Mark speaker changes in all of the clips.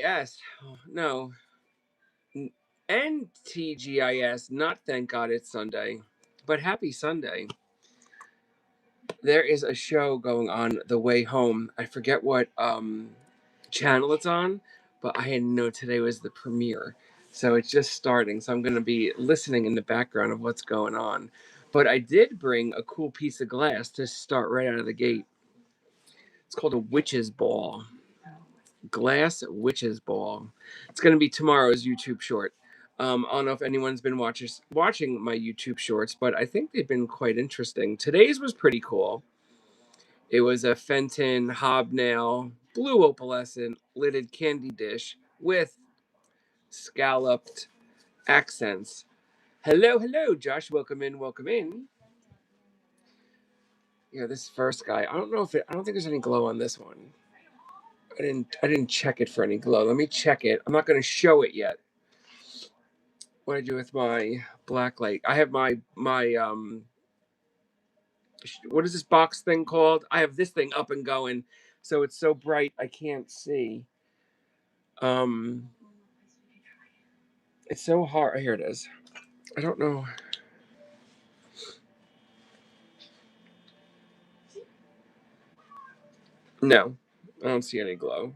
Speaker 1: Oh, no. NTGIS. Not thank God it's Sunday, but happy Sunday. There is a show going on the way home. I forget what channel it's on, but I didn't know today was the premiere. So it's just starting. So I'm going to be listening in the background of what's going on. But I did bring a cool piece of glass to start right out of the gate. It's called a witch's ball. Glass witch's ball. It's going to be tomorrow's YouTube short. I don't know if anyone's been watching my YouTube shorts, but I think they've been quite interesting. Today's was pretty cool. It was a Fenton hobnail blue opalescent lidded candy dish with scalloped accents. Hello, hello, Josh. Welcome in, welcome in. Yeah, this first guy. I don't think there's any glow on this one. I didn't check it for any glow. Let me check it. I'm not going to show it yet. What I do with my black light? I have my what is this box thing called? I have this thing up and going, so it's so bright I can't see. It's so hard. Here it is. I don't know. No, I don't see any glow.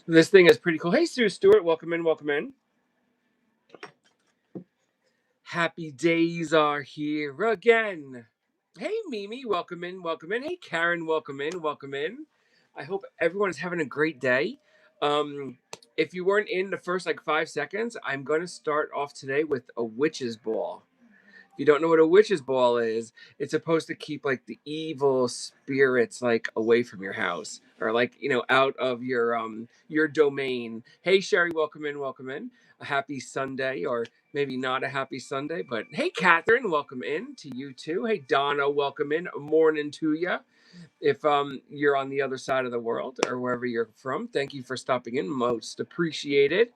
Speaker 1: This thing is pretty cool. Hey, Sue Stewart, welcome in, welcome in. Happy days are here again. Hey, Mimi, welcome in, welcome in. Hey, Karen, welcome in, welcome in. I hope everyone is having a great day. If you weren't in the first 5 seconds, I'm going to start off today with a witch's ball. If you don't know what a witch's ball is, it's supposed to keep the evil spirits away from your house or out of your domain. Hey Sherry, welcome in, welcome in. A happy Sunday, or maybe not a happy Sunday, but hey Catherine, welcome in to you too. Hey Donna, welcome in. Morning to you. If you're on the other side of the world or wherever you're from, thank you for stopping in. Most appreciated.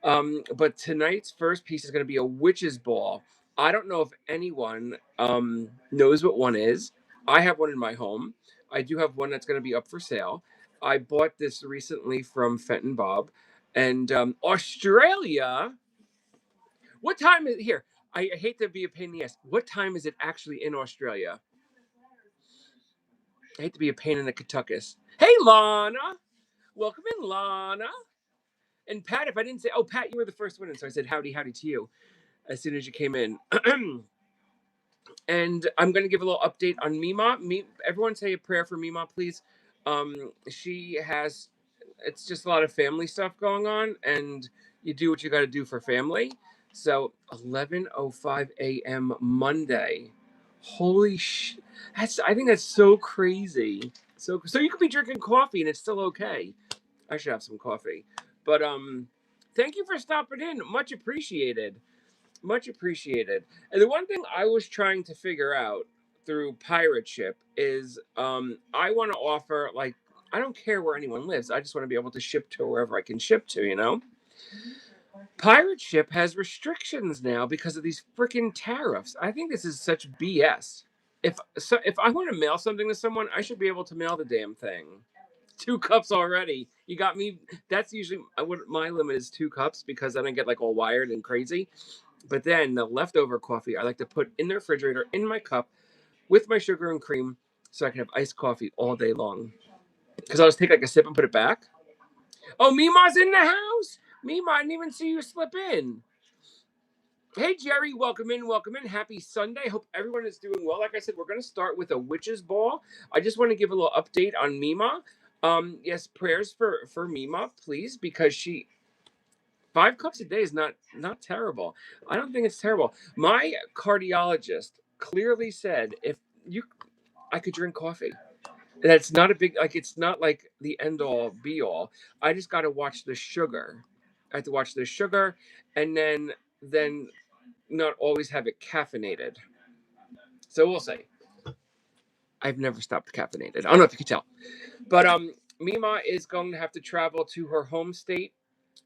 Speaker 1: But tonight's first piece is going to be a witch's ball. I don't know if anyone knows what one is. I have one in my home. I do have one that's going to be up for sale. I bought this recently from Fenton Bob. And Australia, what time is here? I hate to be a pain in the ass. What time is it actually in Australia? I hate to be a pain in the Kentuckus. Hey, Lana. Welcome in, Lana. And Pat, if I didn't say, oh, Pat, you were the first one in, so I said howdy, howdy to you as soon as you came in. And I'm going to give a little update on Mima. Everyone say a prayer for Mima, please. She has, it's just a lot of family stuff going on, and you do what you got to do for family. So 11:05 a.m. Monday. Holy sh! I think that's so crazy. So you could be drinking coffee and it's still okay. I should have some coffee. But thank you for stopping in. Much appreciated. Much appreciated. And the one thing I was trying to figure out through Pirate Ship is I want to offer I don't care where anyone lives. I just want to be able to ship to wherever I can ship to, you know? Pirate Ship has restrictions now because of these freaking tariffs. I think this is such BS. If I want to mail something to someone, I should be able to mail the damn thing. 2 cups already. You got me. That's usually what my limit is, 2 cups, because I don't get all wired and crazy. But then the leftover coffee I like to put in the refrigerator in my cup with my sugar and cream so I can have iced coffee all day long. Because I'll just take a sip and put it back. Oh, Mima's in the house. Mima, I didn't even see you slip in. Hey, Jerry, welcome in, welcome in. Happy Sunday. Hope everyone is doing well. Like I said, we're going to start with a witch's ball. I just want to give a little update on Mima. Yes, prayers for Mima, please, because 5 cups a day is not terrible. I don't think it's terrible. My cardiologist clearly said I could drink coffee. That's not a big it's not the end all be all. I just got to watch the sugar. I have to watch the sugar, and then not always have it caffeinated. So we'll see. I've never stopped caffeinated. I don't know if you can tell, but Mima is going to have to travel to her home state,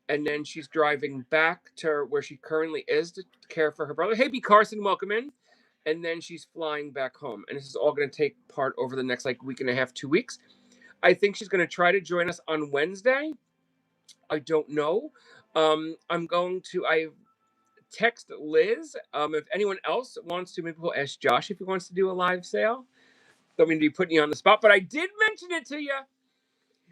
Speaker 1: and then she's driving back to where she currently is to care for her brother. Hey, B. Carson, welcome in. And then she's flying back home, and this is all going to take part over the next week and a half, 2 weeks. I think she's going to try to join us on Wednesday. I don't know. I'm going to. I text Liz. If anyone else wants to, maybe we'll ask Josh if he wants to do a live sale. Don't mean to be putting you on the spot, but I did mention it to you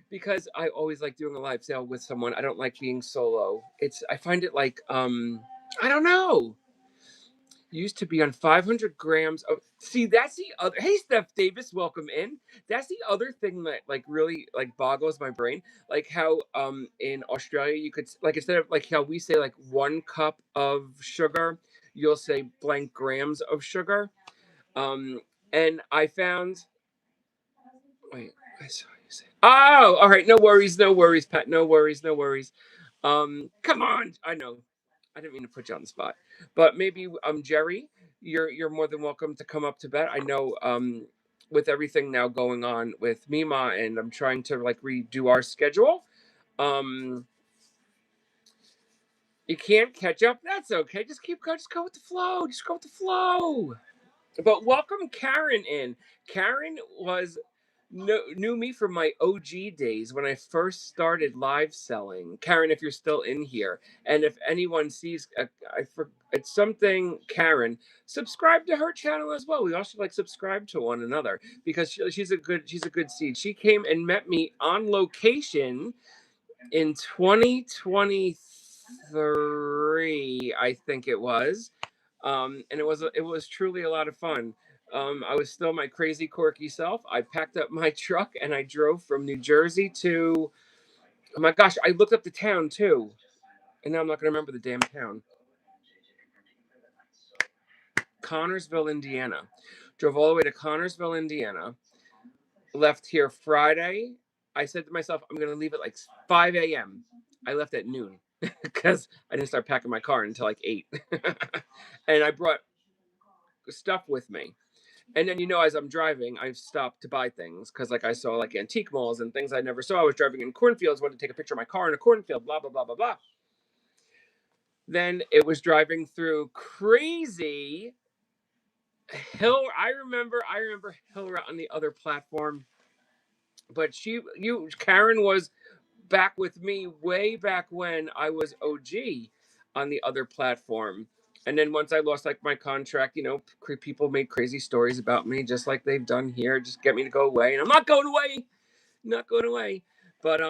Speaker 1: because I always like doing a live sale with someone. I don't like being solo. I find it like I don't know. Used to be on 500 grams of. See, that's the other. Hey, Steph Davis, welcome in. That's the other thing that like really like boggles my brain. Like how in Australia you could like instead of like how we say like 1 cup of sugar, you'll say blank grams of sugar. Um, and I found. Wait, I saw you say. Oh, all right. No worries, no worries, Pat. No worries, no worries. Come on. I know. I didn't mean to put you on the spot, but maybe Jerry, you're more than welcome to come up to bet. I know with everything now going on with Mima, and I'm trying to like redo our schedule. Um, you can't catch up. That's okay. Just just go with the flow. Just go with the flow. But welcome Karen in. Karen knew me from my OG days when I first started live selling. Karen, if you're still in here, and if anyone sees, it's something. Karen, subscribe to her channel as well. We also like subscribe to one another because she's a good seed. She came and met me on location in 2023, I think it was, and it was truly a lot of fun. I was still my crazy quirky self. I packed up my truck and I drove from New Jersey to. Oh my gosh! I looked up the town too, and now I'm not gonna remember the damn town. Connorsville, Indiana. Drove all the way to Connorsville, Indiana. Left here Friday. I said to myself, I'm gonna leave at like 5 a.m. I left at noon because I didn't start packing my car until like 8. And I brought stuff with me. And then, as I'm driving, I stopped to buy things because, like, I saw like antique malls and things I never saw. I was driving in cornfields, wanted to take a picture of my car in a cornfield, blah, blah, blah, blah, blah. Then it was driving through crazy hill. I remember Hill on the other platform. But Karen was back with me way back when I was OG on the other platform. And then once I lost like my contract, people made crazy stories about me, just like they've done here, just get me to go away. And I'm not going away, not going away. But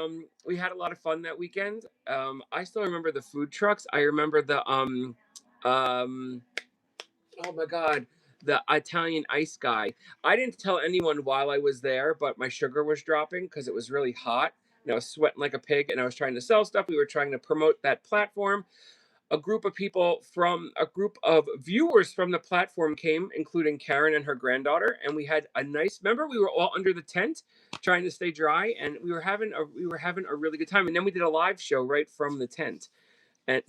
Speaker 1: we had a lot of fun that weekend. I still remember the food trucks. I remember the oh my god, the Italian ice guy. I didn't tell anyone while I was there, but my sugar was dropping because it was really hot. And I was sweating like a pig, and I was trying to sell stuff. We were trying to promote that platform. A group of viewers from the platform came, including Karen and her granddaughter, and we had a nice. Remember, we were all under the tent, trying to stay dry, and we were having a really good time. And then we did a live show right from the tent, and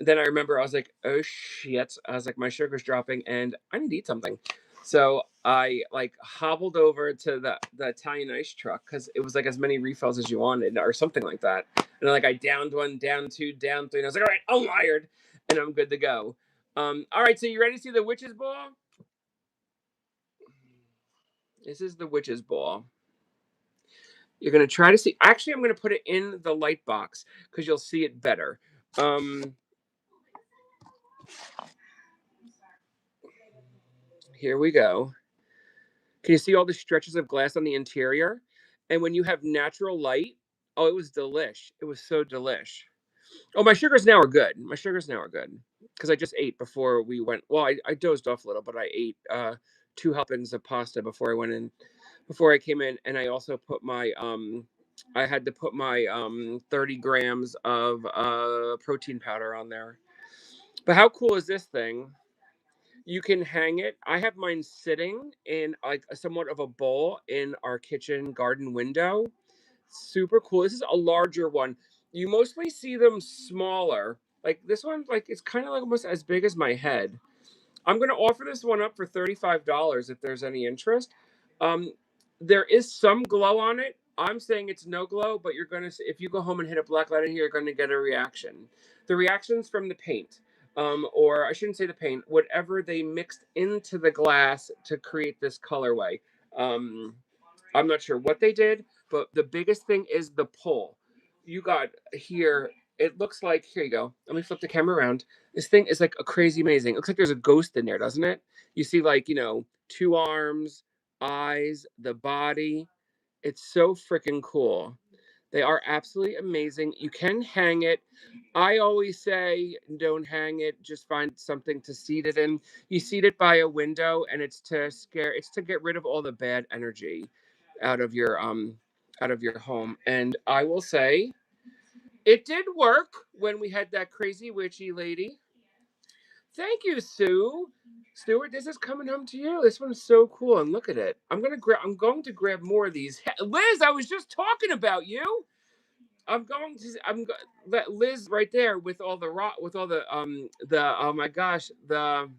Speaker 1: then I remember I was like, oh shit. I was like, my sugar's dropping and I need to eat something. So I like hobbled over to the Italian ice truck because it was like as many refills as you wanted or something like that. And like I downed one, down two, down three. And I was like, all right, I'm wired and I'm good to go. All right, so you ready to see the witch's ball? This is the witch's ball. You're gonna try to see. Actually, I'm gonna put it in the light box because you'll see it better. Here we go. Can you see all the stretches of glass on the interior? And when you have natural light, oh, it was delish. It was so delish. Oh, my sugars now are good. My sugars now are good because I just ate before we went. Well, I dozed off a little, but I ate 2 helpings of pasta before I went in, before I came in, and I also put my I had to put my 30 grams of protein powder on there. But how cool is this thing? You can hang it. I have mine sitting in like a somewhat of a bowl in our kitchen garden window. Super cool. This is a larger one. You mostly see them smaller. Like this one, like it's kind of like almost as big as my head. I'm gonna offer this one up for $35 if there's any interest. Um, there is some glow on it. I'm saying it's no glow, but you're gonna if you go home and hit a black light in here, you're gonna get a reaction. The reaction's from the paint, or I shouldn't say the paint, whatever they mixed into the glass to create this colorway. Um, I'm not sure what they did, but the biggest thing is the pull. You got here, it looks like, here you go. Let me flip the camera around. This thing is like a crazy amazing. It looks like there's a ghost in there, doesn't it? You see, like, two arms, eyes, the body. It's so freaking cool. They are absolutely amazing. You can hang it. I always say don't hang it, just find something to seat it in. You seat it by a window and it's to get rid of all the bad energy out of your home. And I will say it did work when we had that crazy witchy lady. Thank you, Sue. Stuart, this is coming home to you. This one's so cool, and look at it. I'm going to grab more of these. Liz, I was just talking about you. That Liz right there with all the rock, with all the oh my gosh, the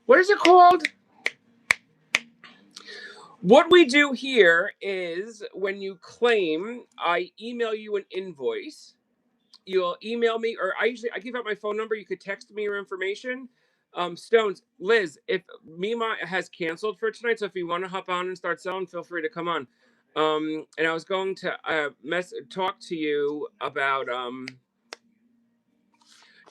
Speaker 1: what is it called? What we do here is when you claim, I email you an invoice. You'll email me, or I give out my phone number. You could text me your information. Stones, Liz, if Mima has canceled for tonight, so if you want to hop on and start selling, feel free to come on. And I was going to talk to you about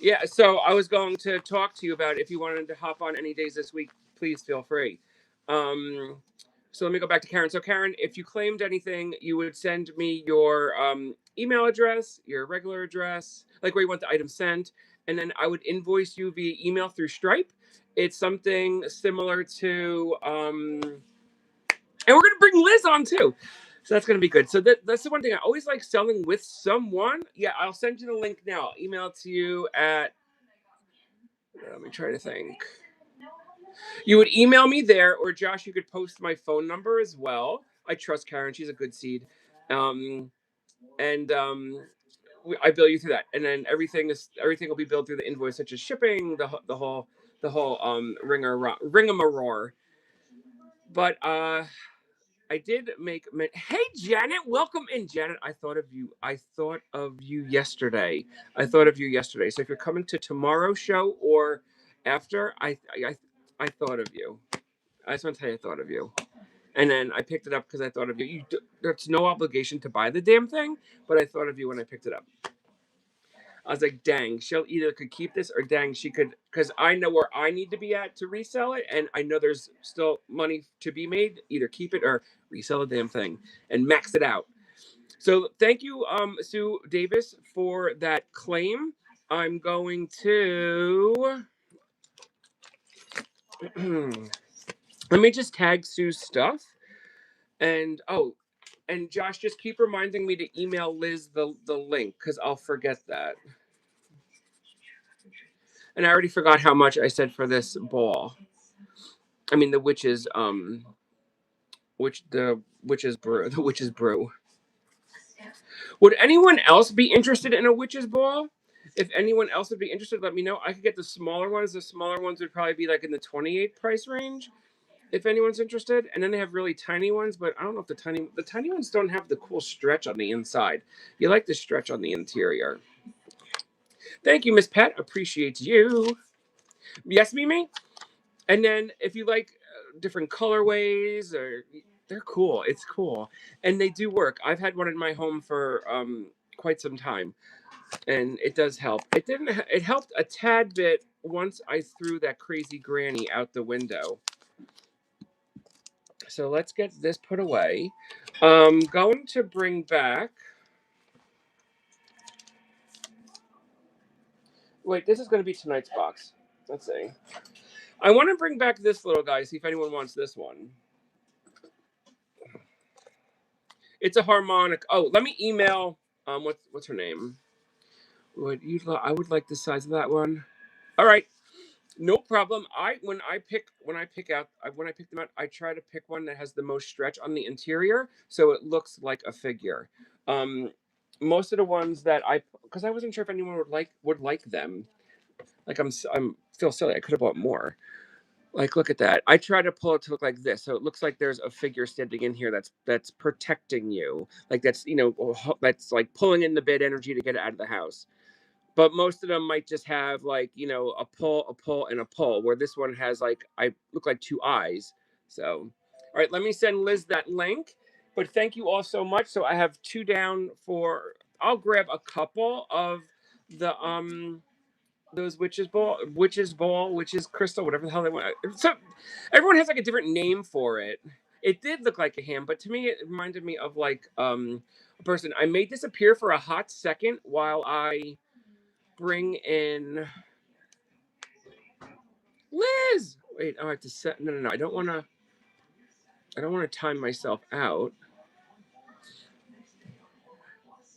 Speaker 1: yeah, so I was going to talk to you about if you wanted to hop on any days this week, please feel free. Um, so let me go back to Karen. So Karen, if you claimed anything, you would send me your email address, your regular address, like where you want the item sent, and then I would invoice you via email through Stripe. It's something similar to, and we're gonna bring Liz on too. So that's gonna be good. So that's the one thing I always like selling with someone. Yeah, I'll send you the link now. I'll email it to you at. Let me try to think. You would email me there, or Josh, you could post my phone number as well. I trust Karen; she's a good seed, and I bill you through that, and then everything will be billed through the invoice, such as shipping, the whole ringamaror. But I did make. Hey, Janet, welcome in, Janet. I thought of you. I thought of you yesterday. So if you're coming to tomorrow's show or after, I thought of you. I just want to tell you, I thought of you. And then I picked it up because I thought of you. There's no obligation to buy the damn thing, but I thought of you when I picked it up. I was like, dang, she'll either could keep this or dang, she could, because I know where I need to be at to resell it, and I know there's still money to be made. Either keep it or resell the damn thing and max it out. So thank you, Sue Davis, for that claim. I'm going to let me just tag Sue's stuff, and and Josh, just keep reminding me to email Liz the link because I'll forget that. And I already forgot how much I said for this ball. I mean the witch's the witch's brew. The witch's brew. Would anyone else be interested in a witch's ball? If anyone else would be interested, let me know. I could get the smaller ones. The smaller ones would probably be like in the 28 price range. If anyone's interested, and then they have really tiny ones, but I don't know if the tiny ones don't have the cool stretch on the inside. You like the stretch on the interior. Thank you, Miss Pat. Appreciate you. Yes, Mimi. And then if you like different colorways, or they're cool. It's cool, and they do work. I've had one in my home for quite some time, and it does help. It didn't. It helped a tad bit once I threw that crazy granny out the window. So let's get this put away. Going to bring back. Wait, this is going to be tonight's box. Let's see. I want to bring back this little guy. See if anyone wants this one. It's a harmonic. Oh, let me email. What's her name? I would like the size of that one. All right, no problem. When I pick them out, I try to pick one that has the most stretch on the interior, so it looks like a figure. Um, Most of the ones that because I wasn't sure if anyone would like them. Like I'm feel silly. I could have bought more. Like, look at that. I try to pull it to look like this, so it looks like there's a figure standing in here that's protecting you. Like that's like pulling in the bad energy to get it out of the house. But most of them might just have like a pull, and a pull. Where this one has like I look like two eyes. So All right, let me send Liz that link. But thank you all so much. So I have 2 down for. I'll grab a couple of the those witches crystal, whatever the hell they want. So everyone has like a different name for it. It did look like a ham, but to me it reminded me of like a person. I made this appear for a hot second while I bring in Liz. Wait, I have to set. No. I don't want to. I don't want to time myself out.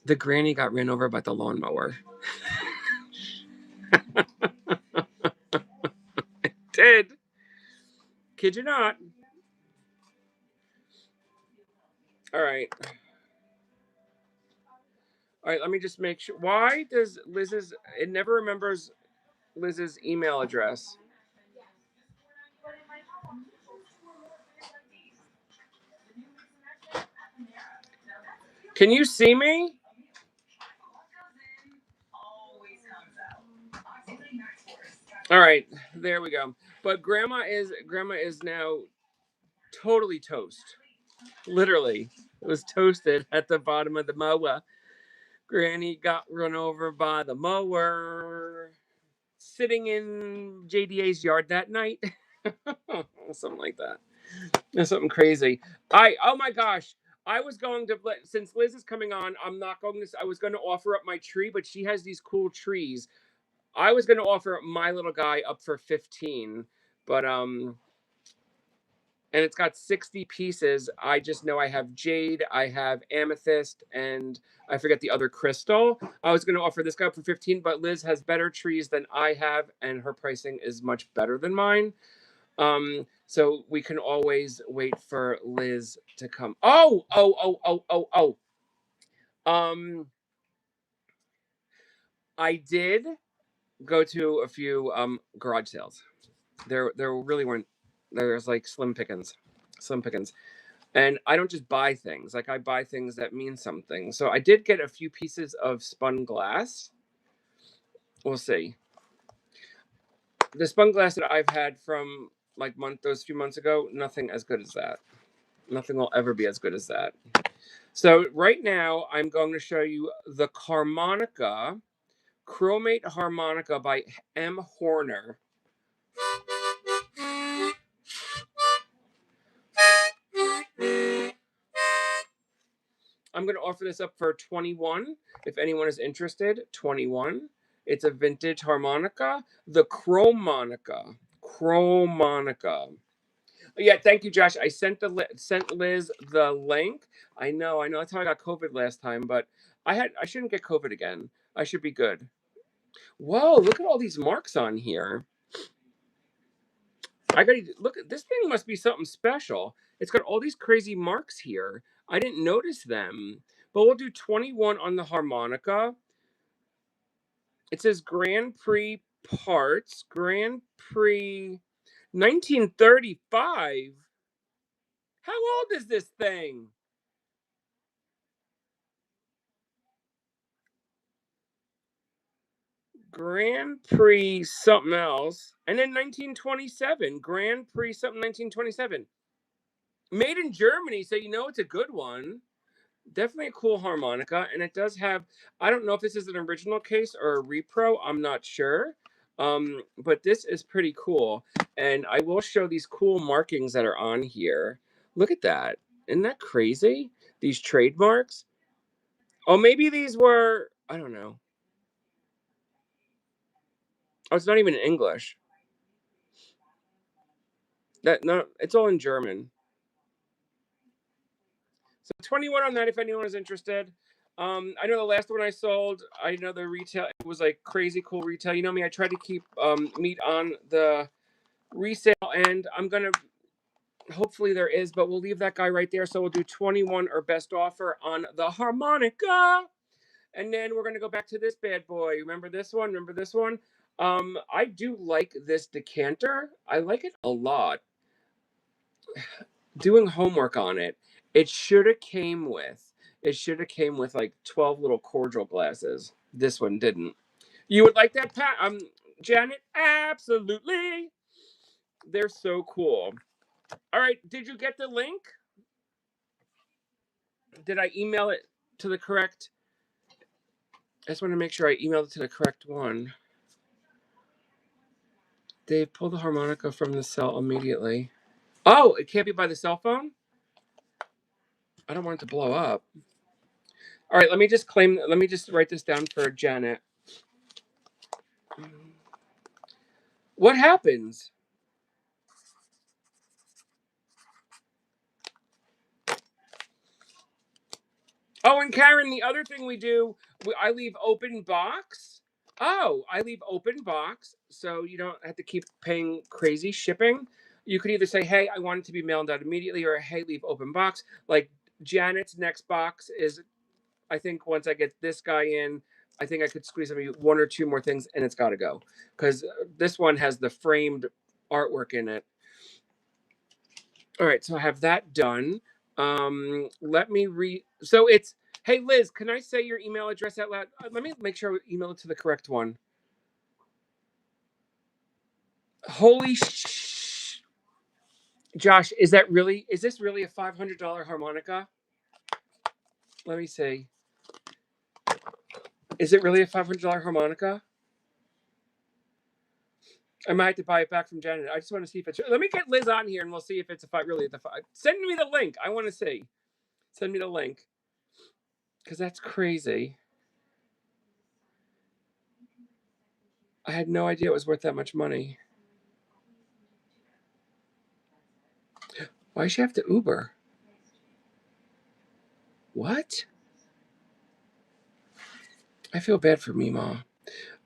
Speaker 1: The granny got ran over by the lawnmower. Did. Kid you not. All right. All right, let me just make sure. Why does Liz's. It never remembers Liz's email address. Can you see me? All right, there we go. But grandma is now totally toast. Literally, it was toasted at the bottom of the mower. Granny got run over by the mower. Sitting in JDA's yard that night. Something like that. That's something crazy. Oh my gosh. I was going to since Liz is coming on, I was going to offer up my tree, but she has these cool trees. I was going to offer my little guy up for 15, but and it's got 60 pieces. I just know I have jade, I have amethyst, and I forget the other crystal. I was going to offer this guy up for 15, but Liz has better trees than I have, and her pricing is much better than mine. So we can always wait for Liz to come. Oh. I did go to a few garage sales. There really weren't. There's like slim pickings. And I don't just buy things. Like I buy things that mean something. So I did get a few pieces of spun glass. We'll see. The spun glass that I've had from like those few months ago, nothing as good as that. Nothing will ever be as good as that. So right now I'm going to show you the Carmonica Chromate Harmonica by M. Horner. I'm going to offer this up for 21 if anyone is interested. 21. It's a vintage harmonica, the Chromonica. Yeah, thank you, Josh. I sent Liz the link. I know. That's how I got COVID last time, but I shouldn't get COVID again. I should be good. Whoa! Look at all these marks on here. I gotta look at this thing. Must be something special. It's got all these crazy marks here. I didn't notice them. But we'll do 21 on the harmonica. It says Grand Prix parts. Grand Prix 1935. How old is this thing? Grand Prix something else. And then 1927. Grand Prix something 1927. Made in Germany, so you know it's a good one. Definitely a cool harmonica, and it does have. I don't know if this is an original case or a repro. I'm not sure, but this is pretty cool. And I will show these cool markings that are on here. Look at that! Isn't that crazy? These trademarks. Oh, maybe these were. I don't know. Oh, it's not even in English. No, it's all in German. So 21 on that if anyone is interested. I know the last one I sold, I know the retail, it was like crazy cool retail. You know me, I try to keep meat on the resale end. I'm going to, hopefully there is, but we'll leave that guy right there. So we'll do 21 or best offer on the harmonica. And then we're going to go back to this bad boy. Remember this one? I do like this decanter. I like it a lot. Doing homework on it, it should have came with like 12 little cordial glasses. This one didn't. You would like that, Janet? Absolutely. They're so cool. All right. Did you get the link? Did I email it to the correct? I just want to make sure I emailed it to the correct one. Dave, pull the harmonica from the cell immediately. Oh, it can't be by the cell phone? I don't want it to blow up. All right, let me just write this down for Janet. What happens? Oh, and Karen, the other thing we do, I leave open box. Oh, I leave open box, so you don't have to keep paying crazy shipping. You could either say, hey, I want it to be mailed out immediately, or hey, leave open box. Like Janet's next box is, I think once I get this guy in, I think I could squeeze maybe one or two more things and it's got to go. Because this one has the framed artwork in it. All right, so I have that done. Let me read. So it's, hey Liz, can I say your email address out loud? Let me make sure I email it to the correct one. Holy Josh, is this really a $500 harmonica? Let me see. Is it really a $500 harmonica? I might have to buy it back from Janet. I just want to see if it's. Let me get Liz on here and we'll see if it's really the five. Send me the link. I want to see. Send me the link. Because that's crazy. I had no idea it was worth that much money. Why does she have to Uber? What? I feel bad for Mima.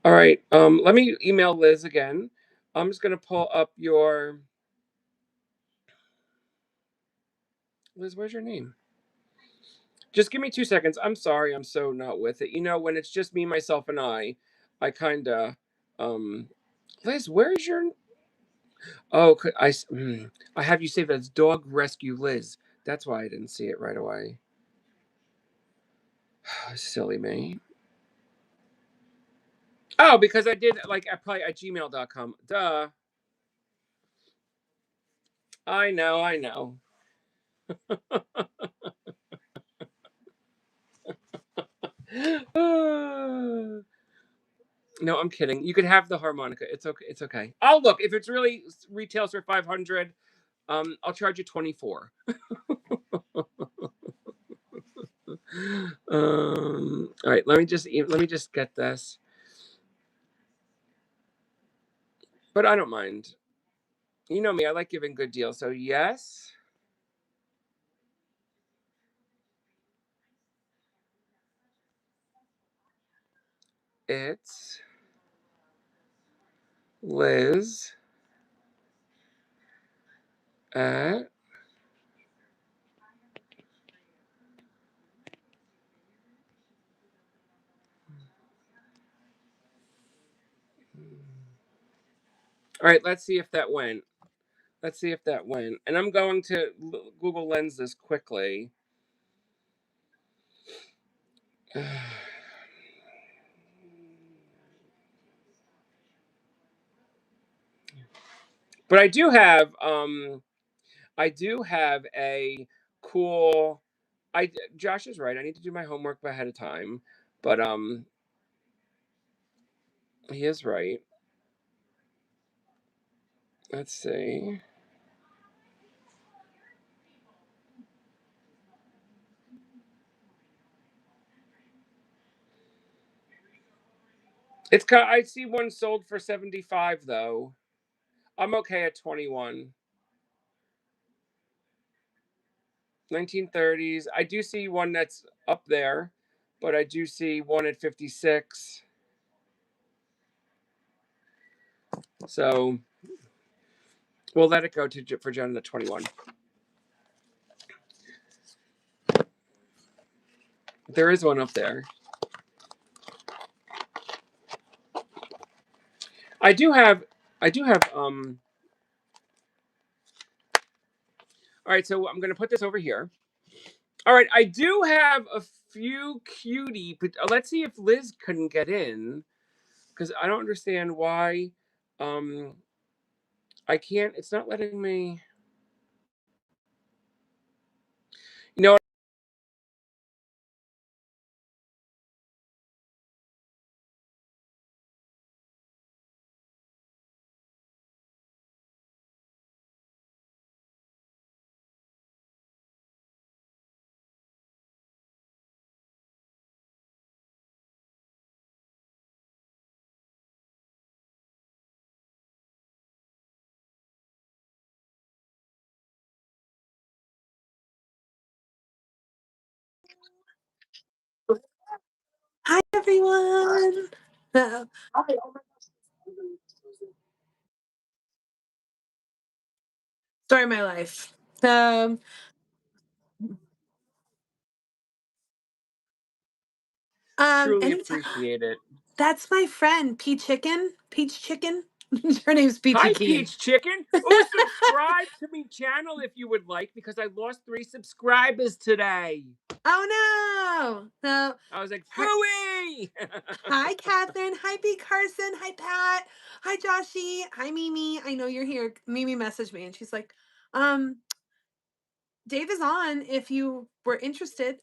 Speaker 1: All right. Let me email Liz again. I'm just gonna pull up your Liz, where's your name? Just give me 2 seconds. I'm sorry, I'm so not with it. You know, when it's just me, myself, and I kinda Liz, where's your oh I have you saved as Dog Rescue Liz. That's why I didn't see it right away. Silly me. Oh, because I did probably at gmail.com. Duh. I know. No, I'm kidding. You could have the harmonica. It's okay. It's okay. Oh, look, if it's really retails for 500, I'll charge you 24. All right, let me just get this. But I don't mind. You know me, I like giving good deals. So yes, it's Liz at all right, let's see if that went. Let's see if that went. And I'm going to Google Lens this quickly. But I do have a cool Josh is right. I need to do my homework ahead of time. But he is right. Let's see. I see one sold for 75 though. I'm okay at 21. 1930s. I do see one that's up there, but I do see one at 56. So we'll let it go for Jen at 21. There is one up there. I do have all right, so I'm going to put this over here. All right, I do have a few cutie, but let's see if Liz couldn't get in because I don't understand why I can't. It's not letting me.
Speaker 2: everyone. Story of my life.
Speaker 1: Truly
Speaker 2: Anytime.
Speaker 1: appreciate it.
Speaker 2: That's my friend, Peach Chicken. Her name's Peachy
Speaker 1: Hi,
Speaker 2: Keen.
Speaker 1: Peach Chicken. Oh, subscribe to me channel if you would like, because I lost 3 subscribers today.
Speaker 2: Oh no! So
Speaker 1: I was like,
Speaker 2: her,
Speaker 1: Fooey!
Speaker 2: hi, Catherine. Hi, B. Carson. Hi, Pat. Hi, Joshy. Hi, Mimi. I know you're here. Mimi messaged me and she's like, Dave is on if you were interested.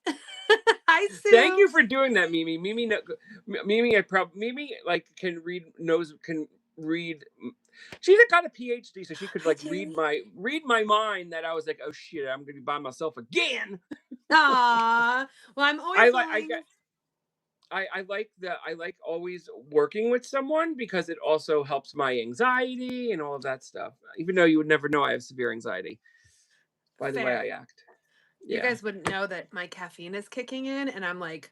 Speaker 2: Hi,
Speaker 1: Thank
Speaker 2: Sue.
Speaker 1: you for doing that, Mimi. Mimi like can read. She's got a PhD, so she could
Speaker 2: Hi,
Speaker 1: like
Speaker 2: Jerry.
Speaker 1: read my mind. That I was like, oh shit, I'm gonna be by myself again.
Speaker 2: Aw. Well, I'm always
Speaker 1: I
Speaker 2: willing.
Speaker 1: like always working with someone, because it also helps my anxiety and all of that stuff. Even though you would never know I have severe anxiety by the way
Speaker 2: Fair.
Speaker 1: I act.
Speaker 2: You
Speaker 1: Yeah.
Speaker 2: guys wouldn't know that my caffeine is kicking in, and I'm like,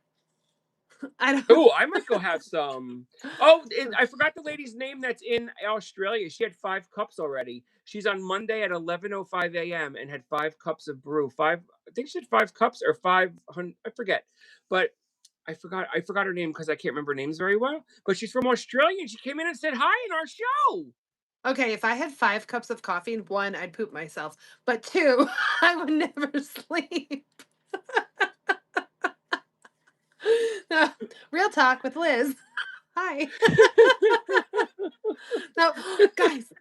Speaker 2: I don't.
Speaker 1: Oh, I might go have some. Oh, I forgot the lady's name that's in Australia. She had 5 cups already. She's on Monday at 11:05 a.m. and had 5 cups of brew. I think she had 5 cups or 500. I forget, but I forgot her name because I can't remember names very well. But she's from Australia and she came in and said hi in our show.
Speaker 2: Okay, if I had 5 cups of coffee, 1, I'd poop myself, but 2, I would never sleep. No, real talk with Liz. Hi. No, guys,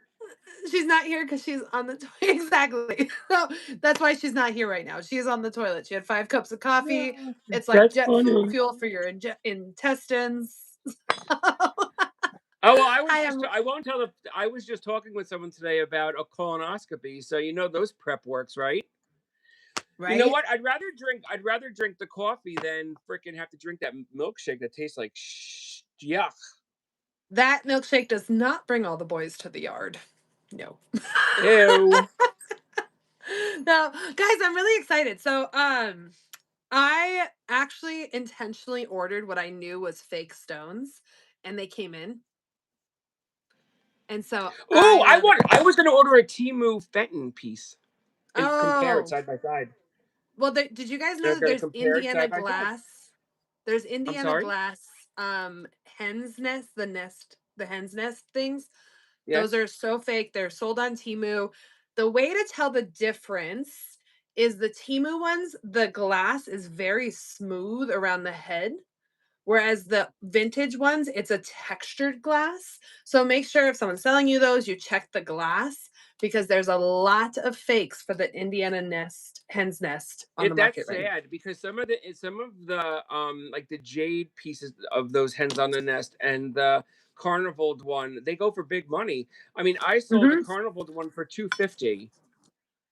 Speaker 2: she's not here because she's on the exactly. No, that's why she's not here right now. She is on the toilet. She had 5 cups of coffee. It's like
Speaker 1: That's
Speaker 2: jet
Speaker 1: funny.
Speaker 2: fuel for your intestines.
Speaker 1: Oh well, I won't tell the. I was just talking with someone today about a colonoscopy, so you know those prep works, right?
Speaker 2: Right?
Speaker 1: You know what? I'd rather drink the coffee than freaking have to drink that milkshake that tastes like yuck.
Speaker 2: That milkshake does not bring all the boys to the yard. No.
Speaker 1: Ew.
Speaker 2: No, guys, I'm really excited. So, I actually intentionally ordered what I knew was fake stones, and they came in. And so
Speaker 1: Oh, I was gonna order a Temu Fenton piece and compare it
Speaker 2: oh,
Speaker 1: side by side.
Speaker 2: well, did you guys know
Speaker 1: They're
Speaker 2: that
Speaker 1: gonna
Speaker 2: there's
Speaker 1: compare it
Speaker 2: Indiana
Speaker 1: side by side.
Speaker 2: glass? There's
Speaker 1: I'm
Speaker 2: Indiana
Speaker 1: sorry.
Speaker 2: glass hen's nest, the hen's nest things. Those
Speaker 1: Yes.
Speaker 2: are so fake. They're sold on Temu. The way to tell the difference is the Temu ones, the glass is very smooth around the head. Whereas the vintage ones, it's a textured glass. So make sure if someone's selling you those, you check the glass because there's a lot of fakes for the hen's nest on the market
Speaker 1: That's
Speaker 2: right now.
Speaker 1: sad because some of the like the jade pieces of those hens on the nest and the carnival one, they go for big money. I mean, I sold the
Speaker 2: Mhm.
Speaker 1: carnival one for $250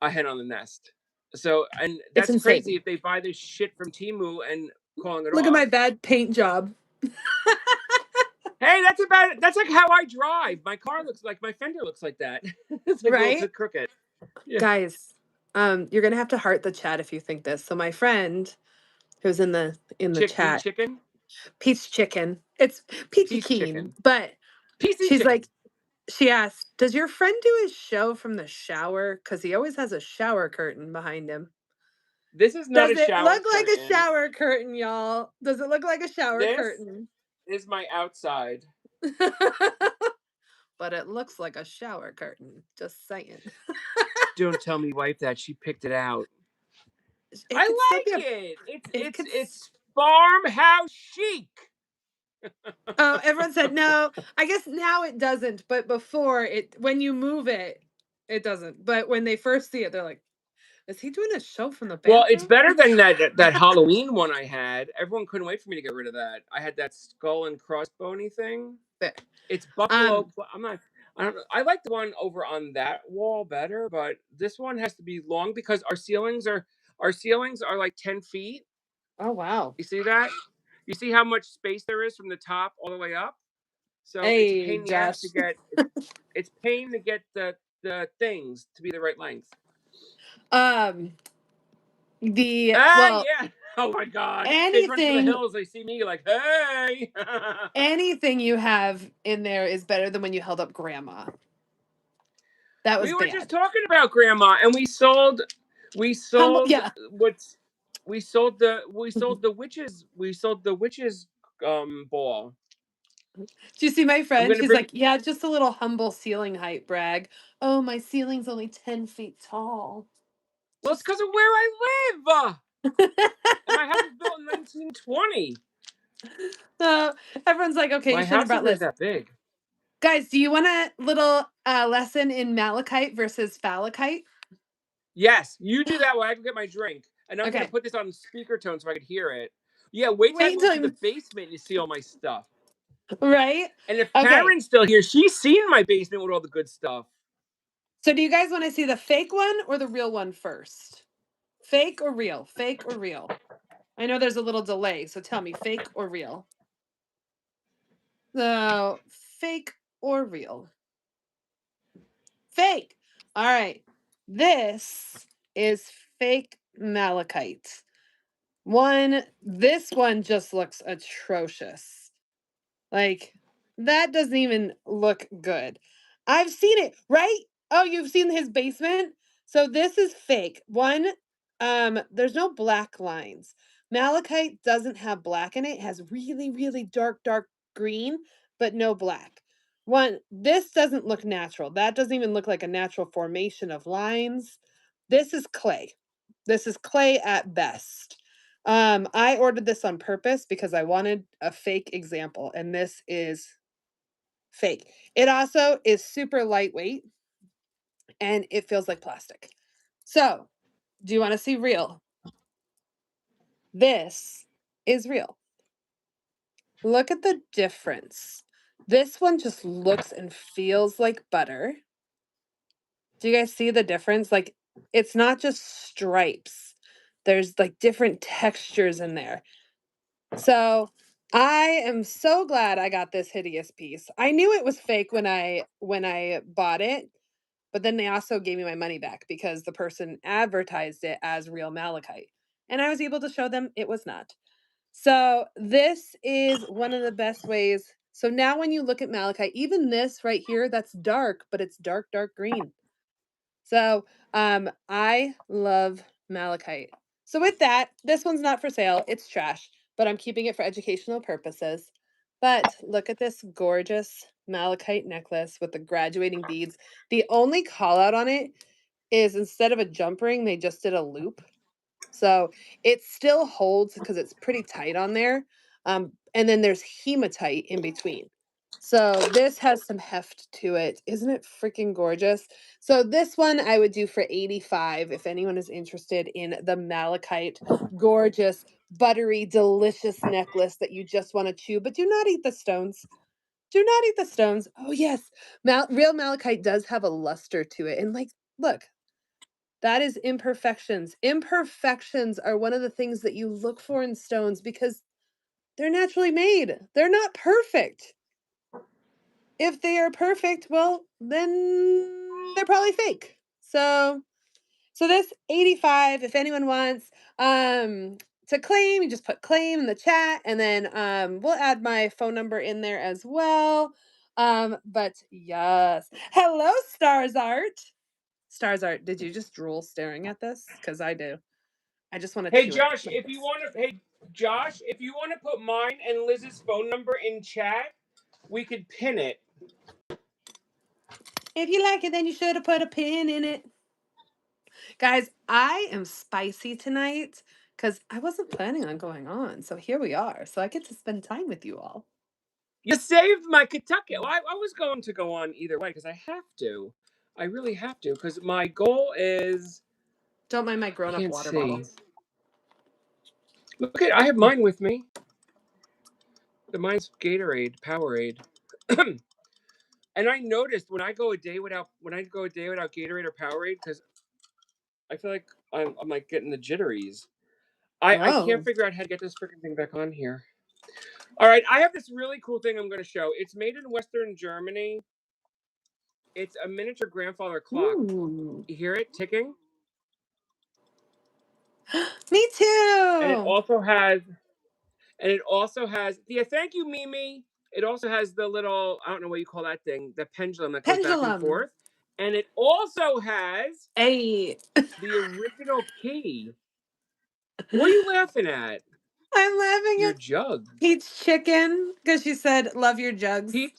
Speaker 1: a hen on the nest. So, and
Speaker 2: It's
Speaker 1: that's crazy
Speaker 2: insane.
Speaker 1: if they buy this shit from Temu and calling it
Speaker 2: Look at my
Speaker 1: off.
Speaker 2: bad paint job.
Speaker 1: Hey, that's like how I drive. My car looks like my fender looks like that. It's like a little
Speaker 2: Right?
Speaker 1: bit crooked. Yeah.
Speaker 2: Guys, you're gonna have to heart the chat if you think this. So my friend who's in the
Speaker 1: Peach
Speaker 2: chat,
Speaker 1: chicken?
Speaker 2: Peach Chicken. It's Peachy
Speaker 1: Peach
Speaker 2: Keen,
Speaker 1: chicken.
Speaker 2: but
Speaker 1: PC
Speaker 2: she's
Speaker 1: chicken.
Speaker 2: like, she asked, "Does your friend do his show from the shower? Because he always has a shower curtain behind him."
Speaker 1: This is not
Speaker 2: Does
Speaker 1: a
Speaker 2: it
Speaker 1: shower
Speaker 2: look like a
Speaker 1: curtain.
Speaker 2: shower curtain, y'all? Does it look like a shower
Speaker 1: This
Speaker 2: curtain?
Speaker 1: is my outside.
Speaker 2: But it looks like a shower curtain. Just saying.
Speaker 1: Don't tell me wife that she picked it out.
Speaker 2: It
Speaker 1: I
Speaker 2: could still be
Speaker 1: like
Speaker 2: a.
Speaker 1: it.
Speaker 2: It could.
Speaker 1: It's farmhouse chic.
Speaker 2: Oh, everyone said no. I guess now it doesn't, but before it, when you move it, it doesn't. But when they first see it, they're like, "Is he doing a show from the
Speaker 1: Well, it's
Speaker 2: bathroom?"
Speaker 1: better than that Halloween one I had. Everyone couldn't wait for me to get rid of that. I had that skull and crossbony thing.
Speaker 2: There.
Speaker 1: It's buffalo. I'm not. I don't know. I like the one over on that wall better, but this one has to be long because our ceilings are like 10 feet.
Speaker 2: Oh wow.
Speaker 1: You see that? You see how much space there is from the top all the way up? So it's a
Speaker 2: Hey,
Speaker 1: pain in the ass
Speaker 2: Josh.
Speaker 1: to get. It's pain to get the things to be the right length.
Speaker 2: Um, the
Speaker 1: Ah,
Speaker 2: well,
Speaker 1: yeah. Oh my God. Kids run for the
Speaker 2: Anything
Speaker 1: hills. They see me like, hey.
Speaker 2: anything you have in there is better than when you held up grandma. That was
Speaker 1: We were just
Speaker 2: bad.
Speaker 1: talking about grandma, and we sold
Speaker 2: Yeah.
Speaker 1: what's we sold the witches ball.
Speaker 2: Do you see my
Speaker 1: I'm
Speaker 2: friend?
Speaker 1: gonna
Speaker 2: She's
Speaker 1: bring
Speaker 2: like, yeah, just a little humble ceiling height brag. Oh, my ceiling's only 10 feet tall.
Speaker 1: well, it's
Speaker 2: Just
Speaker 1: because of where I live. And my house was built in 1920.
Speaker 2: so everyone's like, okay, you
Speaker 1: My
Speaker 2: shouldn't have
Speaker 1: house
Speaker 2: brought
Speaker 1: isn't
Speaker 2: lists.
Speaker 1: that big.
Speaker 2: Guys, do you want a little lesson in malachite versus phalakite?
Speaker 1: Yes, you do that while I can get my drink. And I'm gonna
Speaker 2: Okay.
Speaker 1: put this on speaker tone so I could hear it. Yeah, wait till I
Speaker 2: Wait
Speaker 1: move
Speaker 2: until
Speaker 1: to the basement and you see all my stuff.
Speaker 2: right?
Speaker 1: And if
Speaker 2: Okay.
Speaker 1: Karen's still here, she's seen my basement with all the good stuff.
Speaker 2: So do you guys want to see the fake one or the real one first? Fake or real? Fake or real? I know there's a little delay, so tell me, fake or real? So, fake or real? Fake. All right. This is fake malachite. This one just looks atrocious. Like, that doesn't even look good. I've seen it, right? Oh, you've seen his basement? So this is fake. There's no black lines. Malachite doesn't have black in it. It has really, really dark green, but no black. This doesn't look natural. That doesn't even look like a natural formation of lines. This is clay. This is clay at best. I ordered this on purpose because I wanted a fake example, and this is fake. It also is super lightweight and it feels like plastic. So, do you want to see real? This is real. Look at the difference. This one just looks and feels like butter. Do you guys see the difference? Like, it's not just stripes, there's like different textures in there. So, I am so glad I got this hideous piece. I knew it was fake when I bought it, but then they also gave me my money back because the person advertised it as real malachite. And I was able to show them it was not. So, this is one of the best ways. So now when you look at malachite, even this right here, that's dark, but it's dark green. So, I love malachite. So with that, this one's not for sale. It's trash, but I'm keeping it for educational purposes. But look at this gorgeous malachite necklace with the graduating beads. The only call out on it is instead of a jump ring, they just did a loop. So it still holds because it's pretty tight on there. And then there's hematite in between. So this has some heft to it. Isn't it freaking gorgeous? So this one I would do for 85 if anyone is interested in the malachite gorgeous buttery delicious necklace that you just want to chew, but do not eat the stones. Do not eat the stones. Oh yes, real malachite does have a luster to it. And like, look, that is imperfections. Imperfections are one of the things that you look for in stones because they're naturally made. They're not perfect. If they are perfect, well, then they're probably fake. So this 85, if anyone wants to claim, you just put claim in the chat and then we'll add my phone number in there as well. But yes. Hello, Stars Art. Stars Art, did you just drool staring at this? Because I do. I just want to
Speaker 1: Hey
Speaker 2: chew it.
Speaker 1: Josh, if you want to put mine and Liz's phone number in chat, we could pin it.
Speaker 2: If you like it, then you should have put a pin in it. Guys, I am spicy tonight because I wasn't planning on going on. So here we are. So I get to spend time with you all.
Speaker 1: You saved my Kentucky. Well, I was going to go on either way because I have to. I really have to because my goal is.
Speaker 2: Don't mind my grown-up
Speaker 1: Can't
Speaker 2: water
Speaker 1: see.
Speaker 2: bottle.
Speaker 1: Look at, I have mine with me. Mine's Gatorade, Powerade. And I noticed when I go a day without Gatorade or Powerade, because I feel like I'm like getting the jitteries. I can't figure out how to get this freaking thing back on here. All right, I have this really cool thing I'm going to show. It's made in Western Germany. It's a miniature grandfather clock.
Speaker 2: Ooh.
Speaker 1: You hear it ticking?
Speaker 2: Me
Speaker 1: And it
Speaker 2: too.
Speaker 1: also has yeah, thank you, Mimi. It also has the little, I don't know what you call that thing, the pendulum that goes back and
Speaker 2: Pendulum.
Speaker 1: forth. And it also has
Speaker 2: Hey,
Speaker 1: the original key. What are you laughing at?
Speaker 2: I'm laughing
Speaker 1: Your
Speaker 2: at
Speaker 1: jug.
Speaker 2: Pete's chicken because she said, "Love your jugs."
Speaker 1: Pete,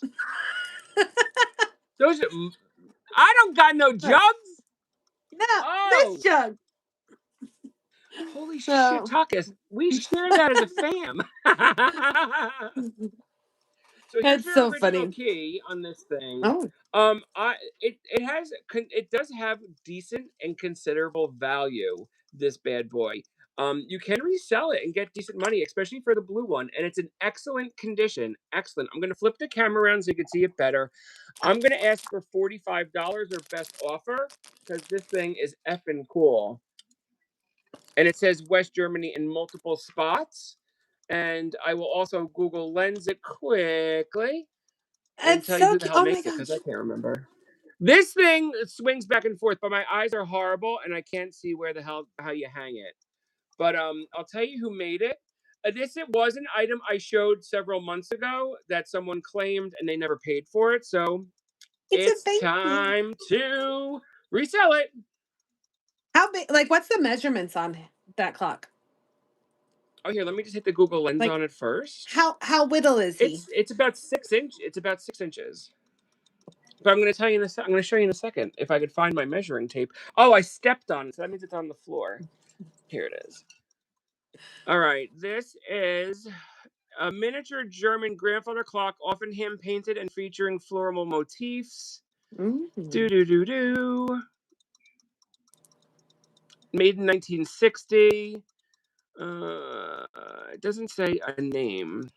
Speaker 1: those are, I don't got no
Speaker 2: Look,
Speaker 1: jugs.
Speaker 2: no, this
Speaker 1: Oh,
Speaker 2: jug.
Speaker 1: holy shit,
Speaker 2: So
Speaker 1: Tuckus. We share that as a fam. So here's
Speaker 2: that's
Speaker 1: your
Speaker 2: so
Speaker 1: original
Speaker 2: funny.
Speaker 1: key on this thing.
Speaker 2: Oh,
Speaker 1: It does have decent and considerable value. This bad boy. You can resell it and get decent money, especially for the blue one, and it's in excellent condition. Excellent. I'm gonna flip the camera around so you can see it better. I'm gonna ask for $45 or best offer because this thing is effing cool, and it says West Germany in multiple spots. And I will also Google Lens it quickly and
Speaker 2: it's
Speaker 1: tell you
Speaker 2: so
Speaker 1: who the
Speaker 2: cute.
Speaker 1: hell
Speaker 2: Oh my
Speaker 1: makes it because I
Speaker 2: gosh.
Speaker 1: can't remember. This thing swings back and forth, but my eyes are horrible and I can't see where the hell how you hang it. But I'll tell you who made it. It was an item I showed several months ago that someone claimed and they never paid for it. So
Speaker 2: It's a
Speaker 1: it's
Speaker 2: baby.
Speaker 1: time to resell it.
Speaker 2: How big? Like, what's the measurements on that clock?
Speaker 1: Oh, here, let me just hit the Google Lens
Speaker 2: Like,
Speaker 1: on it first.
Speaker 2: how little is he?
Speaker 1: It's about 6 inch. It's about 6 inches. But I'm going to tell you in a I'm going to show you in a second if I could find my measuring tape. Oh, I stepped on it, so that means it's on the floor. Here it is. All right, this is a miniature German grandfather clock, often hand painted and featuring floral motifs.
Speaker 2: Mm.
Speaker 1: Do do do do. Made in 1960. It doesn't say a name.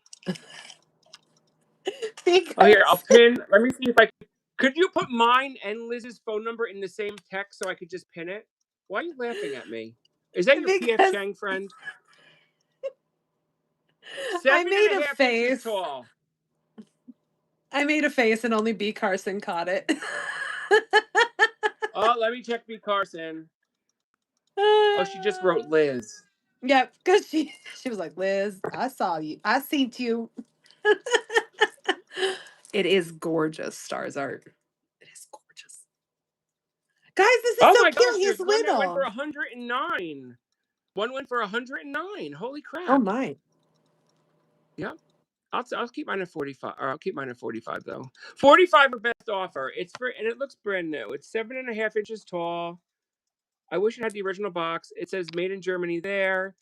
Speaker 1: Oh, here, I'll
Speaker 2: Because
Speaker 1: pin. Let me see if I could you put mine and Liz's phone number in the same text so I could just pin it? Why are you laughing at me? Is that your PF
Speaker 2: because
Speaker 1: Chang friend?
Speaker 2: I
Speaker 1: Seven
Speaker 2: made
Speaker 1: and
Speaker 2: a
Speaker 1: a half inches
Speaker 2: face.
Speaker 1: tall.
Speaker 2: I made a face and only B. Carson caught it.
Speaker 1: Oh, let me check B. Carson. Oh, she just wrote Liz.
Speaker 2: Yep, because she was like, Liz, I saw you. I seen you. It is gorgeous, Stars Art. It is gorgeous. Guys, this is
Speaker 1: Oh
Speaker 2: so
Speaker 1: my gosh,
Speaker 2: cute. He's
Speaker 1: there's one that went for
Speaker 2: little.
Speaker 1: 109. One went for 109. Holy
Speaker 2: Oh
Speaker 1: crap.
Speaker 2: my.
Speaker 1: Yep. I'll keep mine at 45, or I'll keep mine at 45 though. 45 for best offer. And it looks brand new. It's 7.5 inches tall. I wish it had the original box. It says made in Germany there.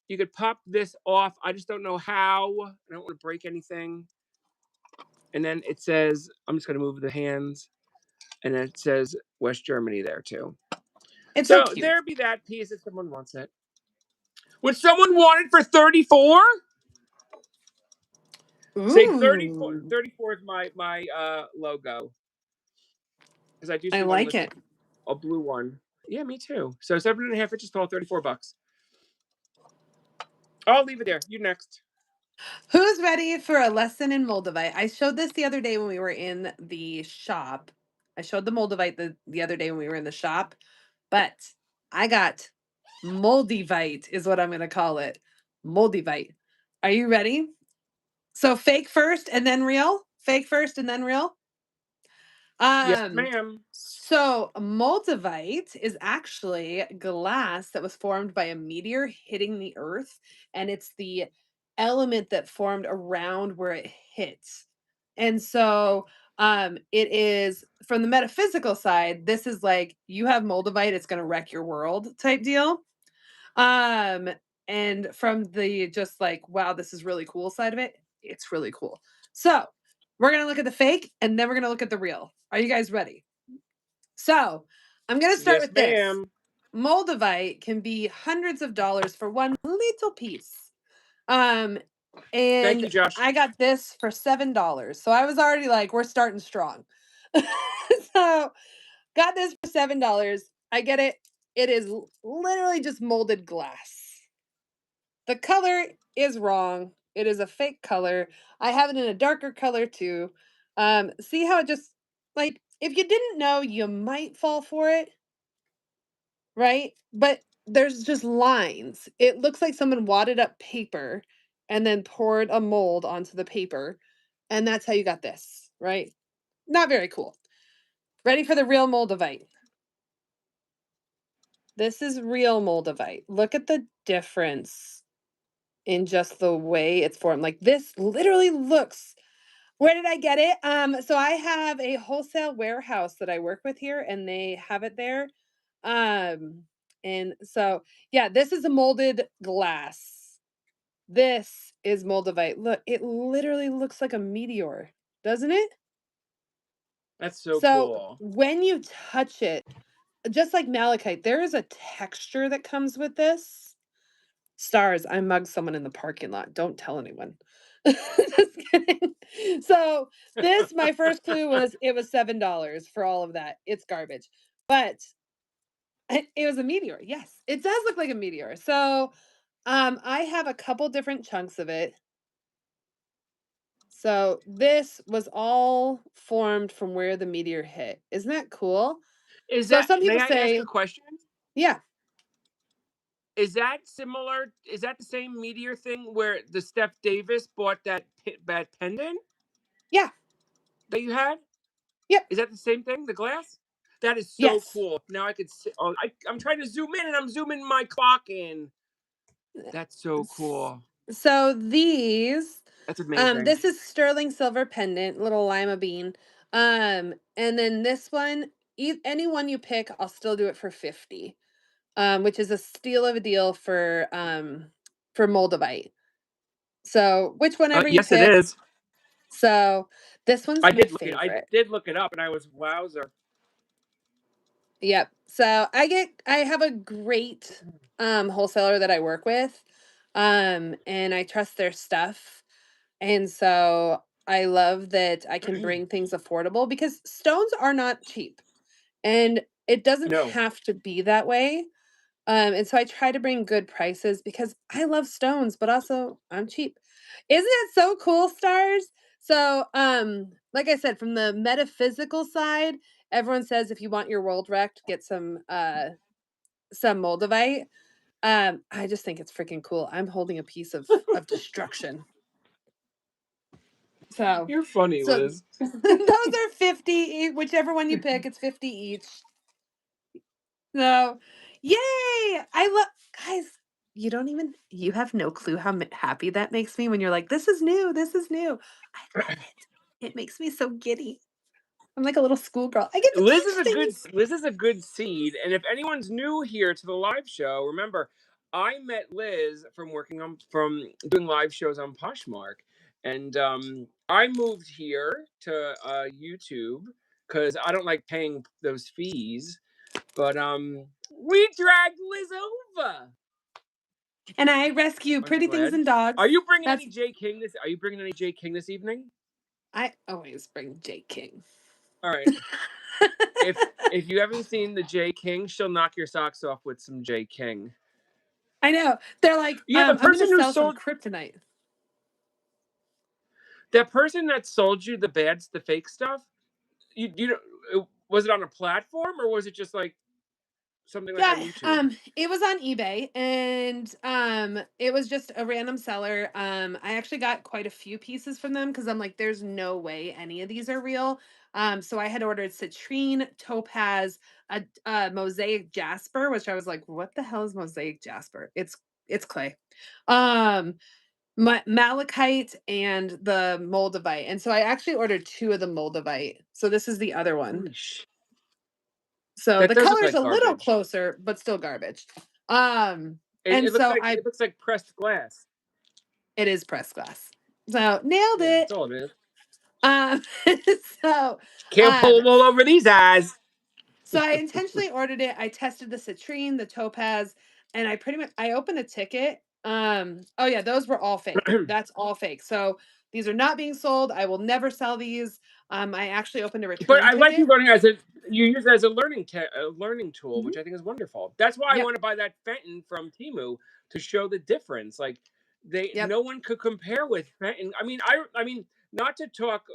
Speaker 1: You could pop this off. I just don't know how. I don't want to break anything. And then it says, I'm just gonna move the hands. And it says West Germany there too.
Speaker 2: It's so
Speaker 1: So
Speaker 2: cute.
Speaker 1: there be that piece if someone wants it. Would someone want it for 34? Say 34.
Speaker 2: Ooh,
Speaker 1: 34 is my logo. Because I do
Speaker 2: I
Speaker 1: see one
Speaker 2: like
Speaker 1: listed,
Speaker 2: it.
Speaker 1: a blue one. Yeah, me too. So 7.5 inches tall, $34. I'll leave it there. You next.
Speaker 2: Who's ready for a lesson in Moldavite? I showed this the other day when we were in the shop. I showed the Moldavite the other day when we were in the shop, but I got Moldivite is what I'm going to call it. Moldivite. Are you ready? So fake first and then real? Fake first and then real?
Speaker 1: Yes,
Speaker 2: Um,
Speaker 1: ma'am.
Speaker 2: so Moldavite is actually glass that was formed by a meteor hitting the earth, and it's the element that formed around where it hits. And so it is from the metaphysical side, this is like you have Moldavite, it's gonna wreck your world type deal. Um, and from the just like, wow, this is really cool side of it, it's really cool. So we're gonna look at the fake and then we're gonna look at the real. Are you guys ready? So I'm gonna start
Speaker 1: Yes,
Speaker 2: with this.
Speaker 1: ma'am.
Speaker 2: Moldavite can be hundreds of dollars for one little piece. Um,
Speaker 1: Thank you,
Speaker 2: and
Speaker 1: Josh.
Speaker 2: I got this for $7. So I was already like, we're starting strong. So got this for $7. I get it. It is literally just molded glass. The color is wrong. It is a fake color. I have it in a darker color too. See how it just like if you didn't know, you might fall for it, right? But there's just lines. It looks like someone wadded up paper and then poured a mold onto the paper, and that's how you got this, right? Not very cool. Ready for the real Moldavite. This is real Moldavite. Look at the difference in just the way it's formed. Like, this literally looks. Where did I get it? So I have a wholesale warehouse that I work with here, and they have it there. Um, and so yeah, this is a molded glass. This is Moldavite. Look, it literally looks like a meteor, doesn't it?
Speaker 1: That's so
Speaker 2: So
Speaker 1: cool.
Speaker 2: when you touch it, just like malachite, there is a texture that comes with this. Stars, I mugged someone in the parking lot. Don't tell anyone. Just kidding. So this, my first clue was it was $7 for all of that. It's garbage. But it was a meteor. Yes, it does look like a meteor. So I have a couple different chunks of it. So this was all formed from where the meteor hit. Isn't that cool?
Speaker 1: Is
Speaker 2: So
Speaker 1: that,
Speaker 2: some
Speaker 1: may
Speaker 2: people
Speaker 1: I ask a
Speaker 2: say,
Speaker 1: question?
Speaker 2: yeah,
Speaker 1: Is that similar? Is that the same meteor thing where the Steph Davis bought that pendant
Speaker 2: yeah,
Speaker 1: that you had?
Speaker 2: yep,
Speaker 1: Is that the same thing? The glass? That is so
Speaker 2: yes.
Speaker 1: cool. Now I could see. Oh, I'm trying to zoom in, and I'm zooming my clock in. That's so
Speaker 2: S-
Speaker 1: cool.
Speaker 2: So these,
Speaker 1: That's amazing.
Speaker 2: this is sterling silver pendant, little lima bean. And then this one, any one you pick, I'll still do it for 50. Which is a steal of a deal for Moldavite. So which whenever you
Speaker 1: Yes, it
Speaker 2: pick.
Speaker 1: is.
Speaker 2: So this one's
Speaker 1: I
Speaker 2: my
Speaker 1: did look it. I
Speaker 2: favorite.
Speaker 1: did look it up, and I was wowzer.
Speaker 2: Yep. So I have a great wholesaler that I work with. And I trust their stuff. And so I love that I can bring things affordable because stones are not cheap. And it doesn't
Speaker 1: No,
Speaker 2: have to be that way. And so I try to bring good prices because I love stones, but also I'm cheap. Isn't it so cool, stars? So, like I said, from the metaphysical side, everyone says if you want your world wrecked, get some Moldavite. I just think it's freaking cool. I'm holding a piece of destruction. So,
Speaker 1: you're funny,
Speaker 2: so
Speaker 1: Liz.
Speaker 2: those are 50 whichever one you pick, it's 50 each. So, yay! I love guys, you have no clue how happy that makes me when you're like, "This is new, this is new." I love it. It makes me so giddy. I'm like a little schoolgirl. I get to teach things.
Speaker 1: Liz is a good seed, and if anyone's new here to the live show, remember I met Liz from doing live shows on Poshmark, and I moved here to YouTube because I don't like paying those fees, but we dragged Liz over.
Speaker 2: And I rescue
Speaker 1: Aren't you
Speaker 2: pretty things
Speaker 1: glad?
Speaker 2: and dogs.
Speaker 1: Are you bringing
Speaker 2: That's
Speaker 1: any J King this? Are you bringing any J King this evening?
Speaker 2: I always bring Jake King.
Speaker 1: All right. If you haven't seen the J King, she'll knock your socks off with some J King.
Speaker 2: I know. They're like,
Speaker 1: Yeah, the
Speaker 2: I'm gonna
Speaker 1: person who
Speaker 2: sell some
Speaker 1: sold
Speaker 2: kryptonite.
Speaker 1: that person that sold you the fake stuff. You know, was it on a platform or was it just like something like on
Speaker 2: Yeah,
Speaker 1: YouTube?
Speaker 2: it was on eBay and it was just a random seller. I actually got quite a few pieces from them because I'm like, there's no way any of these are real. So I had ordered citrine, topaz, a mosaic jasper, which I was like, what the hell is mosaic jasper? It's clay. Um, malachite and the moldavite. And so I actually ordered two of the moldavite. So this is the other one.
Speaker 1: Holy sh!
Speaker 2: So
Speaker 1: That
Speaker 2: the
Speaker 1: does look
Speaker 2: color's
Speaker 1: like
Speaker 2: a little
Speaker 1: garbage.
Speaker 2: closer, but still garbage. Um,
Speaker 1: It,
Speaker 2: and
Speaker 1: it looks
Speaker 2: so
Speaker 1: like
Speaker 2: I
Speaker 1: it looks like pressed glass.
Speaker 2: it is pressed glass. So nailed
Speaker 1: Yeah, that's
Speaker 2: it.
Speaker 1: all it is.
Speaker 2: Um, so
Speaker 1: Can't pull
Speaker 2: um,
Speaker 1: them all over these eyes.
Speaker 2: so I intentionally ordered it. I tested the citrine, the topaz, and I opened a ticket. Oh yeah, those were all fake. That's all fake. So these are not being sold. I will never sell these. I actually opened a
Speaker 1: But
Speaker 2: return
Speaker 1: I like you
Speaker 2: ticket.
Speaker 1: learning you use it as a learning tool,
Speaker 2: Mhm.
Speaker 1: which I think is wonderful. That's why I
Speaker 2: Yep.
Speaker 1: want to buy that Fenton from Temu to show the difference. Like
Speaker 2: Yep.
Speaker 1: no one could compare with Fenton. I mean not to talk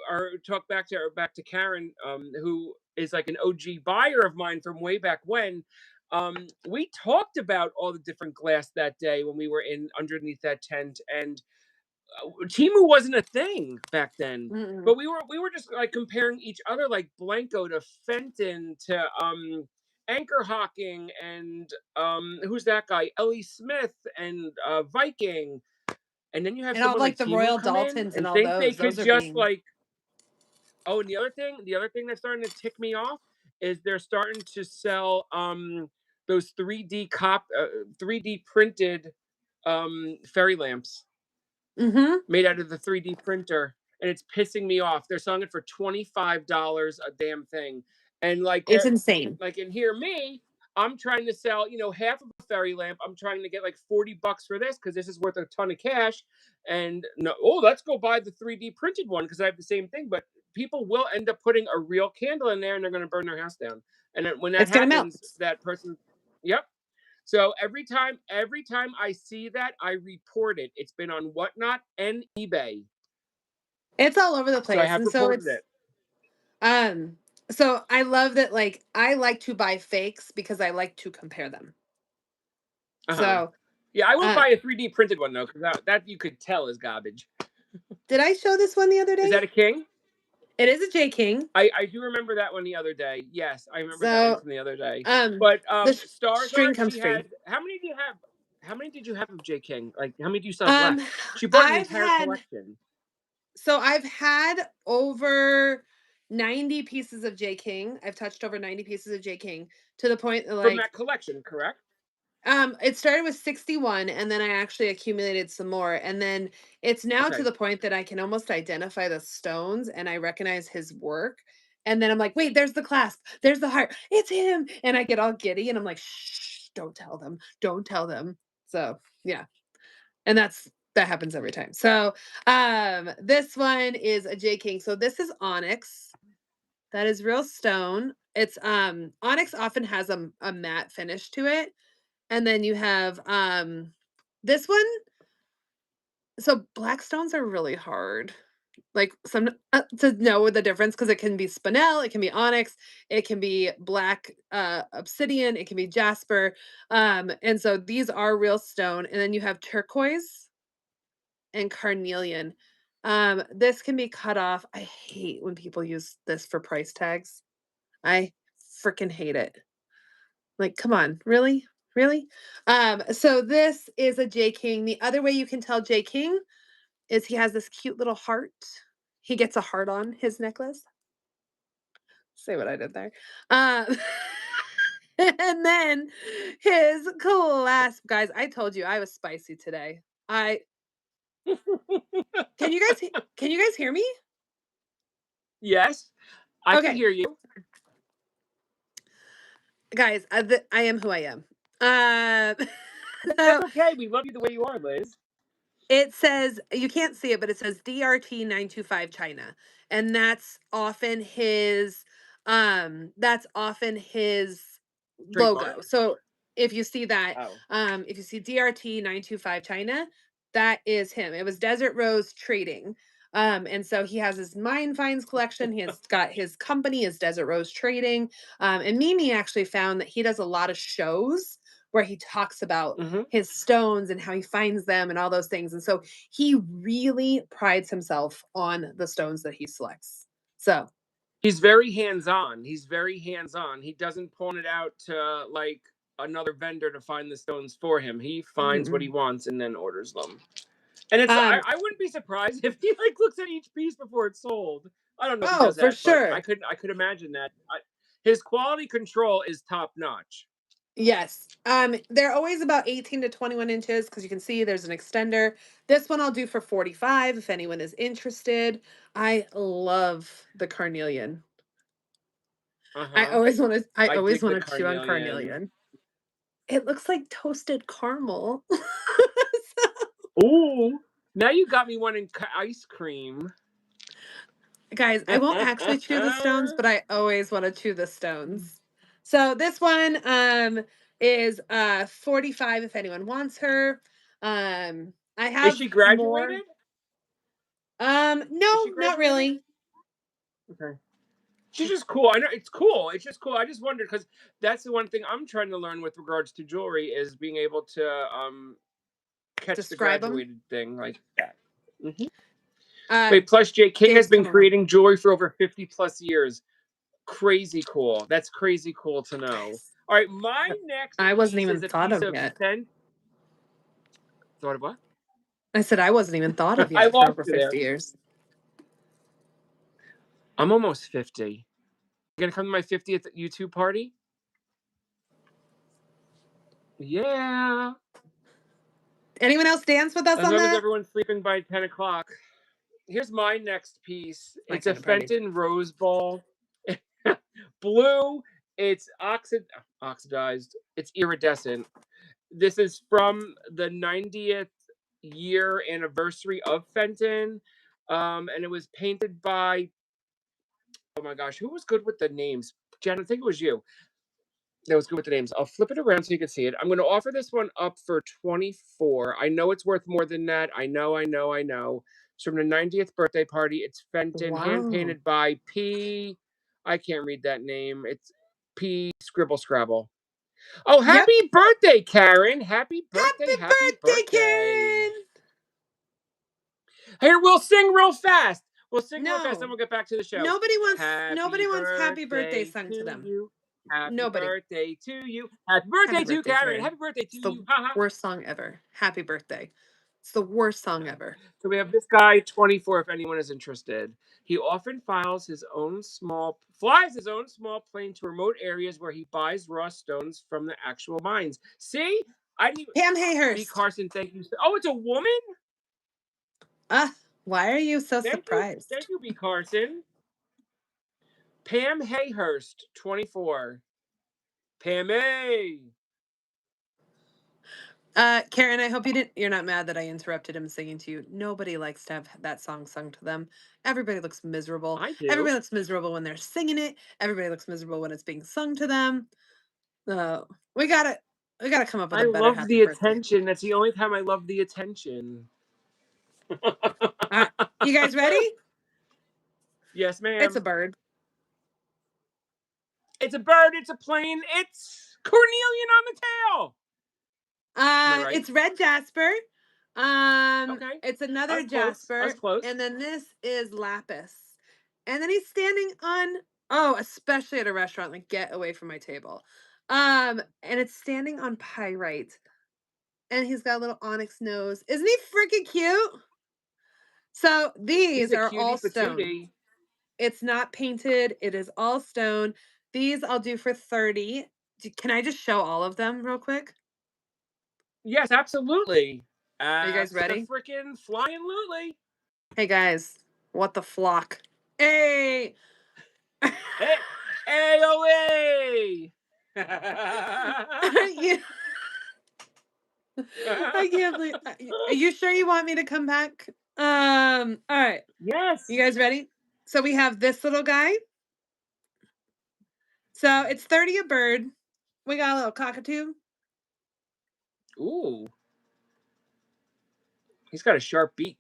Speaker 1: back to Karen, who is like an OG buyer of mine from way back when. We talked about all the different glass that day when we were in underneath that tent, and Timu wasn't a thing back then.
Speaker 2: Mm-mm.
Speaker 1: But we were just like comparing each other, like Blanco to Fenton to Anchor Hawking and who's that guy? Ellie Smith and Viking. And then you have
Speaker 2: And all
Speaker 1: someone
Speaker 2: like
Speaker 1: like
Speaker 2: the
Speaker 1: Timu
Speaker 2: Royal
Speaker 1: come in
Speaker 2: Daltons and
Speaker 1: and
Speaker 2: all
Speaker 1: think they
Speaker 2: those
Speaker 1: could
Speaker 2: are
Speaker 1: just
Speaker 2: being.
Speaker 1: like, oh, and the other thing that's starting to tick me off is they're starting to sell those 3D printed fairy lamps
Speaker 2: Mm-hmm.
Speaker 1: made out of the 3D printer, and it's pissing me off. They're selling it for $25 a damn thing. And like
Speaker 2: It's
Speaker 1: they're
Speaker 2: insane.
Speaker 1: like, and here me, I'm trying to sell, half of a fairy lamp. I'm trying to get like $40 for this because this is worth a ton of cash. And no, oh, let's go buy the 3D printed one because I have the same thing. But people will end up putting a real candle in there and they're going to burn their house down. And then when that
Speaker 2: It's gonna melt.
Speaker 1: happens, that person, yep. So every time I see that, I report it. It's been on Whatnot and eBay.
Speaker 2: It's all over the
Speaker 1: So I
Speaker 2: place.
Speaker 1: have
Speaker 2: And so
Speaker 1: reported
Speaker 2: it's
Speaker 1: it.
Speaker 2: um so I love that, like, I like to buy fakes because I like to compare them.
Speaker 1: Uh-huh.
Speaker 2: So
Speaker 1: Yeah, I won't
Speaker 2: uh
Speaker 1: buy a 3D printed one though, because that you could tell is garbage.
Speaker 2: did I show this one the other
Speaker 1: Is
Speaker 2: day?
Speaker 1: that a king?
Speaker 2: It is a J King.
Speaker 1: I do remember that one the other day. Yes, I remember that one
Speaker 2: So
Speaker 1: from the other day.
Speaker 2: um
Speaker 1: But
Speaker 2: the
Speaker 1: Stars
Speaker 2: string
Speaker 1: Art,
Speaker 2: comes
Speaker 1: she
Speaker 2: free.
Speaker 1: has how many do you have? How many did you have of J. King? Like how many do you still have
Speaker 2: Um
Speaker 1: left? She bought an
Speaker 2: I've
Speaker 1: entire
Speaker 2: had
Speaker 1: collection
Speaker 2: so I've had over 90 pieces of J King. I've touched over 90 pieces of J King to the point that,
Speaker 1: from
Speaker 2: like,
Speaker 1: that collection, correct?
Speaker 2: it started with 61 and then I actually accumulated some more. And then it's now to
Speaker 1: Okay.
Speaker 2: the point that I can almost identify the stones and I recognize his work. And then I'm like, wait, there's the clasp, there's the heart, it's him. And I get all giddy and I'm like, shh, don't tell them, don't tell them. So yeah. And that happens every time. So this one is a J King. So this is onyx. That is real stone. It's onyx often has a matte finish to it. And then you have this one. So black stones are really hard. Like some to know the difference because it can be spinel, it can be onyx, it can be black obsidian, it can be jasper. And so these are real stone. And then you have turquoise and carnelian. This can be cut off. I hate when people use this for price tags. I freaking hate it. Like, come on, really? Really? So this is a J King. The other way you can tell J King is he has this cute little heart. He gets a heart on his necklace. Say what I did there. Um, and then his clasp, guys. I told you I was spicy today. I can you guys hear me?
Speaker 1: Yes, I can
Speaker 2: Okay,
Speaker 1: hear you.
Speaker 2: guys, I am who I am. Uh,
Speaker 1: That's
Speaker 2: so
Speaker 1: okay. We love you the way you are, Liz.
Speaker 2: it says you can't see it, but it says DRT 925 China, and that's often his
Speaker 1: Trademark.
Speaker 2: logo. So if you see that,
Speaker 1: Oh.
Speaker 2: if you see DRT 925 China, that is him. It was Desert Rose Trading. And so he has his mine finds collection. He has got his company is Desert Rose Trading. And Mimi actually found that he does a lot of shows where he talks about
Speaker 1: Hmm.
Speaker 2: his stones and how he finds them and all those things. And so he really prides himself on the stones that he selects. So
Speaker 1: He's very hands-on. He's very hands-on. He doesn't point it out to like another vendor to find the stones for him. He finds what he
Speaker 2: mm-mm.
Speaker 1: wants and then orders them. And it's
Speaker 2: um
Speaker 1: I wouldn't be surprised if he like looks at each piece before it's sold. I don't know if he
Speaker 2: oh,
Speaker 1: does
Speaker 2: for
Speaker 1: that, but I
Speaker 2: sure.
Speaker 1: could imagine that. His quality control is top notch.
Speaker 2: Yes. They're always about 18 to 21 inches because you can see there's an extender. This one I'll do for 45 if anyone is interested. I love the carnelian.
Speaker 1: Uh huh.
Speaker 2: I
Speaker 1: I
Speaker 2: always
Speaker 1: dig the
Speaker 2: want to chew on
Speaker 1: carnelian.
Speaker 2: carnelian. It looks like toasted caramel.
Speaker 1: Ooh, now you got me wanting ice cream.
Speaker 2: Guys, I won't actually chew the stones, but I always want to chew the stones. So this one is 45 if anyone wants her. I
Speaker 1: Is
Speaker 2: have
Speaker 1: she
Speaker 2: more.
Speaker 1: graduated? Is
Speaker 2: No,
Speaker 1: she
Speaker 2: not
Speaker 1: graduated?
Speaker 2: really.
Speaker 1: Okay. She's just cool. I know it's cool. It's just cool. I just wondered because that's the one thing I'm trying to learn with regards to jewelry is being able to catch the
Speaker 2: Describe them.
Speaker 1: graduated thing like that. Hmm.
Speaker 2: Uh,
Speaker 1: Wait, plus JK has
Speaker 2: Dave's
Speaker 1: been
Speaker 2: coming around.
Speaker 1: creating jewelry for over 50 plus years. Crazy cool. That's crazy cool to know.
Speaker 2: Nice.
Speaker 1: All right, my next
Speaker 2: I wasn't
Speaker 1: piece
Speaker 2: even
Speaker 1: is a
Speaker 2: thought
Speaker 1: piece
Speaker 2: of
Speaker 1: of
Speaker 2: yet.
Speaker 1: Thought of what?
Speaker 2: I said I wasn't even thought of
Speaker 1: I
Speaker 2: yet for
Speaker 1: lost
Speaker 2: over
Speaker 1: you there.
Speaker 2: 50 years.
Speaker 1: I'm almost 50. You gonna come to my 50th YouTube party? Yeah.
Speaker 2: Anyone else dance with us
Speaker 1: As
Speaker 2: on
Speaker 1: long as
Speaker 2: that?
Speaker 1: everyone's sleeping by 10 o'clock. Here's my next piece.
Speaker 2: My
Speaker 1: It's a
Speaker 2: kind of party.
Speaker 1: Fenton Rose Ball. Blue. It's oxidized. It's iridescent. This is from the 90th year anniversary of Fenton. And it was painted by, oh my gosh, who was good with the names? Jen, I think it was you. That was good with the names. I'll flip it around so you can see it. I'm going to offer this one up for 24. I know it's worth more than that. I know. It's from the 90th birthday party. It's Fenton, hand
Speaker 2: Wow.
Speaker 1: painted by P. I can't read that name. It's P. Scribble Scrabble. Oh,
Speaker 2: Yep.
Speaker 1: happy birthday, Karen! Happy birthday!
Speaker 2: Happy birthday, Karen!
Speaker 1: Here, we'll sing real fast. We'll sing real fast,
Speaker 2: No.
Speaker 1: then we'll get back to the show.
Speaker 2: Nobody wants happy birthday sung to them.
Speaker 1: You. Happy
Speaker 2: Nobody.
Speaker 1: birthday to you. Happy birthday to Karen. Happy birthday
Speaker 2: It's
Speaker 1: to
Speaker 2: the
Speaker 1: you. Ha, ha.
Speaker 2: worst song ever. Happy birthday. It's the worst song ever.
Speaker 1: So we have this guy, 24, if anyone is interested. He often flies his own small plane to remote areas where he buys raw stones from the actual mines. See? I didn't
Speaker 2: Pam Hayhurst.
Speaker 1: B. Carson, thank you. Oh, it's a woman?
Speaker 2: Why are you so surprised?
Speaker 1: Thank you, B. Carson. Pam Hayhurst, 24. Pam A.
Speaker 2: Karen, I hope you're not mad that I interrupted him singing to you. Nobody likes to have that song sung to them. Everybody looks miserable.
Speaker 1: I do.
Speaker 2: Everybody looks miserable when they're singing it. Everybody looks miserable when it's being sung to them. We gotta come up with a better
Speaker 1: love
Speaker 2: happy
Speaker 1: the
Speaker 2: birthday.
Speaker 1: attention. That's the only time I love the attention.
Speaker 2: You guys ready?
Speaker 1: Yes, ma'am.
Speaker 2: It's a bird.
Speaker 1: It's a bird. It's a plane. It's Cornelian on the tail. Right?
Speaker 2: It's red jasper.
Speaker 1: Okay.
Speaker 2: It's another jasper.
Speaker 1: I was close.
Speaker 2: And then this is lapis. And then he's standing on, especially at a restaurant, like get away from my table. And it's standing on pyrite. And he's got a little onyx nose. Isn't he freaking cute? So these are all stone. It's not painted. It is all stone. These I'll do for 30. Can I just show all of them real quick?
Speaker 1: Yes, absolutely.
Speaker 2: Are you guys ready?
Speaker 1: Freaking flying lootly.
Speaker 2: Hey guys, what the flock? Hey!
Speaker 1: Hey, AOA!
Speaker 2: I can't believe. Are you sure you want me to come back? All right.
Speaker 1: Yes.
Speaker 2: You guys ready? So we have this little guy. So it's 30 a bird. We got a little cockatoo.
Speaker 1: Ooh. He's got a sharp beak.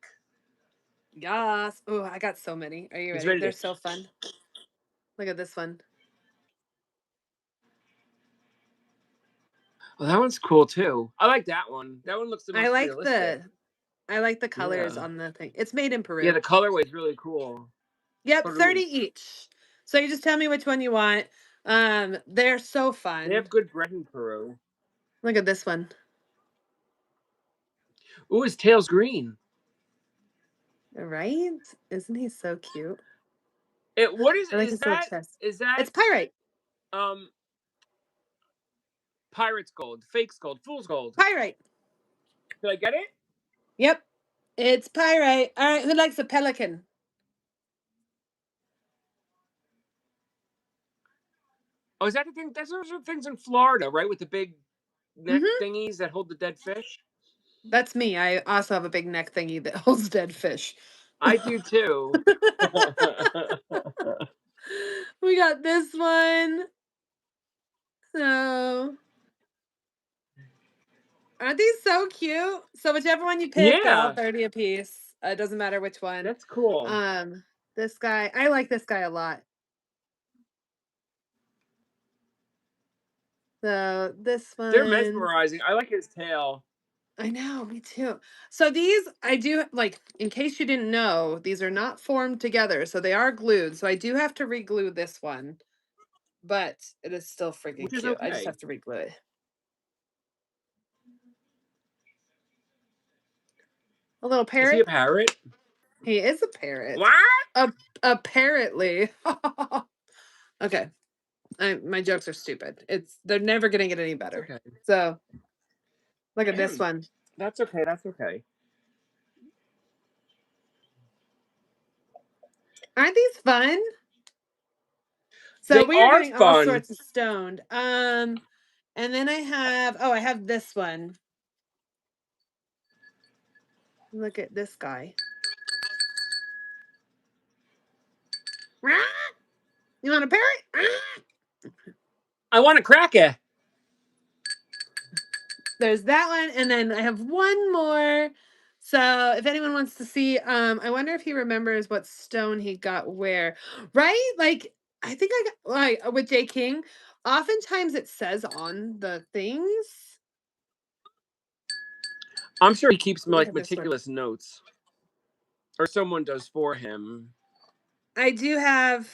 Speaker 2: Yes. Oh, I got so many. Are you ready? They're so fun. Look at this one.
Speaker 1: Well, that one's cool too. I like that one. That one looks the most realistic.
Speaker 2: I like the colors on the thing. It's made in Peru.
Speaker 1: Yeah, the colorway is really cool.
Speaker 2: Yep, 30 each. So you just tell me which one you want. They're so fun.
Speaker 1: They have good bread in Peru.
Speaker 2: Look at this one.
Speaker 1: Ooh, his tail's green.
Speaker 2: Right? Isn't he so cute?
Speaker 1: What is
Speaker 2: Is that? It's pyrite.
Speaker 1: Pirate's gold, fake's gold, fool's gold.
Speaker 2: Pyrite.
Speaker 1: Did I get it?
Speaker 2: Yep. It's pyrite. All right, who likes a pelican?
Speaker 1: Oh, is that the thing? Those are things in Florida, right? With the big neck thingies that hold the dead fish?
Speaker 2: That's me. I also have a big neck thingy that holds dead fish.
Speaker 1: I do too.
Speaker 2: We got this one. So, aren't these so cute? So whichever one you pick, they're all 30 a piece. It doesn't matter which one.
Speaker 1: That's cool.
Speaker 2: This guy, I like this guy a lot. So this
Speaker 1: They're
Speaker 2: one,
Speaker 1: mesmerizing. I like his tail.
Speaker 2: I know, me too. So these I do like, in case you didn't know, these are not formed together, so they are glued. So I do have to re-glue this one, but it is still freaking
Speaker 1: Which is
Speaker 2: cute. I just
Speaker 1: okay.
Speaker 2: have to re-glue it. A little
Speaker 1: Is he a
Speaker 2: parrot.
Speaker 1: parrot?
Speaker 2: He is a parrot.
Speaker 1: What?
Speaker 2: Apparently. Okay. My jokes are stupid. They're never gonna get any
Speaker 1: It's
Speaker 2: better.
Speaker 1: okay.
Speaker 2: So look at this one.
Speaker 1: That's okay. That's okay.
Speaker 2: Aren't these fun? So
Speaker 1: They
Speaker 2: we are
Speaker 1: are
Speaker 2: getting all
Speaker 1: fun.
Speaker 2: sorts of stoned. And then I have this one. Look at this guy. You want a parrot?
Speaker 1: I want to crack it.
Speaker 2: There's that one, and then I have one more. So if anyone wants to see, I wonder if he remembers what stone he got where, right? Like I think I got like with J. King. Oftentimes it says on the things.
Speaker 1: I'm sure he keeps
Speaker 2: Look
Speaker 1: like
Speaker 2: at this one.
Speaker 1: meticulous notes, or someone does for him.
Speaker 2: I do have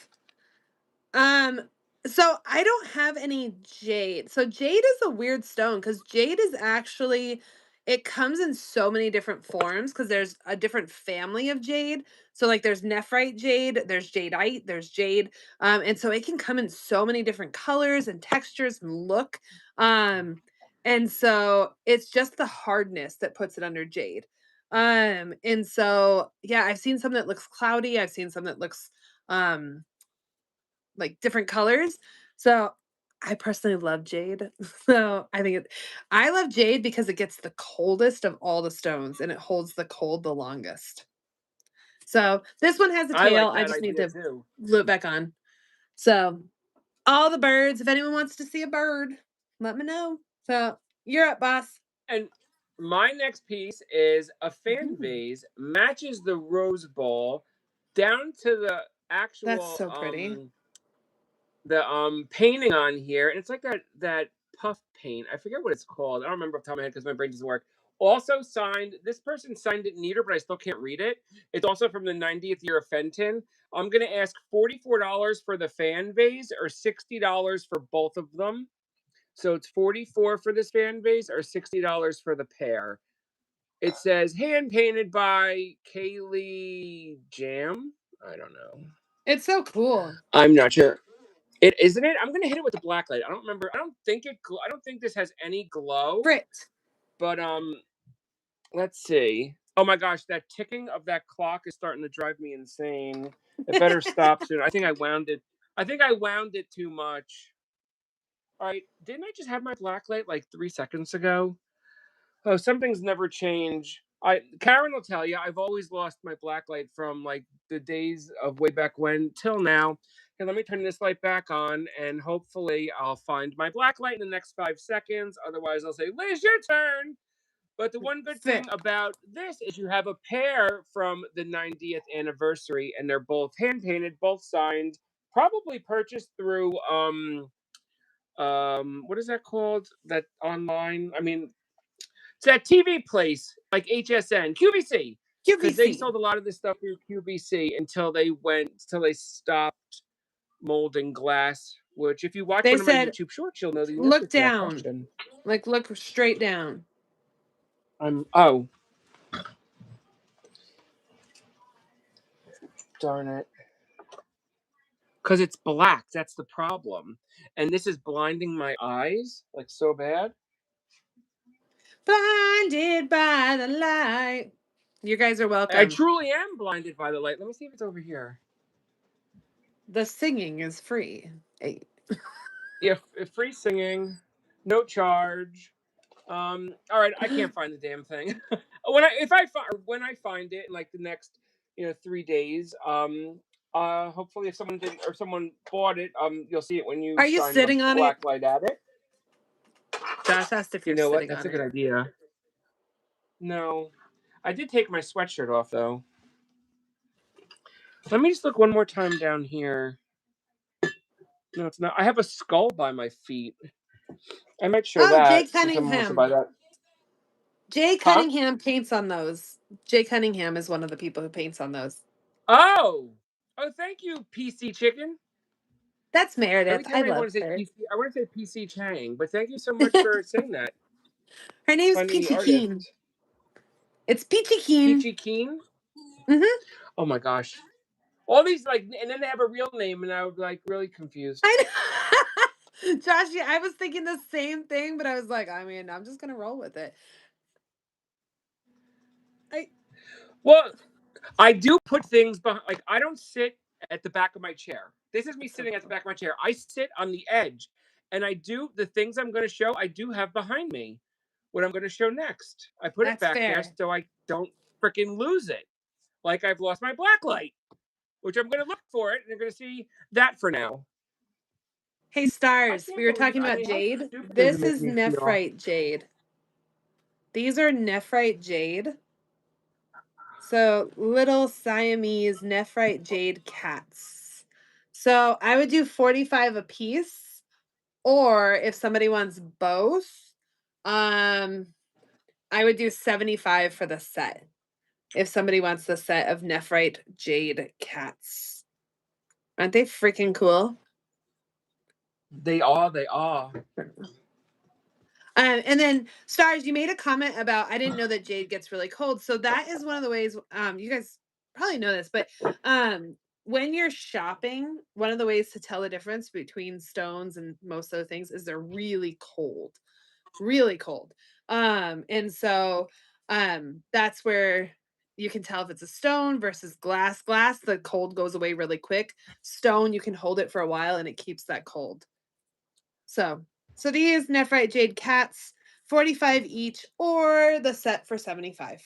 Speaker 2: so I don't have any jade. So jade is a weird stone because jade is actually, it comes in so many different forms because there's a different family of jade. So like there's nephrite jade, there's jadeite, there's jade. And so it can come in so many different colors and textures and look. And so it's just the hardness that puts it under jade. And so yeah, I've seen some that looks cloudy, I've seen some that looks like different colors. So I personally love jade. So I love jade because it gets the coldest of all the stones and it holds the cold the longest. So this one has a
Speaker 1: I
Speaker 2: tail.
Speaker 1: like
Speaker 2: I
Speaker 1: that
Speaker 2: just need
Speaker 1: idea
Speaker 2: to
Speaker 1: too.
Speaker 2: glue it back on. So all the birds, if anyone wants to see a bird, let me know. So you're up, boss.
Speaker 1: And my next piece is a fan
Speaker 2: Ooh,
Speaker 1: vase, matches the rose bowl down to the
Speaker 2: that's
Speaker 1: actual
Speaker 2: so pretty.
Speaker 1: the painting on here, and it's like that puff paint. I forget what it's called. I don't remember off the top of my head because my brain doesn't work. Also signed. This person signed it neater, but I still can't read it. It's also from the 90th year of Fenton. I'm gonna ask $44 for the fan vase or $60 for both of them. So it's 44 for this fan vase or $60 for the pair. It says hand painted by Kaylee Jam. I don't know.
Speaker 2: It's so cool.
Speaker 1: I'm not sure. It isn't it. I'm gonna hit it with the black light. I don't remember. I don't think it. I don't think this has any glow.
Speaker 2: Brit.
Speaker 1: But let's see. Oh my gosh, that ticking of that clock is starting to drive me insane. It better stop soon. I think I wound it. I think I wound it too much. All right, didn't I just have my black light like 3 seconds ago? Oh, some things never change. Karen will tell you I've always lost my black light from like the days of way back when till now. Okay, let me turn this light back on and hopefully I'll find my black light in the next 5 seconds. Otherwise, I'll say, Liz, your turn. But the one good thing
Speaker 2: Fit.
Speaker 1: about this is you have a pair from the 90th anniversary, and they're both hand painted, both signed, probably purchased through what is that called? That online? I mean, it's that TV place like HSN, QVC, because they
Speaker 2: QVC.
Speaker 1: sold a lot of this stuff through QVC until they stopped molding glass. Which, if you watch
Speaker 2: They
Speaker 1: one of my
Speaker 2: said,
Speaker 1: YouTube shorts, you'll know the answer
Speaker 2: look
Speaker 1: to that
Speaker 2: down.
Speaker 1: question.
Speaker 2: Like look straight down.
Speaker 1: Oh, darn it. Because it's black. That's the problem. And this is blinding my eyes like so bad.
Speaker 2: Blinded by the light. You guys are welcome.
Speaker 1: I truly am blinded by the light. Let me see if it's over here.
Speaker 2: The singing is free. Hey.
Speaker 1: Yeah, free singing, no charge. All right, I can't find the damn thing. when I find it in like the next 3 days, hopefully if someone didn't or someone bought it, you'll see it when you
Speaker 2: Are you
Speaker 1: shine
Speaker 2: sitting
Speaker 1: the
Speaker 2: on
Speaker 1: black
Speaker 2: it?
Speaker 1: light at it.
Speaker 2: Josh asked if
Speaker 1: You
Speaker 2: you're
Speaker 1: know what?
Speaker 2: sitting
Speaker 1: That's
Speaker 2: on
Speaker 1: a good
Speaker 2: it.
Speaker 1: idea. No, I did take my sweatshirt off though. Let me just look one more time down here. No, it's not. I have a skull by my feet. I might show
Speaker 2: Oh, Jay
Speaker 1: that if someone wants to
Speaker 2: Cunningham.
Speaker 1: buy that.
Speaker 2: Jay
Speaker 1: Huh?
Speaker 2: Cunningham paints on those. Jay Cunningham is one of the people who paints on those.
Speaker 1: Oh, thank you, PC Chicken.
Speaker 2: That's
Speaker 1: Every
Speaker 2: Meredith.
Speaker 1: time
Speaker 2: I
Speaker 1: I
Speaker 2: love
Speaker 1: want to say
Speaker 2: her.
Speaker 1: PC, I want to say PC Chang, but thank you so much for saying that.
Speaker 2: Her name's
Speaker 1: Funny
Speaker 2: Peachy
Speaker 1: artist.
Speaker 2: Keen. It's Peachy Keen.
Speaker 1: Peachy Keen.
Speaker 2: Mm-hmm.
Speaker 1: Oh my gosh. All these and then they have a real name, and I was really confused.
Speaker 2: I know. Josh, yeah, I was thinking the same thing, but I was like, I mean, I'm just gonna roll with it.
Speaker 1: Well, I do put things behind. Like, I don't sit at the back of my chair. This is me sitting at the back of my chair. I sit on the edge, and I do the things I'm going to show. I do have behind me what I'm going to show next. I put it
Speaker 2: That's
Speaker 1: back there
Speaker 2: fair.
Speaker 1: so I don't freaking lose it. Like I've lost my black light, which I'm going to look for it, and you're going to see that for now.
Speaker 2: Hey,
Speaker 1: I
Speaker 2: Stars,
Speaker 1: can't
Speaker 2: we were
Speaker 1: believe.
Speaker 2: talking
Speaker 1: I
Speaker 2: about
Speaker 1: mean, how
Speaker 2: jade.
Speaker 1: stupid does it
Speaker 2: This
Speaker 1: make
Speaker 2: is
Speaker 1: me feel?
Speaker 2: nephrite jade. These are nephrite jade. So little Siamese nephrite jade cats. So I would do 45 a piece, or if somebody wants both, I would do 75 for the set. If somebody wants the set of nephrite jade cats. Aren't they freaking cool?
Speaker 1: They are. They are.
Speaker 2: And then Stars, you made a comment about I didn't know that jade gets really cold. So that is one of the ways you guys probably know this, but when you're shopping, one of the ways to tell the difference between stones and most other things is they're really cold. Really cold. And so that's where you can tell if it's a stone versus glass. Glass, the cold goes away really quick. Stone, you can hold it for a while and it keeps that cold. So these nephrite jade cats, 45 each, or the set for 75.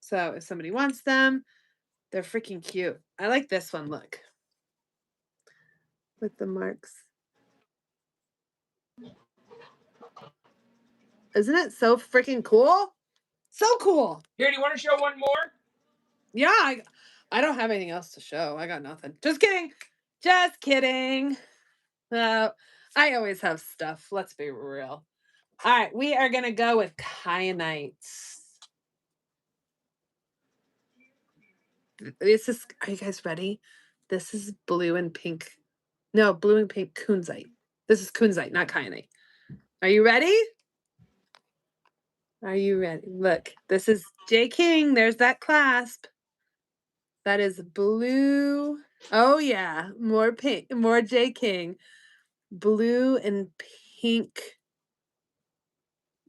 Speaker 2: So if somebody wants them, they're freaking cute. I like this one, look. With the marks. Isn't it so freaking cool? So cool.
Speaker 1: Here, do you want to show one more?
Speaker 2: Yeah, I don't have anything else to show. I got nothing. Just kidding. Just kidding. I always have stuff. Let's be real. All right, we are going to go with kyanites. This is, are you guys ready? This is blue and pink. No, blue and pink kunzite. This is kunzite, not kyanite. Are you ready? Are you ready? Look, this is J. King. There's that clasp. That is blue. Oh, yeah. More pink, more J. King. Blue and pink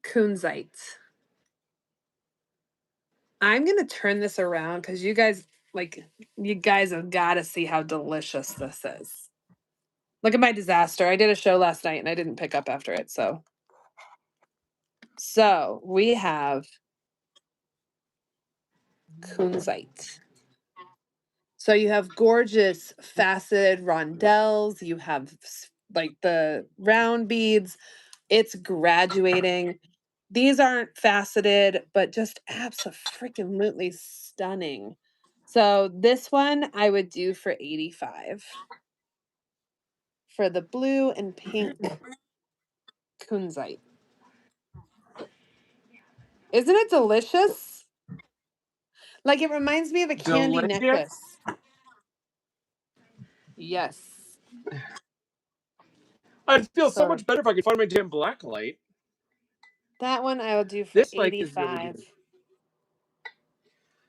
Speaker 2: kunzite. I'm going to turn this around because you guys have got to see how delicious this is. Look at my disaster. I did a show last night and I didn't pick up after it. So we have kunzite. So you have gorgeous faceted rondelles. You have like the round beads. It's graduating. These aren't faceted, but just absolutely stunning. So this one I would do for 85 for the blue and pink kunzite. Isn't it delicious? Like it reminds me of a candy
Speaker 1: Delicious.
Speaker 2: necklace. Yes.
Speaker 1: I'd feel so much better if I could find my damn black light.
Speaker 2: That one I will do for
Speaker 1: This
Speaker 2: 85.
Speaker 1: is really good.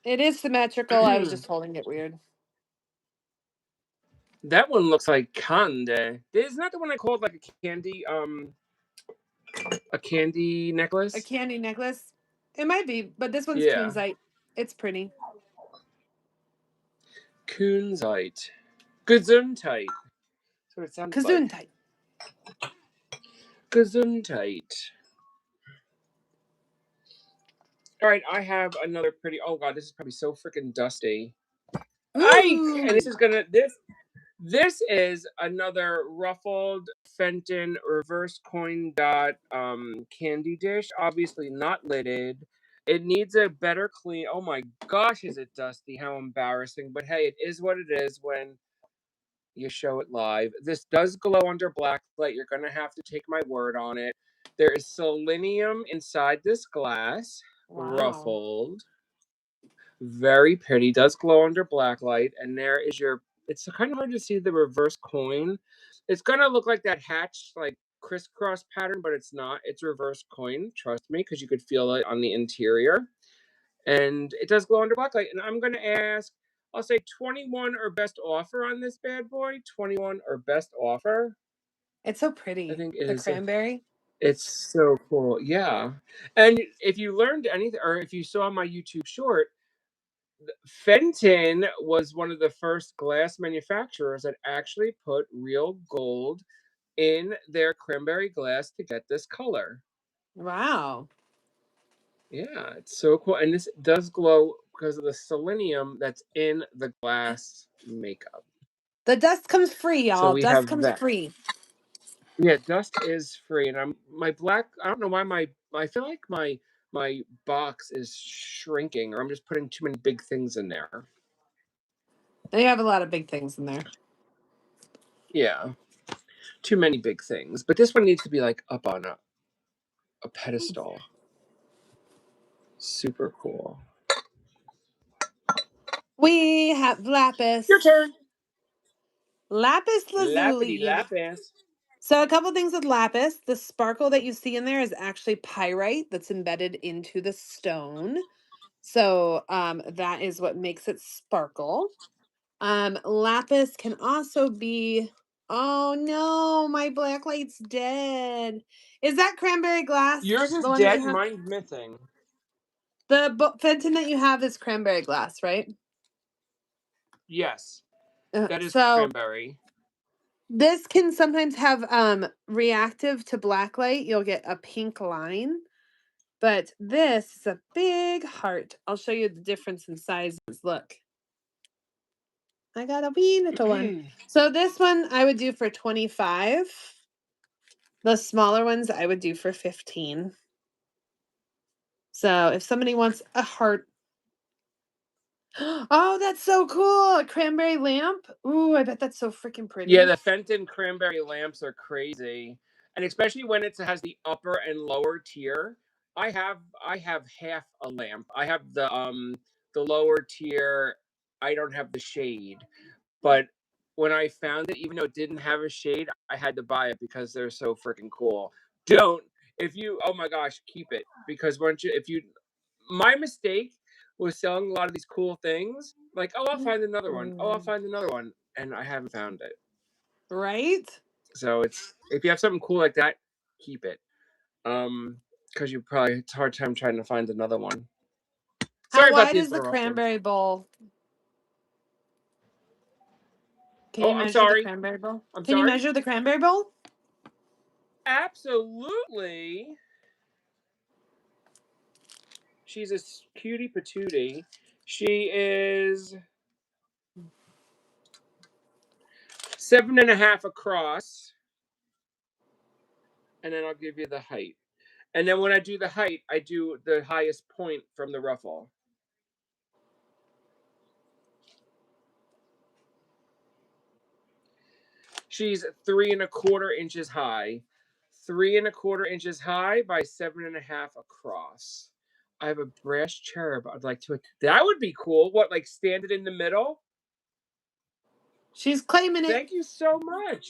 Speaker 2: It is symmetrical. I was just holding it weird.
Speaker 1: That one looks like candy. Isn't that the one I called like a candy necklace?
Speaker 2: A candy necklace? It might be, but this one's kunzite. It's pretty.
Speaker 1: Kunzite. Gesundheit. That's what it sounds
Speaker 2: Gesundheit.
Speaker 1: like. Gesundheit. All right, I have another pretty. Oh god, this is probably so freaking dusty. And this is gonna This is another ruffled Fenton reverse coin dot candy dish. Obviously not lidded. It needs a better clean. Oh my gosh, is it dusty? How embarrassing. But hey, it is what it is when you show it live. This does glow under black light. You're gonna have to take my word on it. There is selenium inside this glass,
Speaker 2: Wow.
Speaker 1: ruffled. Very pretty. Does glow under black light. And there is your. It's kind of hard to see the reverse coin. It's gonna look like that hatch, like crisscross pattern, but it's not. It's reverse coin. Trust me, because you could feel it on the interior. And it does glow under black light. And I'm gonna ask. I'll say 21 or best offer on this bad boy. 21 or best offer.
Speaker 2: It's so
Speaker 1: I
Speaker 2: pretty.
Speaker 1: think it
Speaker 2: The
Speaker 1: is.
Speaker 2: cranberry.
Speaker 1: It's so cool. Yeah. And if you learned anything, or if you saw my YouTube short, Fenton was one of the first glass manufacturers that actually put real gold in their cranberry glass to get this color.
Speaker 2: Wow.
Speaker 1: Yeah, it's so cool. And this does glow because of the selenium that's in the glass makeup.
Speaker 2: The dust comes free,
Speaker 1: So
Speaker 2: y'all.
Speaker 1: we
Speaker 2: Dust
Speaker 1: have
Speaker 2: comes
Speaker 1: that.
Speaker 2: free.
Speaker 1: Yeah, dust is free. And my black, I don't know why I feel like my box is shrinking, or I'm just putting too many big things in there.
Speaker 2: They have a lot of big things in there.
Speaker 1: Yeah. Too many big things. But this one needs to be like up on a pedestal. Super cool.
Speaker 2: We have lapis.
Speaker 1: Your turn.
Speaker 2: Lapis
Speaker 1: Lappity
Speaker 2: lazuli.
Speaker 1: lapis.
Speaker 2: So a couple things with lapis. The sparkle that you see in there is actually pyrite that's embedded into the stone. So that is what makes it sparkle. Lapis can also be. Oh no, my black light's dead. Is that cranberry glass
Speaker 1: Yours is
Speaker 2: the one that
Speaker 1: dead,
Speaker 2: you have?
Speaker 1: mine's missing.
Speaker 2: The Fenton that you have is cranberry glass, right?
Speaker 1: Yes, that is
Speaker 2: So
Speaker 1: cranberry.
Speaker 2: this can sometimes have reactive to black light. You'll get a pink line. But this is a big heart. I'll show you the difference in sizes. Look. I got a wee little one. So this one I would do for 25. The smaller ones I would do for 15. So if somebody wants a heart. Oh, that's so cool. A cranberry lamp. Ooh, I bet that's so freaking pretty.
Speaker 1: Yeah, the Fenton cranberry lamps are crazy. And especially when it has the upper and lower tier. I have half a lamp. I have the lower tier. I don't have the shade. But when I found it, even though it didn't have a shade, I had to buy it because they're so freaking cool. Don't if you oh my gosh, keep it. Because my mistake was selling a lot of these cool things. Like, oh, I'll find another one. Oh, I'll find another one. And I haven't found it.
Speaker 2: Right?
Speaker 1: So if you have something cool like that, keep it. Because it's a hard time trying to find another one. Sorry
Speaker 2: How
Speaker 1: about
Speaker 2: wide
Speaker 1: the
Speaker 2: is the
Speaker 1: interruption.
Speaker 2: cranberry bowl? Can
Speaker 1: Oh,
Speaker 2: you
Speaker 1: I'm
Speaker 2: measure the
Speaker 1: sorry.
Speaker 2: cranberry bowl?
Speaker 1: I'm
Speaker 2: Can you
Speaker 1: sorry.
Speaker 2: measure the cranberry bowl?
Speaker 1: Absolutely. She's a cutie patootie. She is 7.5 across. And then I'll give you the height. And then when I do the height, I do the highest point from the ruffle. She's 3.25 inches high. 3.25 inches high by 7.5 across. I have a brass cherub. I'd like to. That would be cool. What, like stand it in the middle?
Speaker 2: She's claiming it.
Speaker 1: Thank you so much.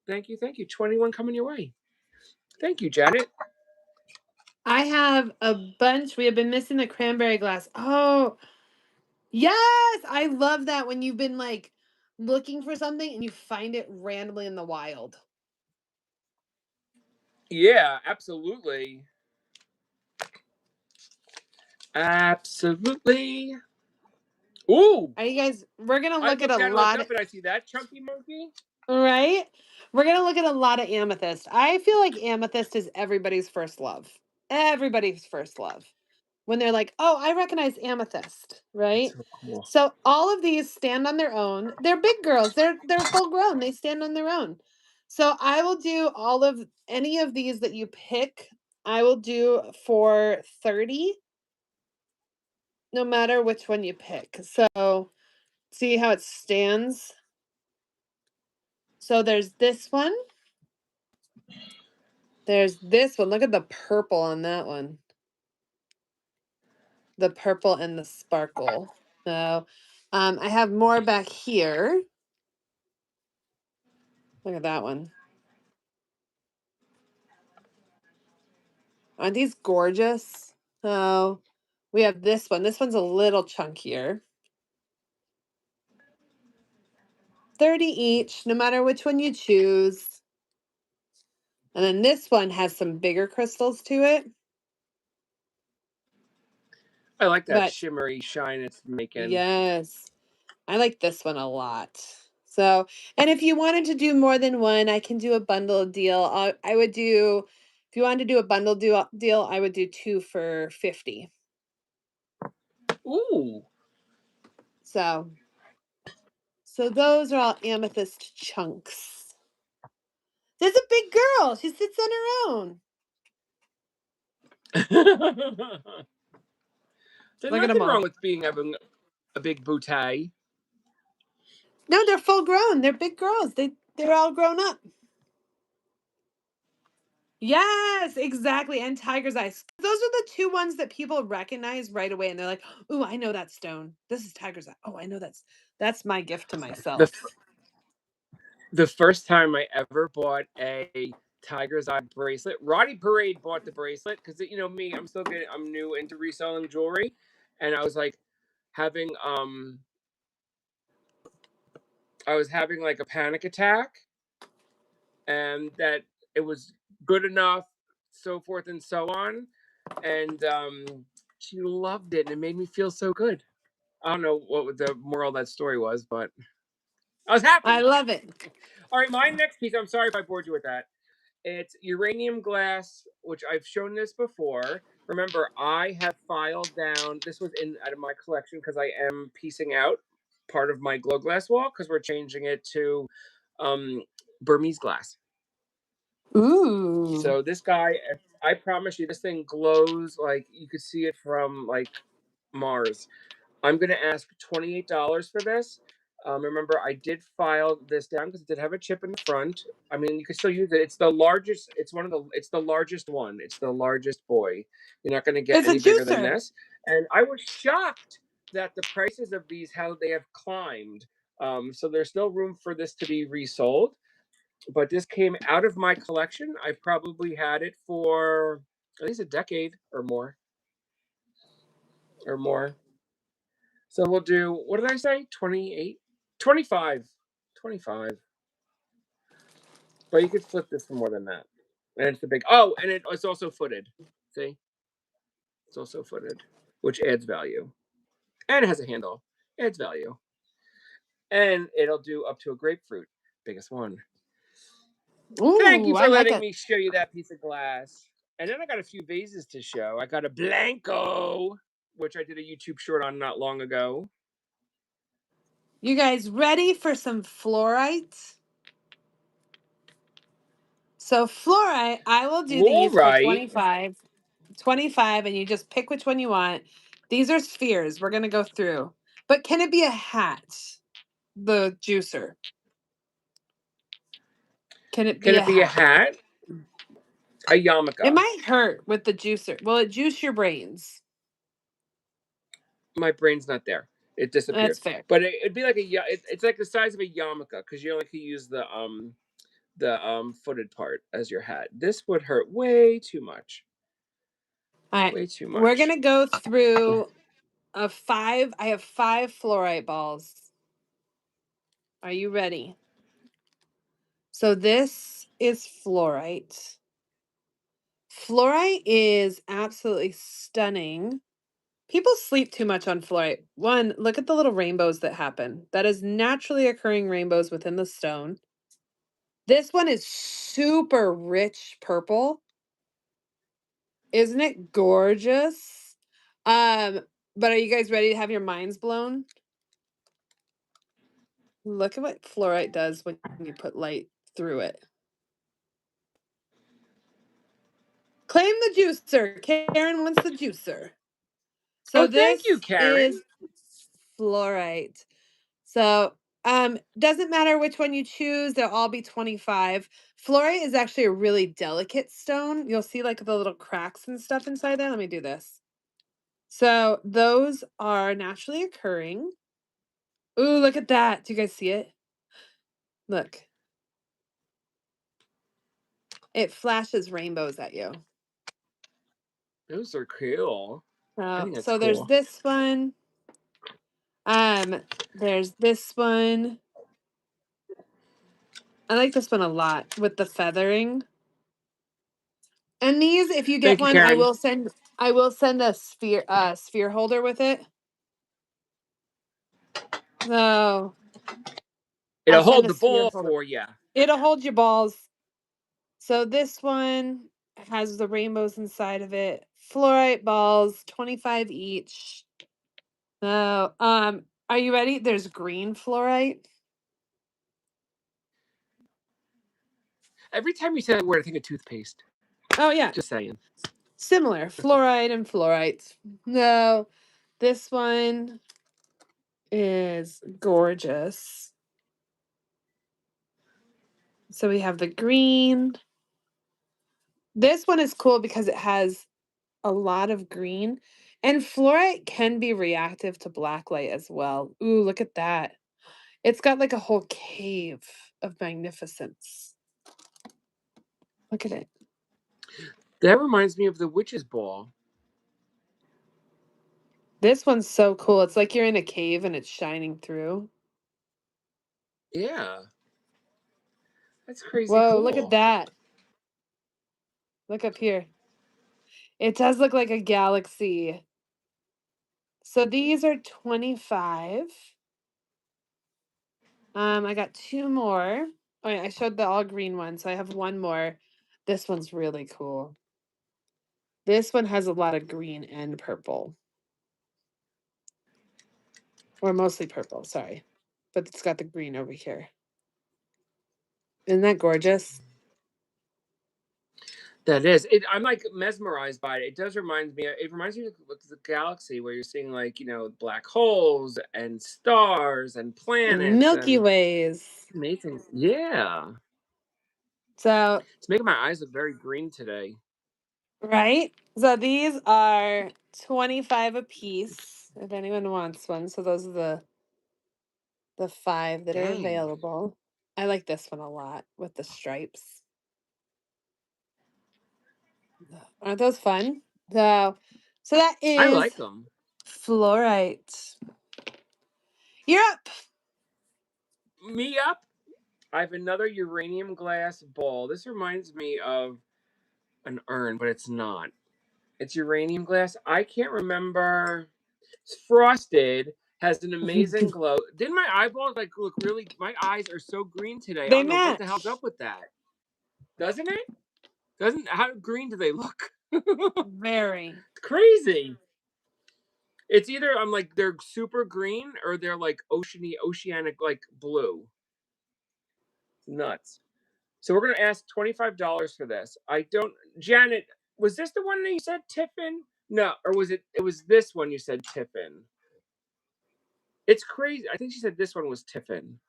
Speaker 1: Thank you. 21 coming your way. Thank you, Janet.
Speaker 2: I have a bunch. We have been missing the cranberry glass. Oh, yes. I love that when you've been like looking for something and you find it randomly in the wild.
Speaker 1: Yeah, absolutely. Absolutely. Ooh.
Speaker 2: Are you guys, we're going to
Speaker 1: I
Speaker 2: look at
Speaker 1: looked
Speaker 2: a
Speaker 1: at it, looked
Speaker 2: lot.
Speaker 1: up, and I see that chunky monkey.
Speaker 2: Right? We're going to look at a lot of amethyst. I feel like amethyst is everybody's first love. Everybody's first love. When they're like, oh, I recognize amethyst, right?
Speaker 1: That's so cool.
Speaker 2: So all of these stand on their own. They're big girls. They're full grown. They stand on their own. So I will do any of these that you pick. I will do for 30, no matter which one you pick. So see how it stands? So there's this one. There's this one. Look at the purple on that one. The purple and the sparkle. So I have more back here. Look at that one. Aren't these gorgeous? So we have this one. This one's a little chunkier. 30 each, no matter which one you choose. And then this one has some bigger crystals to it.
Speaker 1: I like that
Speaker 2: But
Speaker 1: shimmery shine it's making.
Speaker 2: yes, I like this one a lot. So, and if you wanted to do more than one, I can do a bundle deal. I would do, if you wanted to do a bundle deal, I would do 2 for 50.
Speaker 1: Ooh.
Speaker 2: So those are all amethyst chunks. There's a big girl. She sits on her own.
Speaker 1: There's
Speaker 2: Look at them
Speaker 1: nothing
Speaker 2: all.
Speaker 1: wrong with having a big bouquet.
Speaker 2: No, they're full grown. They're big girls. They're all grown up. Yes, exactly. And tiger's eyes. Those are the 2 ones that people recognize right away, and they're like, "Ooh, I know that stone. This is tiger's eye. Oh, I know that's my gift to myself."
Speaker 1: The first time I ever bought a tiger's eye bracelet, Roddy Parade bought the bracelet because you know me, I'm new into reselling jewelry, and I was like having I was having like a panic attack, and that it was good enough, so forth and so on, and she loved it, and it made me feel so good. I don't know what the moral of that story was, but I was happy.
Speaker 2: I love it.
Speaker 1: All right, my next piece. I'm sorry if I bored you with that. It's uranium glass, which I've shown this before. Remember, I have filed down. This was out of my collection because I am piecing out part of my glow glass wall because we're changing it to Burmese glass.
Speaker 2: Ooh.
Speaker 1: So this guy, I promise you, this thing glows like you could see it from like Mars. I'm going to ask $28 for this. Remember, I did file this down because it did have a chip in the front. I mean, you can still use it. It's the largest. It's the largest one. It's the largest boy. You're not going to get
Speaker 2: It's
Speaker 1: any
Speaker 2: a
Speaker 1: bigger than
Speaker 2: juicer.
Speaker 1: this. And I was shocked that the prices of these, how they have climbed. So there's still room for this to be resold. But this came out of my collection. I probably had it for at least a decade or more. So we'll do, what did I say? 28? 25. 25. But you could flip this for more than that. And it's the big, and it's also footed. See? It's also footed, which adds value. And it has a handle. Adds value. And it'll do up to a grapefruit. Biggest one.
Speaker 2: Ooh,
Speaker 1: Thank you for
Speaker 2: I like
Speaker 1: letting
Speaker 2: it.
Speaker 1: me show you that piece of glass. And then I got a few vases to show. I got a Blanco, which I did a YouTube short on not long ago.
Speaker 2: You guys ready for some fluorite? So fluorite, I will do these for
Speaker 1: Fluorite?
Speaker 2: 25. 25, and you just pick which one you want. These are spheres. We're going to go through. But can it be a hat? The juicer. Can it be
Speaker 1: a hat? A yarmulke.
Speaker 2: It might hurt with the juicer. Will it juice your brains?
Speaker 1: My brain's not there. It disappeared.
Speaker 2: That's fair.
Speaker 1: But it'd be like it's like the size of a yarmulke because you only can use the footed part as your hat. This would hurt way too much.
Speaker 2: All right.
Speaker 1: Way too much.
Speaker 2: We're going to go through I have 5 fluorite balls. Are you ready? So this is fluorite. Fluorite is absolutely stunning. People sleep too much on fluorite. One, look at the little rainbows that happen. That is naturally occurring rainbows within the stone. This one is super rich purple. Isn't it gorgeous? But are you guys ready to have your minds blown? Look at what fluorite does when you put light through it. Claim the juicer. Karen wants the juicer. So
Speaker 1: thank you, Karen.
Speaker 2: Is fluorite. So Doesn't matter which one you choose, they'll all be 25. Fluorite is actually a really delicate stone. You'll see like the little cracks and stuff inside there. Let me do this. So those are naturally occurring. Ooh, look at that. Do you guys see it? Look. It flashes rainbows at you.
Speaker 1: Those are cool. I think that's
Speaker 2: So there's
Speaker 1: cool.
Speaker 2: this one. There's this one. I like this one a lot with the feathering. And these, if you get
Speaker 1: Thank you,
Speaker 2: one,
Speaker 1: Karen.
Speaker 2: I will send a sphere holder with it. So I'll
Speaker 1: It'll
Speaker 2: send
Speaker 1: hold
Speaker 2: a
Speaker 1: the
Speaker 2: sphere
Speaker 1: ball
Speaker 2: holder.
Speaker 1: for you.
Speaker 2: It'll hold your balls. So this one has the rainbows inside of it. Fluorite balls, 25 each. So, are you ready? There's green fluorite.
Speaker 1: Every time you say that word, I think of toothpaste.
Speaker 2: Oh yeah,
Speaker 1: Just saying.
Speaker 2: similar fluoride and fluorite. No, this one is gorgeous. So we have the green. This one is cool because it has a lot of green, and fluorite can be reactive to black light as well. Ooh, look at that. It's got like a whole cave of magnificence. Look at it.
Speaker 1: That reminds me of the witch's ball.
Speaker 2: This one's so cool. It's like you're in a cave and it's shining through.
Speaker 1: Yeah. That's crazy
Speaker 2: Whoa, look at
Speaker 1: cool.
Speaker 2: that. Look up here. It does look like a galaxy. So these are 25. I got two more. Oh yeah, I showed the all green one, so I have one more. This one's really cool. This one has a lot of green and purple. Or mostly purple, sorry. But it's got the green over here. Isn't that gorgeous?
Speaker 1: That is. I'm like mesmerized by it. It does remind me. It reminds me of the galaxy where you're seeing like black holes and stars and
Speaker 2: And
Speaker 1: planets
Speaker 2: Milky
Speaker 1: and
Speaker 2: Ways.
Speaker 1: amazing. Yeah,
Speaker 2: So,
Speaker 1: it's making my eyes look very green today.
Speaker 2: right? So these are 25 a piece if anyone wants one. So those are the five that are
Speaker 1: Dang.
Speaker 2: available. I like this one a lot with the stripes. Aren't those fun? So that
Speaker 1: I
Speaker 2: is
Speaker 1: like them.
Speaker 2: fluorite. You're up.
Speaker 1: Me up. I have another uranium glass ball. This reminds me of an urn, but it's not. It's uranium glass. I can't remember. It's frosted. Has an amazing glow. Didn't my eyeballs like look really? My eyes are so green today. I
Speaker 2: They
Speaker 1: don't know what the hell's
Speaker 2: match.
Speaker 1: up with that. Doesn't it? Doesn't how green do they look?
Speaker 2: Very.
Speaker 1: Crazy. It's either I'm like they're super green or they're like oceanic like blue. Nuts. So we're gonna ask $25 for this. I don't. Janet, was this the one that you said Tiffin? No, or was it? It was this one you said Tiffin. It's crazy. I think she said this one was Tiffin.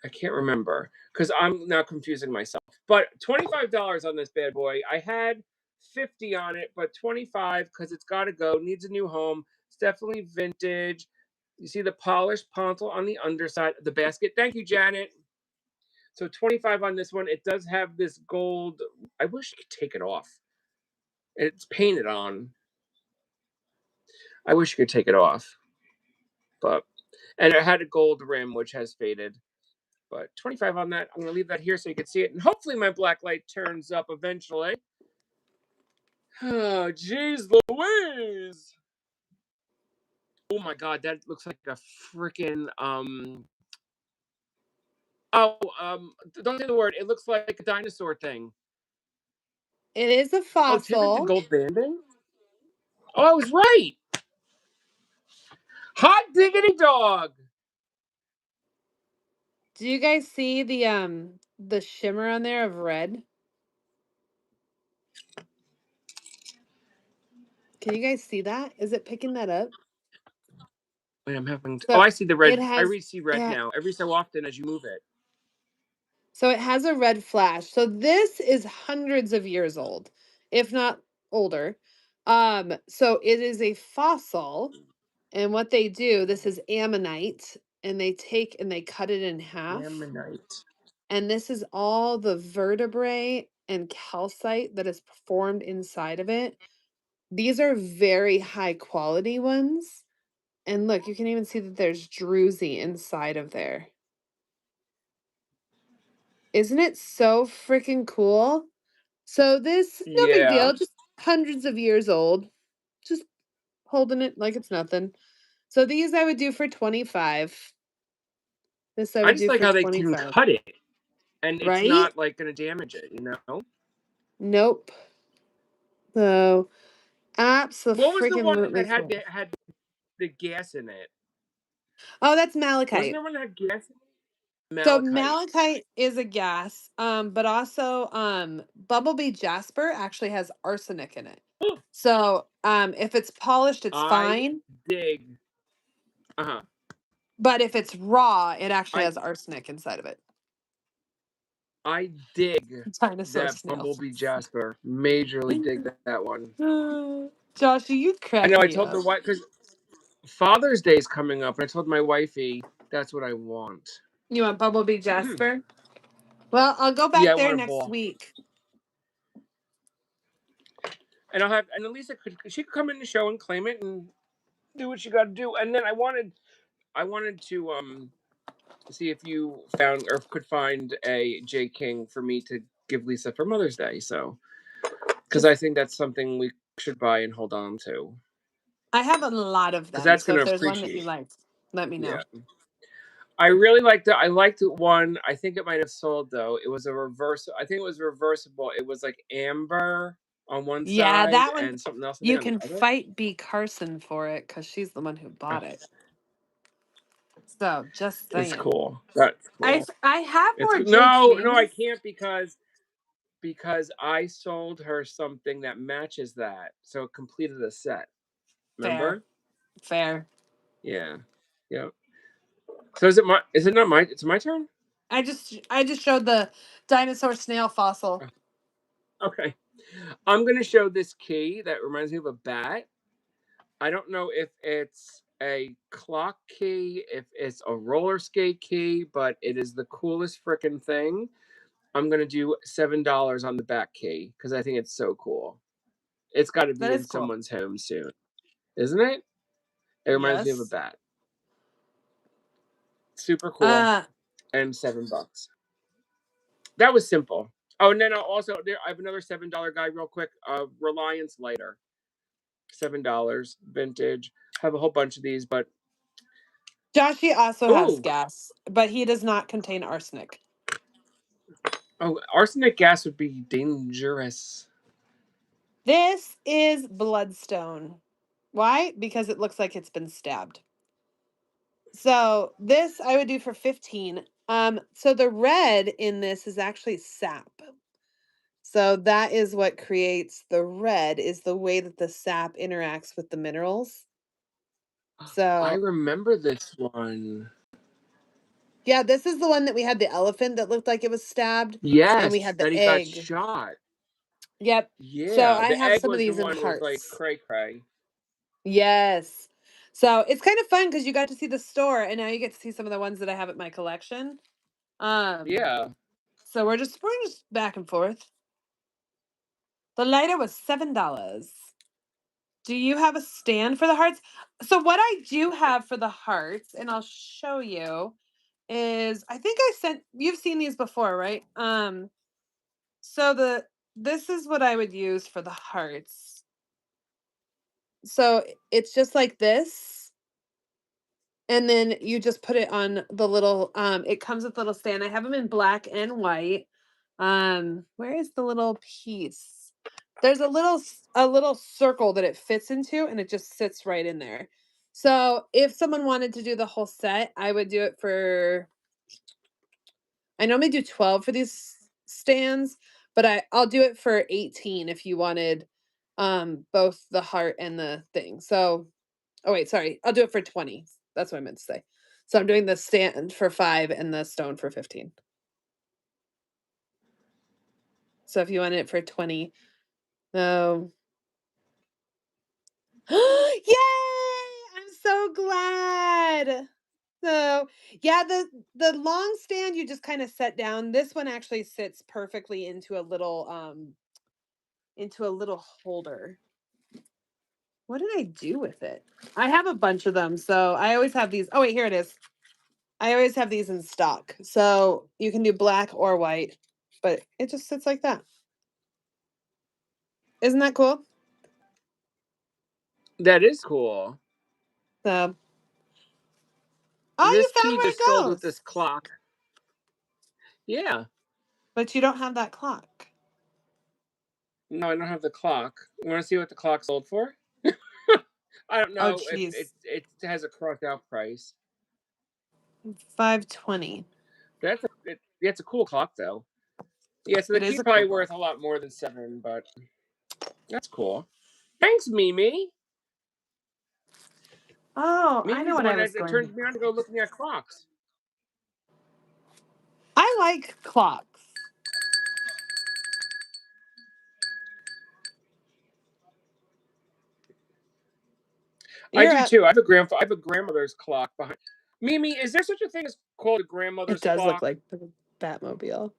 Speaker 1: I can't remember because I'm now confusing myself. But $25 on this bad boy. I had 50 on it, but 25 because it's got to go. Needs a new home. It's definitely vintage. You see the polished pontal on the underside of the basket. Thank you, Janet. So 25 on this one. It does have this gold. I wish you could take it off. It's painted on. I wish you could take it off. But and it had a gold rim which has faded. But 25 on that. I'm going to leave that here so you can see it. And hopefully my black light turns up eventually. Oh, jeez Louise. Oh my god, that looks like a freaking don't say the word. It looks like a dinosaur thing.
Speaker 2: It is a
Speaker 1: Oh, Tiffin did
Speaker 2: fossil.
Speaker 1: gold banding? Oh, I was right. Hot diggity dog.
Speaker 2: Do you guys see the shimmer on there of red? Can you guys see that? Is it picking that up?
Speaker 1: Wait, I'm having. Oh,
Speaker 2: So
Speaker 1: I see the red.
Speaker 2: it
Speaker 1: I
Speaker 2: has
Speaker 1: see red
Speaker 2: yeah.
Speaker 1: now. Every so often, as you move it.
Speaker 2: So it has a red flash. So this is hundreds of years old, if not older. So it is a fossil, and what they do, this is ammonite, and they take and they cut it in half.
Speaker 1: Ammonite.
Speaker 2: And this is all the vertebrae and calcite that is formed inside of it. These are very high quality ones. And look, you can even see that there's druzy inside of there. Isn't it so freaking cool? So this, no big
Speaker 1: Yeah.
Speaker 2: deal, just hundreds of years old. Just holding it like it's nothing. So these I would do for 25. This I
Speaker 1: I
Speaker 2: would
Speaker 1: just
Speaker 2: do
Speaker 1: like
Speaker 2: for
Speaker 1: how they can
Speaker 2: 25.
Speaker 1: cut it, and it's
Speaker 2: Right?
Speaker 1: not like going to damage it. You know.
Speaker 2: Nope. So
Speaker 1: What was the one
Speaker 2: absolutely
Speaker 1: that
Speaker 2: cool.
Speaker 1: had the gas in it?
Speaker 2: Oh, that's
Speaker 1: Wasn't
Speaker 2: malachite.
Speaker 1: there one that had gas in it?
Speaker 2: So
Speaker 1: Malachite.
Speaker 2: malachite is a gas, but also bumblebee jasper actually has arsenic in it. So if it's polished, it's
Speaker 1: I
Speaker 2: fine.
Speaker 1: dig. Uh-huh.
Speaker 2: But if it's raw, it actually
Speaker 1: I
Speaker 2: has arsenic inside of it.
Speaker 1: I dig
Speaker 2: Dinosaur
Speaker 1: that
Speaker 2: snail.
Speaker 1: Bumblebee Jasper. Majorly dig that one.
Speaker 2: Joshua, you
Speaker 1: I
Speaker 2: crack
Speaker 1: know. I
Speaker 2: me
Speaker 1: told the
Speaker 2: up.
Speaker 1: wife because Father's Day is coming up, and I told my wifey that's what I want.
Speaker 2: You want bumblebee jasper? Well, I'll go
Speaker 1: Yeah,
Speaker 2: back
Speaker 1: I
Speaker 2: there
Speaker 1: want a
Speaker 2: next
Speaker 1: ball,
Speaker 2: week.
Speaker 1: and I'll have and Elisa she could come in the show and claim it and do what you got to do. And then I wanted to see if you found or could find a J King for me to give Lisa for Mother's Day. So because
Speaker 2: Just
Speaker 1: I think that's something we should buy and hold on to
Speaker 2: I have a lot of
Speaker 1: because
Speaker 2: them,
Speaker 1: that's
Speaker 2: so
Speaker 1: going to
Speaker 2: if there's one that you
Speaker 1: appreciate.
Speaker 2: like, let me know.
Speaker 1: Yeah. I really liked it. I liked it one. I think it might have sold though. It was a reverse. I think it was reversible. It was like amber on one
Speaker 2: Yeah,
Speaker 1: side
Speaker 2: that one
Speaker 1: and something else I
Speaker 2: you
Speaker 1: think on
Speaker 2: can
Speaker 1: the other.
Speaker 2: fight B. Carson for it because she's the one who
Speaker 1: Oh,
Speaker 2: bought it. So just
Speaker 1: it's
Speaker 2: saying.
Speaker 1: cool. That's cool.
Speaker 2: I have
Speaker 1: It's
Speaker 2: more J.
Speaker 1: no, I
Speaker 2: Kings.
Speaker 1: can't because I sold her something that matches that, so it completed a set.
Speaker 2: Fair,
Speaker 1: Remember?
Speaker 2: fair.
Speaker 1: Yeah, yeah. So is it my? Is it not my? It's my turn.
Speaker 2: I just showed the dinosaur snail fossil.
Speaker 1: Okay, I'm gonna show this key that reminds me of a bat. I don't know if it's a clock key, if it's a roller skate key, but it is the coolest freaking thing. I'm gonna do $7 on the back key because I think it's so cool. It's got to
Speaker 2: That
Speaker 1: be in
Speaker 2: is cool.
Speaker 1: someone's home soon, isn't it? It reminds me of a
Speaker 2: Yes.
Speaker 1: bat. Super cool,
Speaker 2: Uh,
Speaker 1: and $7. That was simple. Oh, and then I have another $7 guy real quick. Reliance lighter, $7, vintage. Have a whole bunch of these, but
Speaker 2: Joshy also has
Speaker 1: oh,
Speaker 2: gas, but he does not contain arsenic.
Speaker 1: oh, arsenic gas would be dangerous.
Speaker 2: This is bloodstone. Why? Because it looks like it's been stabbed. So this I would do for 15. So the red in this is actually sap. So that is what creates the red is the way that the sap interacts with the minerals.
Speaker 1: I
Speaker 2: So
Speaker 1: remember this one.
Speaker 2: yeah, this is the one that we had the elephant that looked like it was stabbed, and we
Speaker 1: Yes,
Speaker 2: had
Speaker 1: that
Speaker 2: the
Speaker 1: he got
Speaker 2: egg.
Speaker 1: shot.
Speaker 2: Yep. So
Speaker 1: Yeah,
Speaker 2: I
Speaker 1: the
Speaker 2: have
Speaker 1: egg
Speaker 2: some of
Speaker 1: was the
Speaker 2: these in
Speaker 1: one who was like
Speaker 2: hearts.
Speaker 1: cray cray.
Speaker 2: Yes. So it's kind of fun because you got to see the store, and now you get to see some of the ones that I have at my collection. Um,
Speaker 1: Yeah.
Speaker 2: so we're just back and forth. The lighter was $7. Do you have a stand for the hearts? So what I do have for the hearts, and I'll show you, is I think I sent you've seen these before, right? So this is what I would use for the hearts. So it's just like this, and then you just put it on the little it comes with a little stand. I have them in black and white. Where is the little piece? There's a little circle that it fits into, and it just sits right in there. So if someone wanted to do the whole set, I would do it for I normally do 12 for these stands, but I'll do it for 18 if you wanted both the heart and the thing. So oh wait, sorry. I'll do it for 20. That's what I meant to say. So I'm doing the stand for 5 and the stone for 15. So if you want it for 20, oh. Yay! I'm so glad. So, yeah, the long stand you just kind of set down. This one actually sits perfectly into a little holder. What did I do with it? I have a bunch of them, so I always have these. Oh wait, here it is. I always have these in stock. So you can do black or white, but it just sits like that. Isn't that cool?
Speaker 1: That is cool.
Speaker 2: So, oh,
Speaker 1: This
Speaker 2: you found
Speaker 1: key
Speaker 2: where
Speaker 1: just
Speaker 2: it
Speaker 1: sold with
Speaker 2: goes.
Speaker 1: this clock. Yeah.
Speaker 2: But you don't have that clock.
Speaker 1: No, I don't have the clock. You want to see what the clock sold for? I don't
Speaker 2: Oh,
Speaker 1: know if
Speaker 2: jeez.
Speaker 1: it has a crossed out price.
Speaker 2: 520.
Speaker 1: It's a cool clock though. Yeah, so the
Speaker 2: It
Speaker 1: key
Speaker 2: is a
Speaker 1: probably
Speaker 2: cool
Speaker 1: worth
Speaker 2: clock.
Speaker 1: a lot more than 7, but that's cool. Thanks, Mimi.
Speaker 2: Oh, I know
Speaker 1: Mimi's the
Speaker 2: what I
Speaker 1: one
Speaker 2: was
Speaker 1: that
Speaker 2: going to.
Speaker 1: turned me on to go looking at clocks.
Speaker 2: I like clocks.
Speaker 1: I
Speaker 2: You're
Speaker 1: do
Speaker 2: up.
Speaker 1: too. I have a grandmother's clock behind. Mimi, is there such a thing as called a
Speaker 2: It
Speaker 1: grandmother's
Speaker 2: does look
Speaker 1: clock?
Speaker 2: like the Batmobile.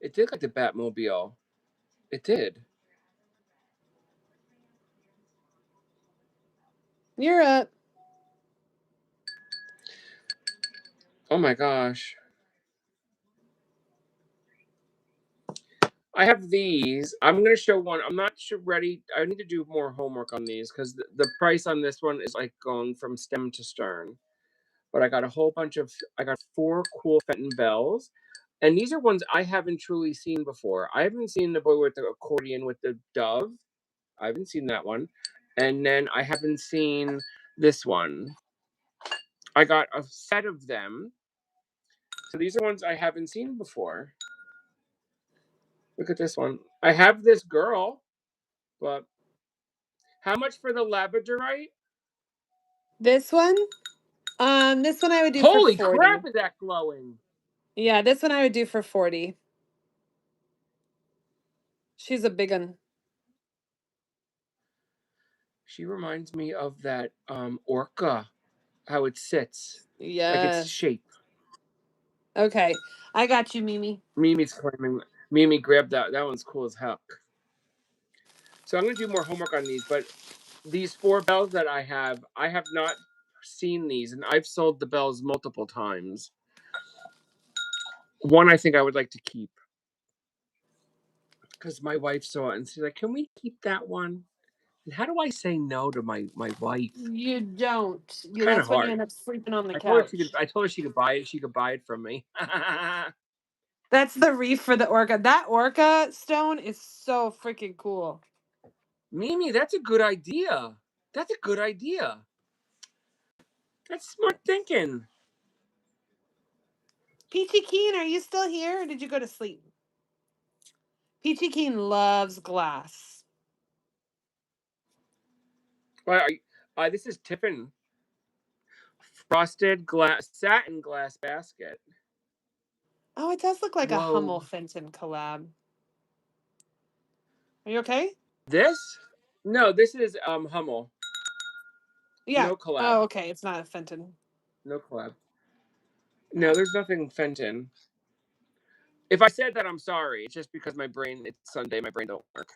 Speaker 1: It did like the Batmobile. It did.
Speaker 2: You're up.
Speaker 1: Oh my gosh. I have these. I'm going to show one. I'm not sure ready. I need to do more homework on these because the price on this one is like going from stem to stern. But I got a whole bunch of, I got 4 cool Fenton bells. And these are ones I haven't truly seen before. I haven't seen the boy with the accordion with the dove. I haven't seen that one. And then I haven't seen this one. I got a set of them. So these are ones I haven't seen before. Look at this one. I have this girl, but how much for the labradorite?
Speaker 2: This one? This one I would do for
Speaker 1: Holy
Speaker 2: 40.
Speaker 1: crap, is that glowing?
Speaker 2: Yeah, this one I would do for 40. She's a big one.
Speaker 1: She reminds me of that orca, how it sits, like its
Speaker 2: Yes.
Speaker 1: shape.
Speaker 2: Okay. I got you, Mimi.
Speaker 1: Mimi's claiming, Mimi grabbed that. That one's cool as heck. So I'm going to do more homework on these, but these 4 bells that I have not seen these, and I've sold the bells multiple times. One I think I would like to keep because my wife saw it and she's like, "Can we keep that one?" And how do I say no to my wife?
Speaker 2: You don't.
Speaker 1: Kind of
Speaker 2: That's when you
Speaker 1: hard.
Speaker 2: end up sleeping on the
Speaker 1: I told her
Speaker 2: couch.
Speaker 1: I told her she could buy it. She could buy it from me.
Speaker 2: That's the reef for the orca. That orca stone is so freaking cool.
Speaker 1: Mimi, that's a good idea. That's a good idea. That's smart thinking.
Speaker 2: Peachy Keen, are you still here or did you go to sleep? Peachy Keen loves glass.
Speaker 1: Well, this is Tiffin frosted glass satin glass basket.
Speaker 2: Oh, it does look like a Hummel
Speaker 1: Whoa.
Speaker 2: Fenton collab. Are you okay?
Speaker 1: This? No, this is Hummel.
Speaker 2: Yeah.
Speaker 1: No collab.
Speaker 2: Oh, okay. It's not a Fenton.
Speaker 1: No collab. No, there's nothing Fenton. If I said that, I'm sorry. It's just because it's Sunday, my brain don't work.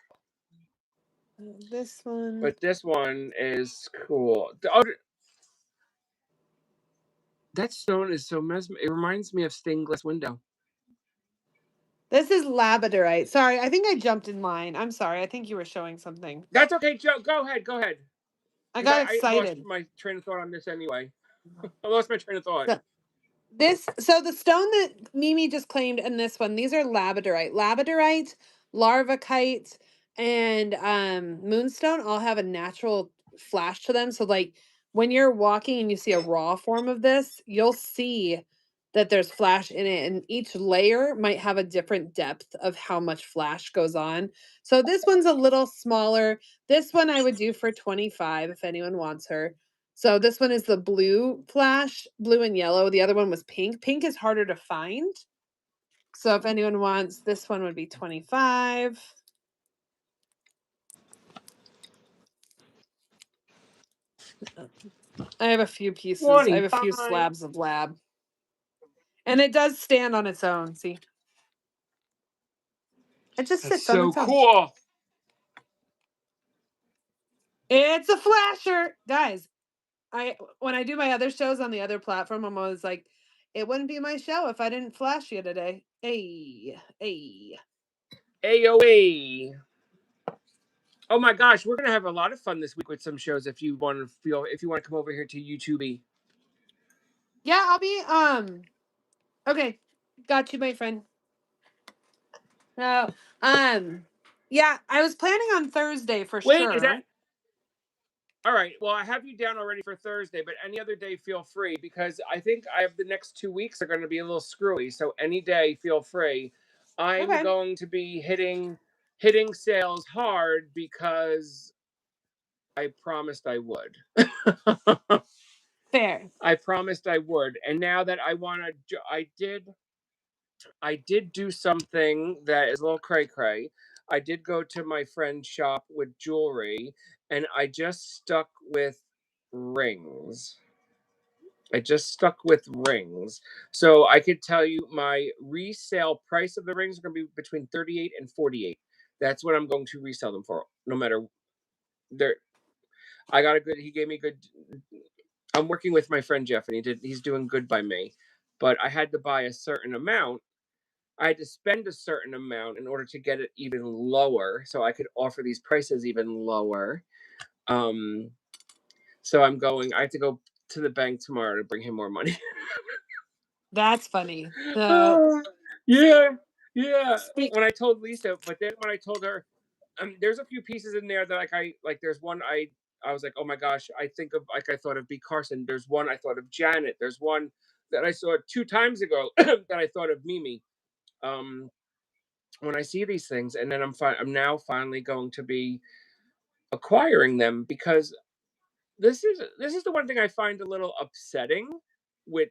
Speaker 2: This one.
Speaker 1: But this one is cool. That stone is so mesmerizing. It reminds me of stained glass window.
Speaker 2: This is labradorite. Sorry, I think I jumped in line. I'm sorry. I think you were showing something.
Speaker 1: That's okay, Joe. Go ahead. Go ahead.
Speaker 2: I got
Speaker 1: I lost
Speaker 2: excited.
Speaker 1: my train of thought on this anyway. I lost my train of thought.
Speaker 2: So the stone that Mimi just claimed and this one, these are labradorite. Labradorite, larvacite, and moonstone all have a natural flash to them. So like when you're walking and you see a raw form of this, you'll see that there's flash in it, and each layer might have a different depth of how much flash goes on. So this one's a little smaller. This one I would do for 25 if anyone wants her. So this one is the blue flash, blue and yellow. The other one was pink. Pink is harder to find. So if anyone wants, this one would be 25. I have a few pieces. I have a few
Speaker 1: 25.
Speaker 2: slabs of lab. And it does stand on its own, see? It just
Speaker 1: That's
Speaker 2: sits on
Speaker 1: so
Speaker 2: its own.
Speaker 1: cool.
Speaker 2: It's a flasher. Guys, when I do my other shows on the other platform, I'm always like, it wouldn't be my show if I didn't flash you today. Hey.
Speaker 1: AOA. Oh my gosh, we're gonna have a lot of fun this week with some shows. If you want to come over here to YouTube.
Speaker 2: Yeah, I'll be okay. Got you, my friend. Yeah, I was planning on Thursday for
Speaker 1: Wait,
Speaker 2: sure.
Speaker 1: is that all right? Well, I have you down already for Thursday, but any other day feel free, because I think I have the next 2 weeks are going to be a little screwy. So any day feel free. I'm
Speaker 2: Okay.
Speaker 1: going to be hitting sales hard because I promised I would.
Speaker 2: Fair.
Speaker 1: I promised I would, and now that I did do something that is a little cray-cray. I did go to my friend's shop with jewelry, and I just stuck with rings. So I could tell you my resale price of the rings are going to be between 38 and 48. That's what I'm going to resell them for, no matter. He gave me good. I'm working with my friend Jeff, and he's doing good by me. But I had to buy a certain amount. I had to spend a certain amount in order to get it even lower, so I could offer these prices even lower. So I have to go to the bank tomorrow to bring him more money.
Speaker 2: That's funny.
Speaker 1: Yeah. When I told Lisa, but then when I told her, there's a few pieces in there that there's one I was like, oh my gosh, I thought of B. Carson. There's one I thought of Janet. There's one that I saw 2 times ago that I thought of Mimi. When I see these things, and then I'm now finally going to be acquiring them, because this is the one thing I find a little upsetting with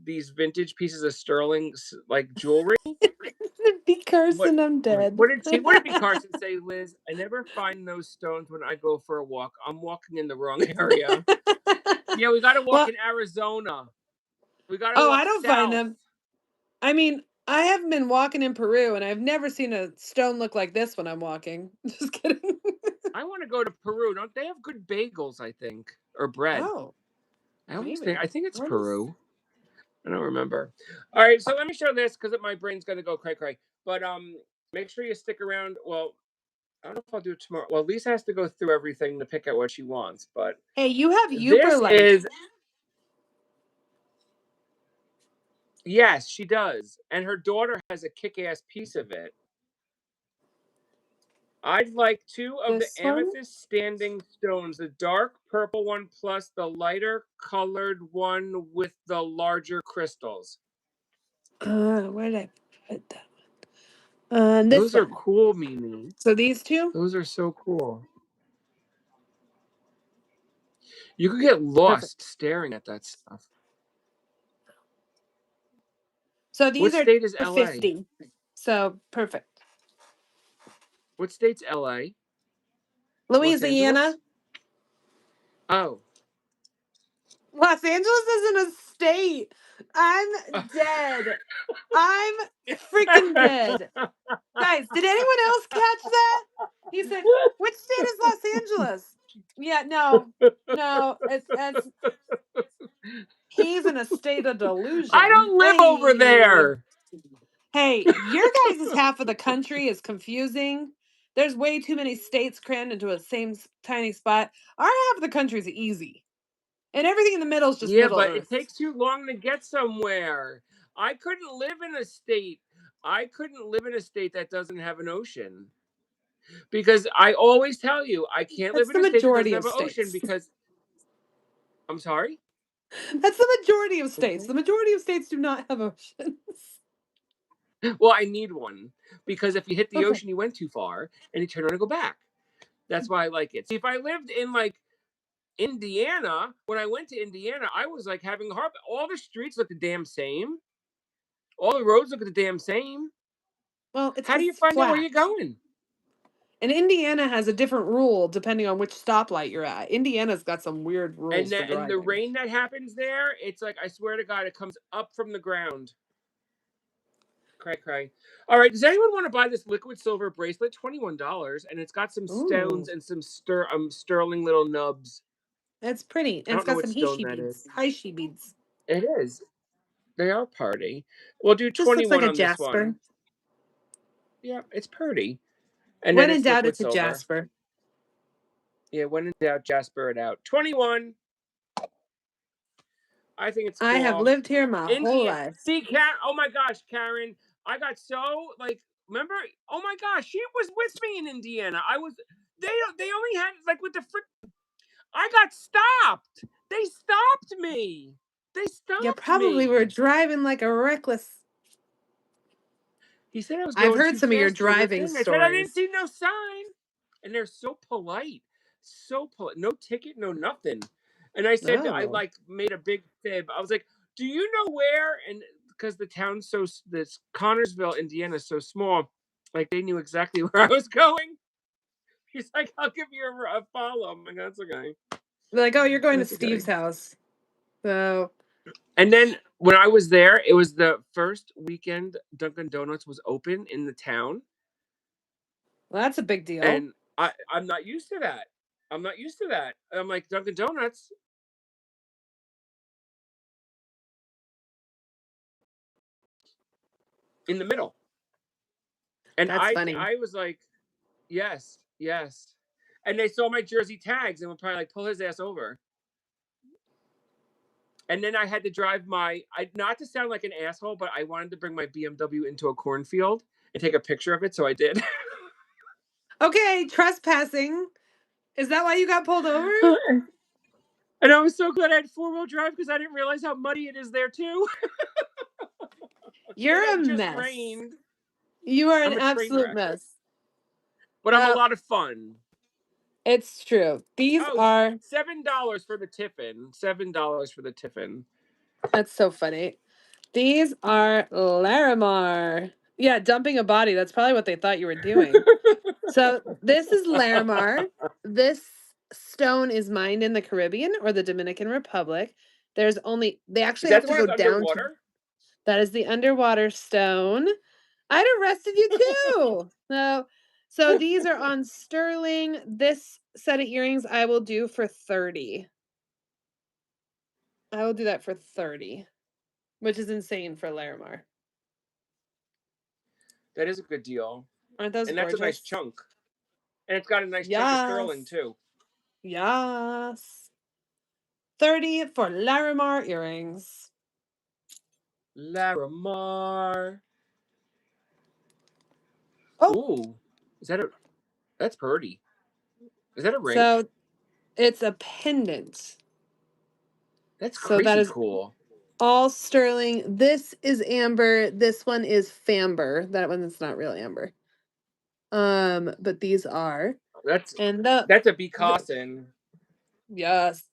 Speaker 1: these vintage pieces of sterling like jewelry.
Speaker 2: B. Carson, I'm dead.
Speaker 1: What did B. Carson say, Liz? I never find those stones when I go for a walk. I'm walking in the wrong area. Yeah, we got to walk in Arizona. We got to walk
Speaker 2: I don't
Speaker 1: south.
Speaker 2: find them. I mean, I haven't been walking in Peru, and I've never seen a stone look like this when I'm walking. Just kidding.
Speaker 1: I want to go to Peru. Don't they have good bagels, I think, or bread?
Speaker 2: Oh.
Speaker 1: I think it's
Speaker 2: What
Speaker 1: Peru. I don't remember. All right, so let me show this, because my brain's going to go cray-cray. But make sure you stick around. Well, I don't know if I'll do it tomorrow. Well, Lisa has to go through everything to pick out what she wants. But
Speaker 2: Hey, you have Uberlink.
Speaker 1: Yes, she does. And her daughter has a kick-ass piece of it. I'd like 2 of the amethyst standing stones, the dark purple one plus the lighter colored one with the larger crystals.
Speaker 2: Where did I put that one?
Speaker 1: Those are cool, Mimi.
Speaker 2: So these 2?
Speaker 1: Those are so cool. You could get lost staring at that stuff.
Speaker 2: So these
Speaker 1: what state is
Speaker 2: are
Speaker 1: LA?
Speaker 2: 50. So perfect.
Speaker 1: What state's LA?
Speaker 2: Louisiana.
Speaker 1: Oh.
Speaker 2: Los Angeles isn't a state. I'm dead. I'm freaking dead. Guys, did anyone else catch that? He said, which state is Los Angeles? Yeah, no, it's he's in a state of delusion.
Speaker 1: I don't live over there.
Speaker 2: Hey, your guys' half of the country is confusing. There's way too many states crammed into a same tiny spot. Our half of the country is easy. And everything in the middle is just Middle
Speaker 1: but
Speaker 2: Earth.
Speaker 1: It takes too long to get somewhere. I couldn't live in a state that doesn't have an ocean. Because I always tell you, I can't live in a state that doesn't have an ocean, because I'm sorry?
Speaker 2: That's the majority of states.
Speaker 1: Okay.
Speaker 2: The majority of states do not have oceans.
Speaker 1: Well, I need one because if you hit the
Speaker 2: Okay.
Speaker 1: ocean, you went too far and you turn around and go back. That's why I like it. See, if I lived in like Indiana, when I went to Indiana, I was like having a heart. All the streets look the damn same. All the roads look the damn same.
Speaker 2: Well, it's
Speaker 1: How do
Speaker 2: because
Speaker 1: you
Speaker 2: it's
Speaker 1: find out where
Speaker 2: flat.
Speaker 1: you're going?
Speaker 2: And Indiana has a different rule depending on which stoplight you're at. Indiana's got some weird
Speaker 1: And
Speaker 2: rules for
Speaker 1: the
Speaker 2: driving.
Speaker 1: rain that happens there, it's like I swear to God, it comes up from the ground. Cray cray. All right, does anyone want to buy this liquid silver bracelet? $21, and it's got some
Speaker 2: Ooh,
Speaker 1: stones and some sterling little nubs.
Speaker 2: that's pretty.
Speaker 1: I
Speaker 2: And it's
Speaker 1: don't know
Speaker 2: got
Speaker 1: what
Speaker 2: some
Speaker 1: stone
Speaker 2: Heishi
Speaker 1: that is.
Speaker 2: beads. Heishi beads.
Speaker 1: It is. They are party. We'll do
Speaker 2: Just looks like
Speaker 1: 21
Speaker 2: a
Speaker 1: on this
Speaker 2: jasper.
Speaker 1: one. Yeah, it's pretty. And then
Speaker 2: When in
Speaker 1: it's
Speaker 2: doubt,
Speaker 1: liquid
Speaker 2: it's a
Speaker 1: silver.
Speaker 2: jasper.
Speaker 1: Yeah, when in doubt, Jasper it out. 21. I think it's
Speaker 2: I have
Speaker 1: cool.
Speaker 2: lived here my whole
Speaker 1: Indiana.
Speaker 2: life.
Speaker 1: See, Karen. Oh my gosh, Karen. I got so like. Remember? Oh my gosh, she was with me in Indiana. I was. They only had like with the frick. I got stopped. They stopped me. They
Speaker 2: You
Speaker 1: stopped
Speaker 2: probably were
Speaker 1: me.
Speaker 2: driving like a reckless.
Speaker 1: He said I was
Speaker 2: I've
Speaker 1: going
Speaker 2: heard
Speaker 1: too
Speaker 2: some of your
Speaker 1: fast through the
Speaker 2: driving
Speaker 1: thing. I said I didn't
Speaker 2: stories.
Speaker 1: see no sign. And they're so polite. So polite. No ticket, no nothing. And I said I
Speaker 2: Oh.
Speaker 1: like made a big fib. I was like, "Do you know where?" And because the town's this Connorsville, Indiana is so small, like they knew exactly where I was going. He's like, "I'll give you a follow." I'm like, "That's okay.
Speaker 2: They're like, oh, you're going to
Speaker 1: That's okay."
Speaker 2: Steve's house. So
Speaker 1: And then when I was there, it was the first weekend Dunkin' Donuts was open in the town.
Speaker 2: well, that's a big deal.
Speaker 1: And I'm not used to that. I'm not used to that. I'm like Dunkin' Donuts in the middle. And
Speaker 2: That's funny.
Speaker 1: I was like, yes, yes. And they saw my jersey tags and would probably like pull his ass over. And then I had to drive not to sound like an asshole, but I wanted to bring my BMW into a cornfield and take a picture of it, so I did.
Speaker 2: Okay, trespassing. Is that why you got pulled over?
Speaker 1: And I was so glad I had 4-wheel drive because I didn't realize how muddy it is there too.
Speaker 2: You're a
Speaker 1: It just
Speaker 2: mess.
Speaker 1: rained.
Speaker 2: You are an
Speaker 1: I'm a train
Speaker 2: absolute
Speaker 1: wreck.
Speaker 2: mess.
Speaker 1: But I'm a lot of fun.
Speaker 2: It's true. These
Speaker 1: Oh,
Speaker 2: are.
Speaker 1: $7 for the tiffin. $7 for the tiffin.
Speaker 2: That's so funny. These are Larimar. Yeah, dumping a body. That's probably what they thought you were doing. So this is Larimar. This stone is mined in the Caribbean or the Dominican Republic. They
Speaker 1: Is
Speaker 2: actually
Speaker 1: that
Speaker 2: have
Speaker 1: the
Speaker 2: to
Speaker 1: one
Speaker 2: go
Speaker 1: that's
Speaker 2: down to.
Speaker 1: underwater?
Speaker 2: That is the underwater stone. I'd arrested you too. So these are on sterling. This set of earrings I will do for 30. I will do that for 30, which is insane for Larimar.
Speaker 1: That is a good deal.
Speaker 2: Aren't those
Speaker 1: And that's a nice
Speaker 2: gorgeous?
Speaker 1: chunk. And it's got a nice chunk of sterling
Speaker 2: Yes.
Speaker 1: too.
Speaker 2: Yes. 30 for Larimar earrings.
Speaker 1: Larimar.
Speaker 2: Oh,
Speaker 1: Ooh. That's pretty. Is that a ring?
Speaker 2: so it's a pendant.
Speaker 1: That's
Speaker 2: So that
Speaker 1: crazy
Speaker 2: is
Speaker 1: cool.
Speaker 2: all sterling. This is amber. This one is famber. That one is not real amber. But these are.
Speaker 1: That's
Speaker 2: And
Speaker 1: a Picasso.
Speaker 2: yes.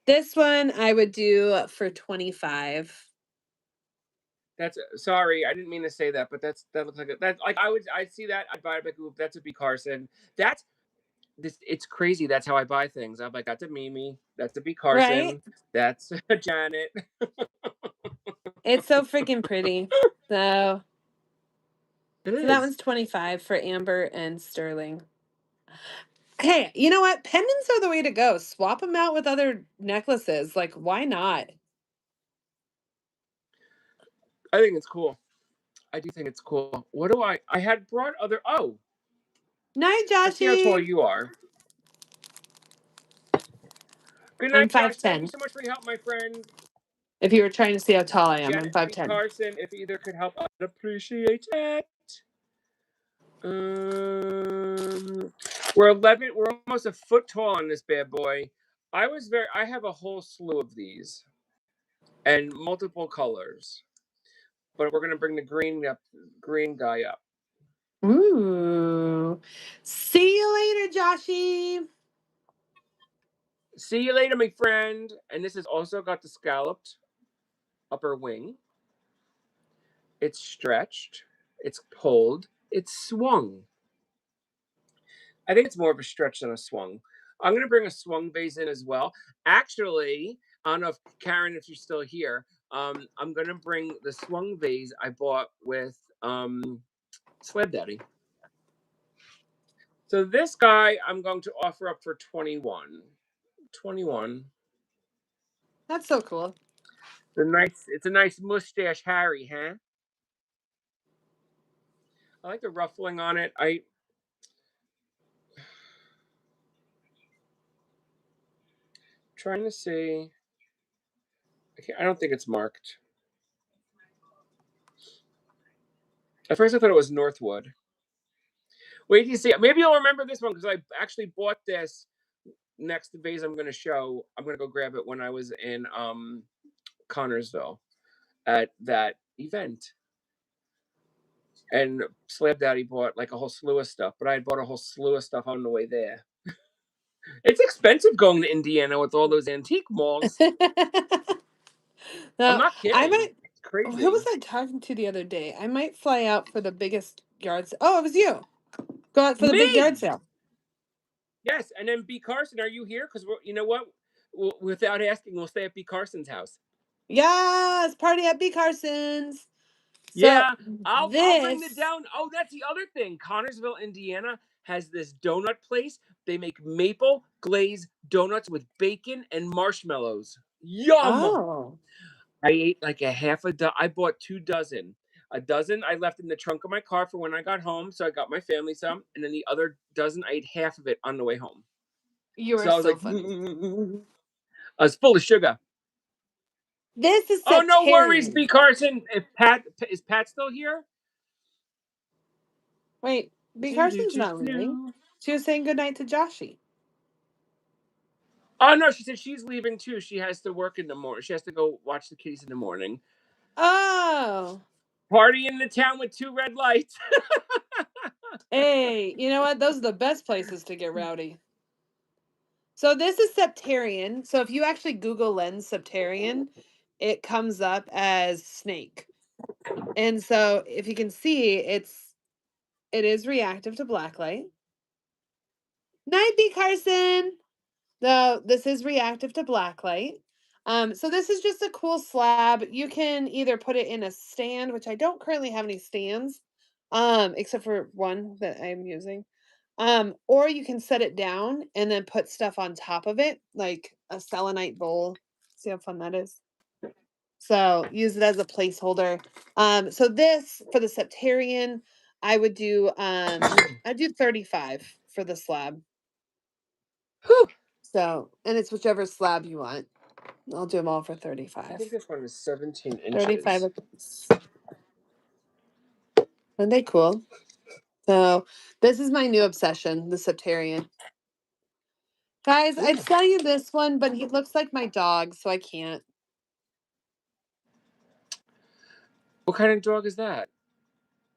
Speaker 2: This one I would do for 25.
Speaker 1: That's sorry, I didn't mean to say that, but that looks like that's like I'd see that, I'd buy it like, ooh, that's a B Carson. That's it's crazy. That's how I buy things. I'm like, that's a Mimi, that's a B
Speaker 2: Right?
Speaker 1: Carson, that's a Janet.
Speaker 2: It's so freaking pretty. So
Speaker 1: It
Speaker 2: that
Speaker 1: is.
Speaker 2: one's 25 for amber and sterling. Hey, you know what? Pendants are the way to go. Swap them out with other necklaces. Like, why not?
Speaker 1: I think it's cool. I do think it's cool. What do I had brought other
Speaker 2: Night,
Speaker 1: let's see how tall
Speaker 2: Joshy.
Speaker 1: you are. Good
Speaker 2: I'm
Speaker 1: night, Josh. Thank you
Speaker 2: 5'10.
Speaker 1: so much for your help, my friend.
Speaker 2: If you were trying to see how tall I am, I'm
Speaker 1: Janet B.
Speaker 2: 5'10.
Speaker 1: Carson, if either could help, I'd appreciate it. We're almost a foot tall on this bad boy. I have a whole slew of these. and multiple colors. But we're gonna bring the green guy up.
Speaker 2: Ooh. See you later, Joshy.
Speaker 1: See you later, my friend. And this has also got the scalloped upper wing. It's stretched. It's pulled. It's swung. I think it's more of a stretch than a swung. I'm going to bring a swung vase in as well. Actually, I don't know if Karen, if you're still here, I'm going to bring the swung vase I bought with Slab Daddy. So this guy I'm going to offer up for 21. 21.
Speaker 2: That's so cool.
Speaker 1: It's a nice mustache Harry, huh? I like the ruffling on it. Trying to see. I don't think it's marked. At first I thought it was Northwood. Wait till you see. Maybe you'll remember this one because I actually bought this next vase I'm going to show. I'm going to go grab it when I was in Connorsville at that event. And Slab Daddy bought like a whole slew of stuff, but I had bought a whole slew of stuff on the way there. It's expensive going to Indiana with all those antique malls. I'm not kidding.
Speaker 2: I might.
Speaker 1: It's crazy.
Speaker 2: Who was I talking to the other day? I might fly out for the biggest yard sale. Oh, it was you. Go out for the big yard sale.
Speaker 1: Yes, and then B. Carson, are you here? Because you know what? Without asking, we'll stay at B. Carson's house.
Speaker 2: Yes, party at B. Carson's. So
Speaker 1: Yeah, I'll bring it down. Oh, that's the other thing. Connorsville, Indiana has this donut place. They make maple glazed donuts with bacon and marshmallows. Yum!
Speaker 2: Oh.
Speaker 1: I ate like a half a dozen. I bought 2 dozen. A dozen I left in the trunk of my car for when I got home, so I got my family some. And then the other dozen, I ate half of it on the way home.
Speaker 2: You were
Speaker 1: so I was
Speaker 2: so
Speaker 1: like,
Speaker 2: funny.
Speaker 1: I was full of sugar.
Speaker 2: This is
Speaker 1: Oh, no worries, B. Carson. Is Pat still here?
Speaker 2: Wait, B. Carson's not leaving. She was saying goodnight to Joshy.
Speaker 1: Oh, no, she said she's leaving too. She has to work in the morning. She has to go watch the kitties in the morning.
Speaker 2: Oh.
Speaker 1: Party in the town with 2 red lights.
Speaker 2: Hey, you know what? Those are the best places to get rowdy. So this is septarian. So if you actually Google lens septarian, it comes up as snake. And so if you can see, it is reactive to blacklight. Night, B. Carson. No, this is reactive to blacklight. So this is just a cool slab. You can either put it in a stand, which I don't currently have any stands, except for one that I'm using. Or you can set it down and then put stuff on top of it, like a selenite bowl. See how fun that is? So use it as a placeholder. So this for the septarian, I would do I do 35 for the slab.
Speaker 1: Whew.
Speaker 2: So, and it's whichever slab you want. I'll do them all for 35.
Speaker 1: I think this one is 17 inches.
Speaker 2: 35 apiece. Aren't they cool? So this is my new obsession, the septarian. Guys, I'd sell you this one, but he looks like my dog, so I can't.
Speaker 1: What kind of dog is that?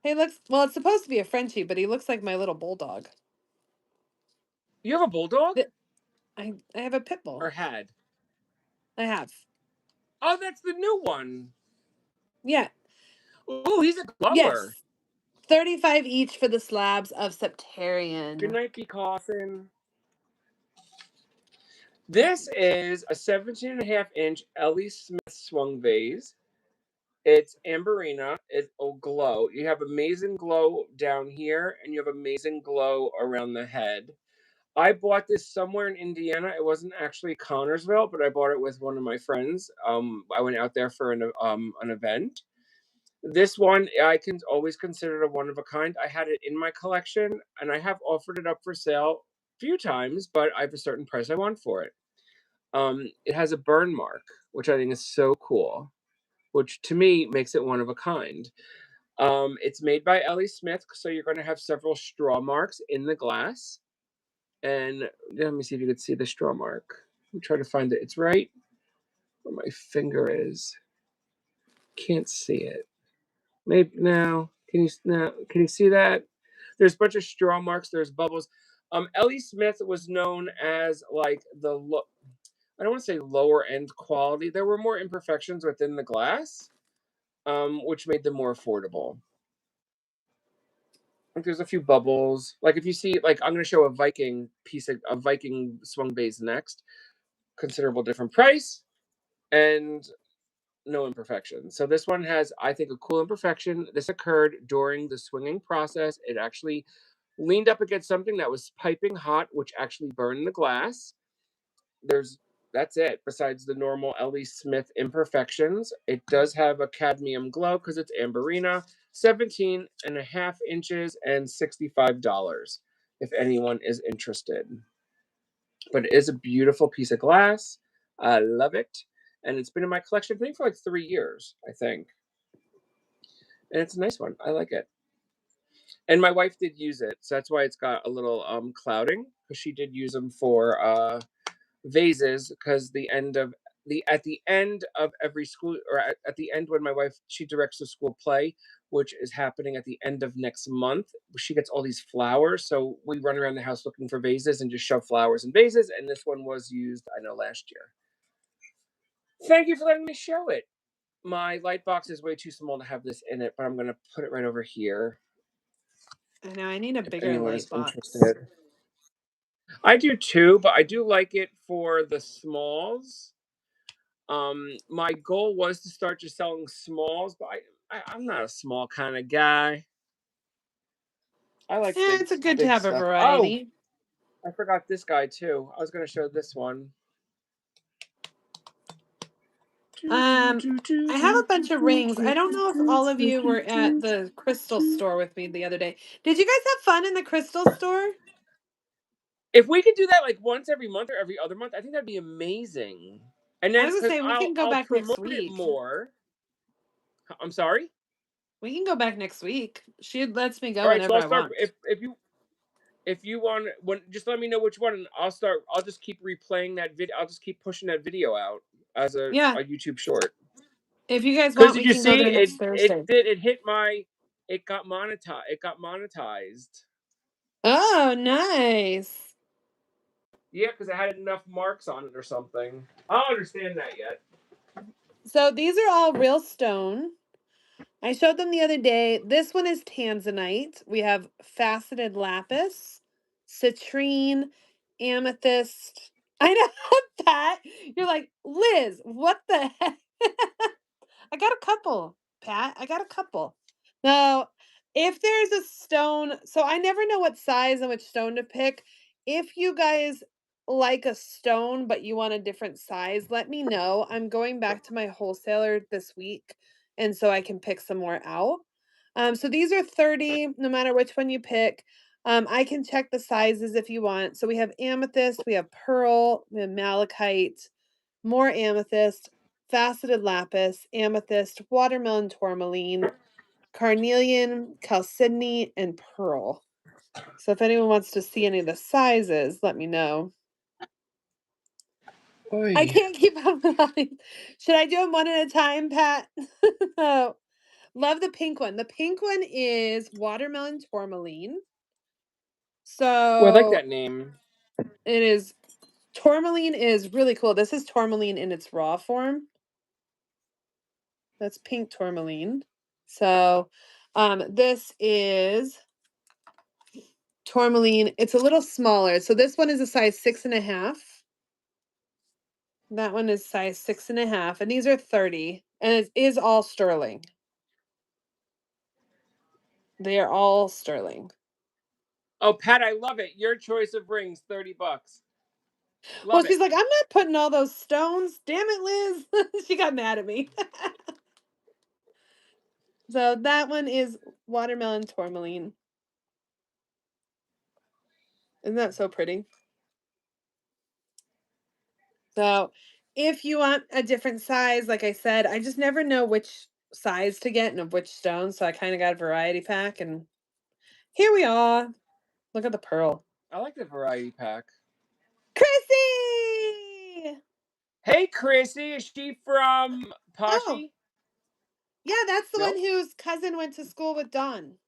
Speaker 2: He looks, well, it's supposed to be a Frenchie, but he looks like my little bulldog.
Speaker 1: You have a bulldog?
Speaker 2: I have a pit bull.
Speaker 1: Or had?
Speaker 2: I have.
Speaker 1: Oh, that's the new one.
Speaker 2: Yeah.
Speaker 1: Oh, he's a glower.
Speaker 2: Yes. 35 each for the slabs of septarian.
Speaker 1: Good night, B. Coffin. This is a 17.5-inch Ellie Smith swung vase. It's Amberina. It'll glow. You have amazing glow down here, and you have amazing glow around the head. I bought this somewhere in Indiana. It wasn't actually Connorsville, but I bought it with one of my friends. I went out there for an event. This one I can always consider it a one of a kind. I had it in my collection, and I have offered it up for sale a few times, but I have a certain price I want for it. It has a burn mark, which I think is so cool, which to me makes it one of a kind. It's made by Ellie Smith, so you're going to have several straw marks in the glass. And let me see if you can see the straw mark. Let me try to find it. It's right where my finger is. Can't see it. Maybe now. Can you see that? There's a bunch of straw marks. There's bubbles. Ellie Smith was known as like I don't want to say lower end quality. There were more imperfections within the glass, which made them more affordable. Like there's a few bubbles. Like if you see, like I'm going to show a Viking swung vase next. Considerable different price and no imperfection. So this one has, I think, a cool imperfection. This occurred during the swinging process. It actually leaned up against something that was piping hot, which actually burned the glass. That's it. Besides the normal Ellie Smith imperfections, it does have a cadmium glow because it's Amberina, 17.5 inches and $65 if anyone is interested. But it is a beautiful piece of glass. I love it. And it's been in my collection, I think, for like 3 years, I think. And it's a nice one. I like it. And my wife did use it, so that's why it's got a little clouding, because she did use them for vases, because at the end of every school, or at the end when my wife, she directs the school play, which is happening at the end of next month, she gets all these flowers, so we run around the house looking for vases and just shove flowers in vases, and this one was used, I know, last year. Thank you for letting me show it. My light box is way too small to have this in it, but I'm going to put it right over here.
Speaker 2: I know, I need a
Speaker 1: If
Speaker 2: bigger
Speaker 1: anyone
Speaker 2: light
Speaker 1: is
Speaker 2: box.
Speaker 1: interested. I do too, but I do like it for the smalls. My goal was to start just selling smalls, but I'm not a small kind of guy. I like
Speaker 2: Yeah, it's good to
Speaker 1: big
Speaker 2: have a
Speaker 1: stuff. Oh,
Speaker 2: variety.
Speaker 1: I forgot this guy too. I was going to show this one.
Speaker 2: I have a bunch of rings. I don't know if all of you were at the crystal store with me the other day. Did you guys have fun in the crystal store?
Speaker 1: If we could do that like once every month or every other month, I think that'd be amazing. And
Speaker 2: I
Speaker 1: then
Speaker 2: was gonna
Speaker 1: because
Speaker 2: say we can go
Speaker 1: I'll
Speaker 2: back next
Speaker 1: promote it
Speaker 2: week.
Speaker 1: more. I'm sorry.
Speaker 2: We can go back next week. She lets me go
Speaker 1: All right, so
Speaker 2: whenever
Speaker 1: I'll
Speaker 2: I
Speaker 1: start.
Speaker 2: want.
Speaker 1: If you want, just let me know which one, and I'll just keep replaying that video. I'll just keep pushing that video out as a
Speaker 2: Yeah,
Speaker 1: YouTube short.
Speaker 2: if you guys
Speaker 1: Because
Speaker 2: want,
Speaker 1: did
Speaker 2: we
Speaker 1: you
Speaker 2: can go
Speaker 1: see
Speaker 2: there next Thursday.
Speaker 1: it got monetized. It got monetized.
Speaker 2: Oh, nice.
Speaker 1: Yeah, because it had enough marks on it or something. I don't understand that yet.
Speaker 2: So these are all real stone. I showed them the other day. This one is tanzanite. We have faceted lapis, citrine, amethyst. I know, Pat. You're like, Liz, what the heck? I got a couple, Pat. I got a couple. Now, if there's a stone, so I never know what size and which stone to pick. If you guys like a stone, but you want a different size, let me know. I'm going back to my wholesaler this week, and so I can pick some more out. So these are 30, no matter which one you pick. I can check the sizes if you want. So we have amethyst, we have pearl, we have malachite, more amethyst, faceted lapis, amethyst, watermelon tourmaline, carnelian, chalcedony, and pearl. So if anyone wants to see any of the sizes, let me know.
Speaker 1: Oy.
Speaker 2: I can't keep up with all these. Should I do them one at a time, Pat? Oh, love the pink one. The pink one is watermelon tourmaline. So
Speaker 1: Well, I like that name.
Speaker 2: it is, tourmaline is really cool. This is tourmaline in its raw form. That's pink tourmaline. So this is tourmaline. It's a little smaller. So this one is a size 6.5. That one is size 6.5. And these are 30. And it is all sterling. They are all sterling.
Speaker 1: Oh, Pat, I love it. Your choice of rings, $30.
Speaker 2: Well,
Speaker 1: Love
Speaker 2: she's
Speaker 1: it.
Speaker 2: like, I'm not putting all those stones. Damn it, Liz. She got mad at me. So that one is watermelon tourmaline. Isn't that so pretty? So if you want a different size, like I said, I just never know which size to get and of which stone. So I kind of got a variety pack, and here we are. Look at the pearl.
Speaker 1: I like the variety pack.
Speaker 2: Chrissy!
Speaker 1: Hey, Chrissy, is she from
Speaker 2: Oh,
Speaker 1: Poshy?
Speaker 2: yeah, that's the one
Speaker 1: No.
Speaker 2: whose cousin went to school with Dawn.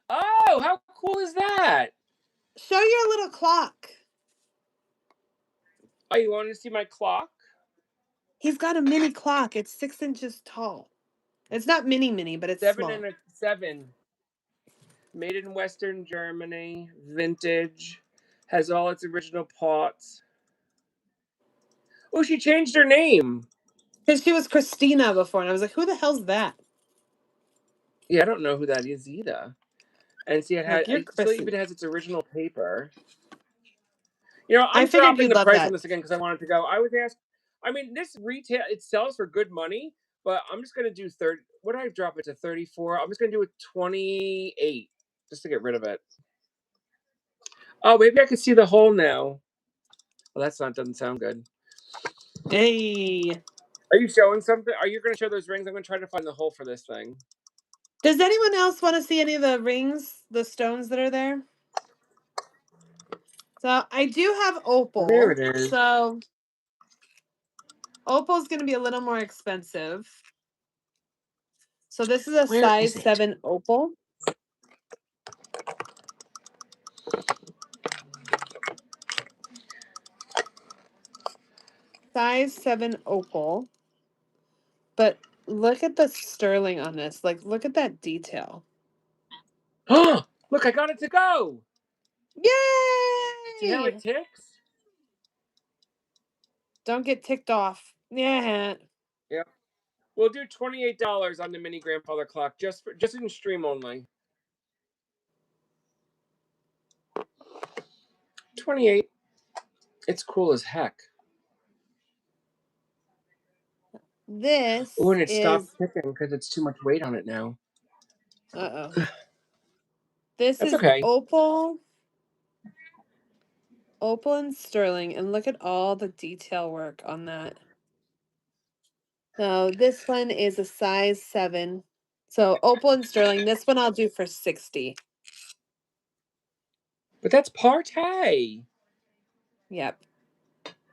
Speaker 1: Oh, how cool is that?
Speaker 2: Show your little clock.
Speaker 1: Oh, you want to see my clock?
Speaker 2: He's got a mini clock. It's 6 inches tall. It's not mini, but it's
Speaker 1: 7
Speaker 2: small.
Speaker 1: and a 7. Made in Western Germany. Vintage. Has all its original parts. Oh, she changed her name.
Speaker 2: Because she was Christina before, and I was like, who the hell's that?
Speaker 1: Yeah, I don't know who that is either. And see,
Speaker 2: Like, you're
Speaker 1: it still
Speaker 2: Chrissy.
Speaker 1: even has its original paper. You know,
Speaker 2: I
Speaker 1: I'm
Speaker 2: figured
Speaker 1: dropping
Speaker 2: you'd
Speaker 1: the
Speaker 2: love
Speaker 1: price on
Speaker 2: that.
Speaker 1: this again because I wanted to go. I was asked. I mean, this retail it sells for good money, but I'm just gonna do 30. What did I drop it to 34? I'm just gonna do it 28 just to get rid of it. Oh, maybe I can see the hole now. Well, that's not doesn't sound good.
Speaker 2: Hey.
Speaker 1: Are you showing something? Are you gonna show those rings? I'm gonna try to find the hole for this thing.
Speaker 2: Does anyone else want to see any of the rings, the stones that are there? So I do have opal.
Speaker 1: There it is.
Speaker 2: So opal's going to be a little more expensive. So this is a
Speaker 1: Where
Speaker 2: size
Speaker 1: is it?
Speaker 2: 7 opal. Size 7 opal. But look at the sterling on this. Like, look at that detail.
Speaker 1: Oh, look! I got it to go. See how
Speaker 2: Yay!
Speaker 1: it ticks?
Speaker 2: Don't get ticked off. Yeah.
Speaker 1: Yep. We'll do $28 on the mini grandfather clock just in stream only. 28. It's cool as heck.
Speaker 2: This
Speaker 1: Oh, and it
Speaker 2: is
Speaker 1: stopped ticking because it's too much weight on it now.
Speaker 2: uh-oh. This
Speaker 1: That's
Speaker 2: is
Speaker 1: okay.
Speaker 2: opal and sterling, and look at all the detail work on that. So this one is a size 7. So opal and sterling, this one I'll do for 60.
Speaker 1: But that's partay.
Speaker 2: Yep.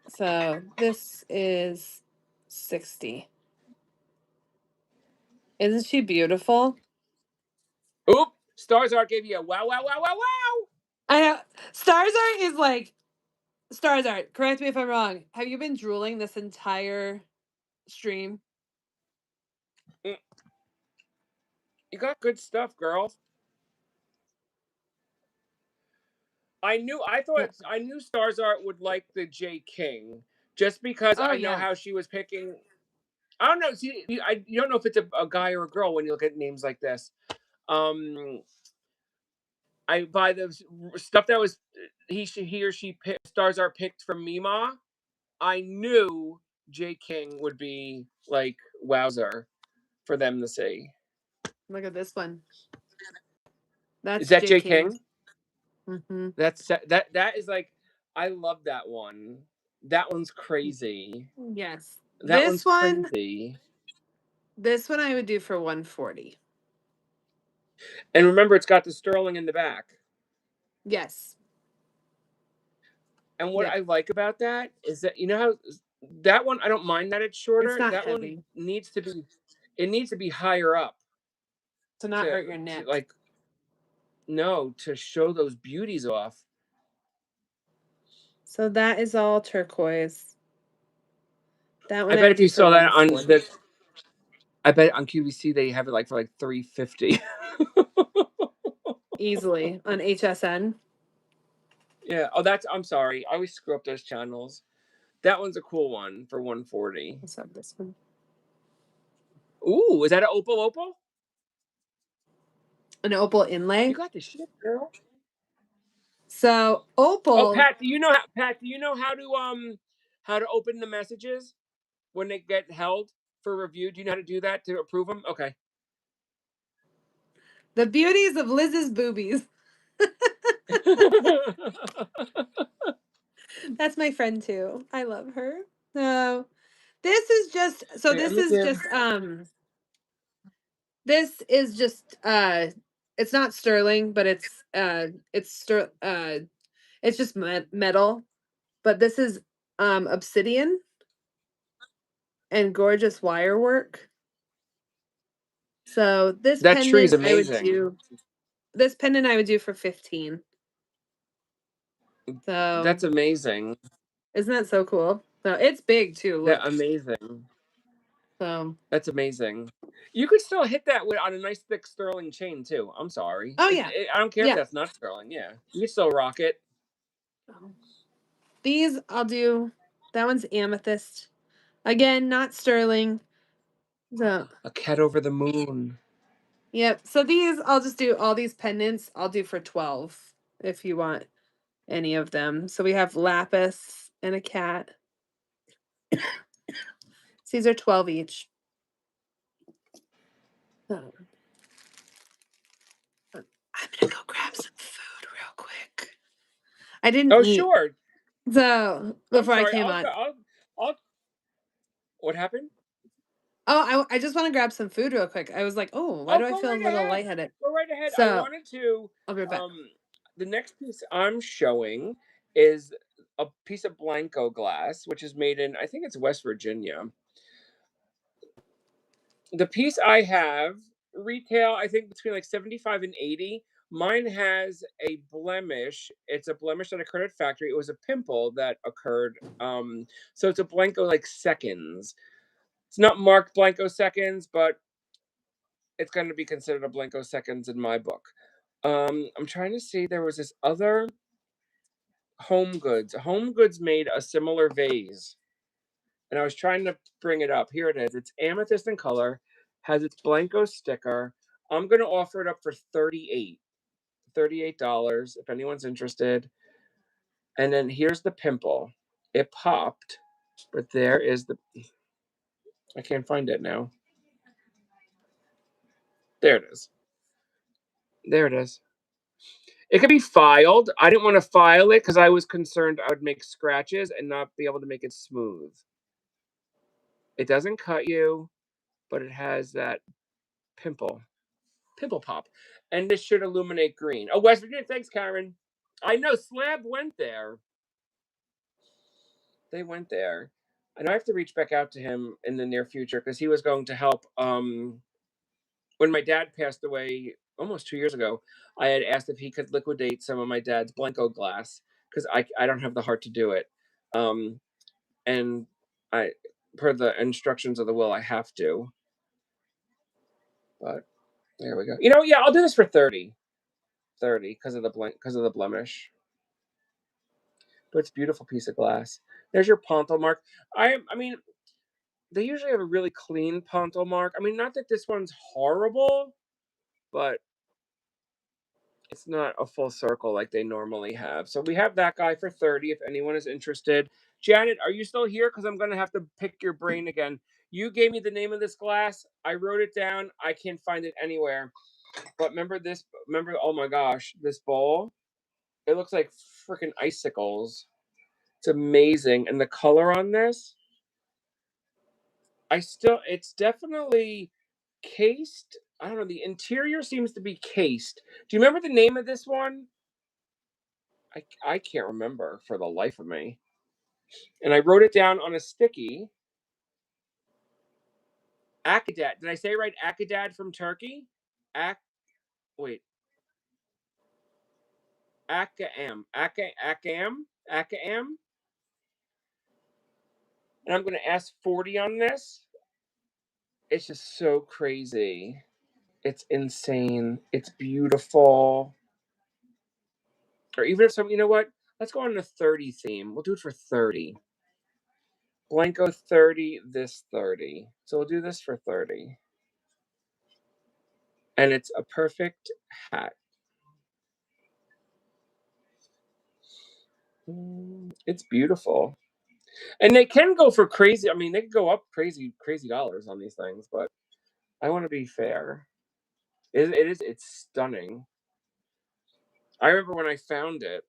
Speaker 2: So this is 60. Isn't she beautiful?
Speaker 1: Oop! Stars Art gave you a wow, wow, wow, wow, wow.
Speaker 2: I know. Stars Art is like Stars Art. Correct me if I'm wrong. Have you been drooling this entire stream?
Speaker 1: You got good stuff, girl. I
Speaker 2: Yeah.
Speaker 1: knew Stars Art would like the J King just because
Speaker 2: Oh
Speaker 1: I know
Speaker 2: yeah.
Speaker 1: how she was picking. I don't know. See, you don't know if it's a guy or a girl when you look at names like this. I buy the stuff that was he or she Stars Art picked from Mima. I knew J King would be like wowzer for them to see.
Speaker 2: Look at this one.
Speaker 1: Is
Speaker 2: That's
Speaker 1: that
Speaker 2: J
Speaker 1: J
Speaker 2: King.
Speaker 1: King?
Speaker 2: Mm-hmm.
Speaker 1: That is like I love that one. That one's crazy.
Speaker 2: Yes.
Speaker 1: That one's crazy.
Speaker 2: This one I would do for 140.
Speaker 1: And remember, it's got the sterling in the back.
Speaker 2: Yes.
Speaker 1: And what
Speaker 2: Yep.
Speaker 1: I like about that is that you know how that one I don't mind that it's shorter.
Speaker 2: It's not
Speaker 1: That
Speaker 2: heavy.
Speaker 1: one needs to be higher up
Speaker 2: To not hurt your neck.
Speaker 1: like no to show those beauties off.
Speaker 2: So that is all turquoise. That one
Speaker 1: I
Speaker 2: I
Speaker 1: bet
Speaker 2: would
Speaker 1: if you
Speaker 2: do for
Speaker 1: saw that on
Speaker 2: 140.
Speaker 1: I bet on QVC they have it like for like 350.
Speaker 2: Easily on HSN.
Speaker 1: Yeah. Oh, I'm sorry. I always screw up those channels. That one's a cool one for 140.
Speaker 2: What's up this one?
Speaker 1: Ooh, is that an opal?
Speaker 2: An opal inlay.
Speaker 1: You got the shit, girl.
Speaker 2: So opal.
Speaker 1: Oh, Pat, do you know how to open the messages when they get held for review? Do you know how to do that to approve them? Okay.
Speaker 2: The beauties of Liz's boobies. That's my friend too. I love her. So this is just it's not sterling, but it's just metal. But this is obsidian. and gorgeous wire work. So this
Speaker 1: That tree is
Speaker 2: pendant I would
Speaker 1: amazing.
Speaker 2: do this pendant I would do for 15. So
Speaker 1: That's amazing.
Speaker 2: isn't that so cool? So it's big too,
Speaker 1: That
Speaker 2: look.
Speaker 1: amazing.
Speaker 2: So
Speaker 1: That's amazing. You could still hit that with on a nice thick sterling chain too. I'm sorry.
Speaker 2: oh yeah.
Speaker 1: I don't care if
Speaker 2: Yeah.
Speaker 1: that's not sterling. Yeah, you can still rock it.
Speaker 2: These I'll do. That one's amethyst. Again, not sterling. So
Speaker 1: A cat over the moon.
Speaker 2: yep. So these I'll just do all these pendants. I'll do for 12 if you want any of them. So we have lapis and a cat. These are 12 each. So, I'm gonna go grab some food real quick. I didn't
Speaker 1: Oh
Speaker 2: eat.
Speaker 1: sure.
Speaker 2: So
Speaker 1: I'm
Speaker 2: before I
Speaker 1: sorry.
Speaker 2: came on.
Speaker 1: I'll. What happened?
Speaker 2: Oh, I just want to grab some food real quick. I was like, oh, why
Speaker 1: Oh,
Speaker 2: do I
Speaker 1: go
Speaker 2: feel a
Speaker 1: right
Speaker 2: little
Speaker 1: ahead.
Speaker 2: lightheaded?
Speaker 1: Go right ahead. I
Speaker 2: So
Speaker 1: wanted to.
Speaker 2: I'll be right back.
Speaker 1: The next piece I'm showing is a piece of Blanco glass, which is made in, I think it's West Virginia. The piece I have retail, I think between like 75 and 80. Mine has a blemish. It's a blemish that occurred at factory. It was a pimple that occurred. So it's a Blanco like seconds. It's not marked Blanco seconds, but it's going to be considered a Blanco seconds in my book. I'm trying to see. There was this other Home Goods. Home Goods made a similar vase, and I was trying to bring it up. Here it is. It's amethyst in color, has its Blanco sticker. I'm going to offer it up for $38 if anyone's interested. And then here's the pimple. It popped, but there is the. I can't find it now. There it is. There it is. It could be filed. I didn't want to file it because I was concerned I would make scratches and not be able to make it smooth. It doesn't cut you, but it has that pimple pop. And this should illuminate green. Oh, West Virginia. Thanks, Karen. I know Slab went there. They went there. And I have to reach back out to him in the near future because he was going to help. When my dad passed away almost 2 years ago, I had asked if he could liquidate some of my dad's Blanco glass because I don't have the heart to do it. And I, per the instructions of the will, I have to. But there we go. Yeah, I'll do this for 30 because of the blemish. But it's a beautiful piece of glass. There's your Ponto mark. I mean, they usually have a really clean Ponto mark. I mean, not that this one's horrible, but it's not a full circle like they normally have. So we have that guy for 30 if anyone is interested. Janet, are you still here? Because I'm going to have to pick your brain again. You gave me the name of this glass. I wrote it down. I can't find it anywhere. But remember, oh my gosh, this bowl? It looks like freaking icicles. It's amazing. And the color on this, it's definitely cased. I don't know. The interior seems to be cased. Do you remember the name of this one? I can't remember for the life of me. And I wrote it down on a sticky. Akadad. Did I say it right? Akadad from Turkey? Wait. Akam. Akam? And I'm going to ask 40 on this. It's just so crazy. It's insane. It's beautiful. Or even if you know what? Let's go on the 30 theme. We'll do it for 30. Blanco 30, this 30. So we'll do this for 30. And it's a perfect hat. It's beautiful. And they can go for crazy. I mean, they could go up crazy dollars on these things, but I want to be fair. It's stunning. I remember when I found it.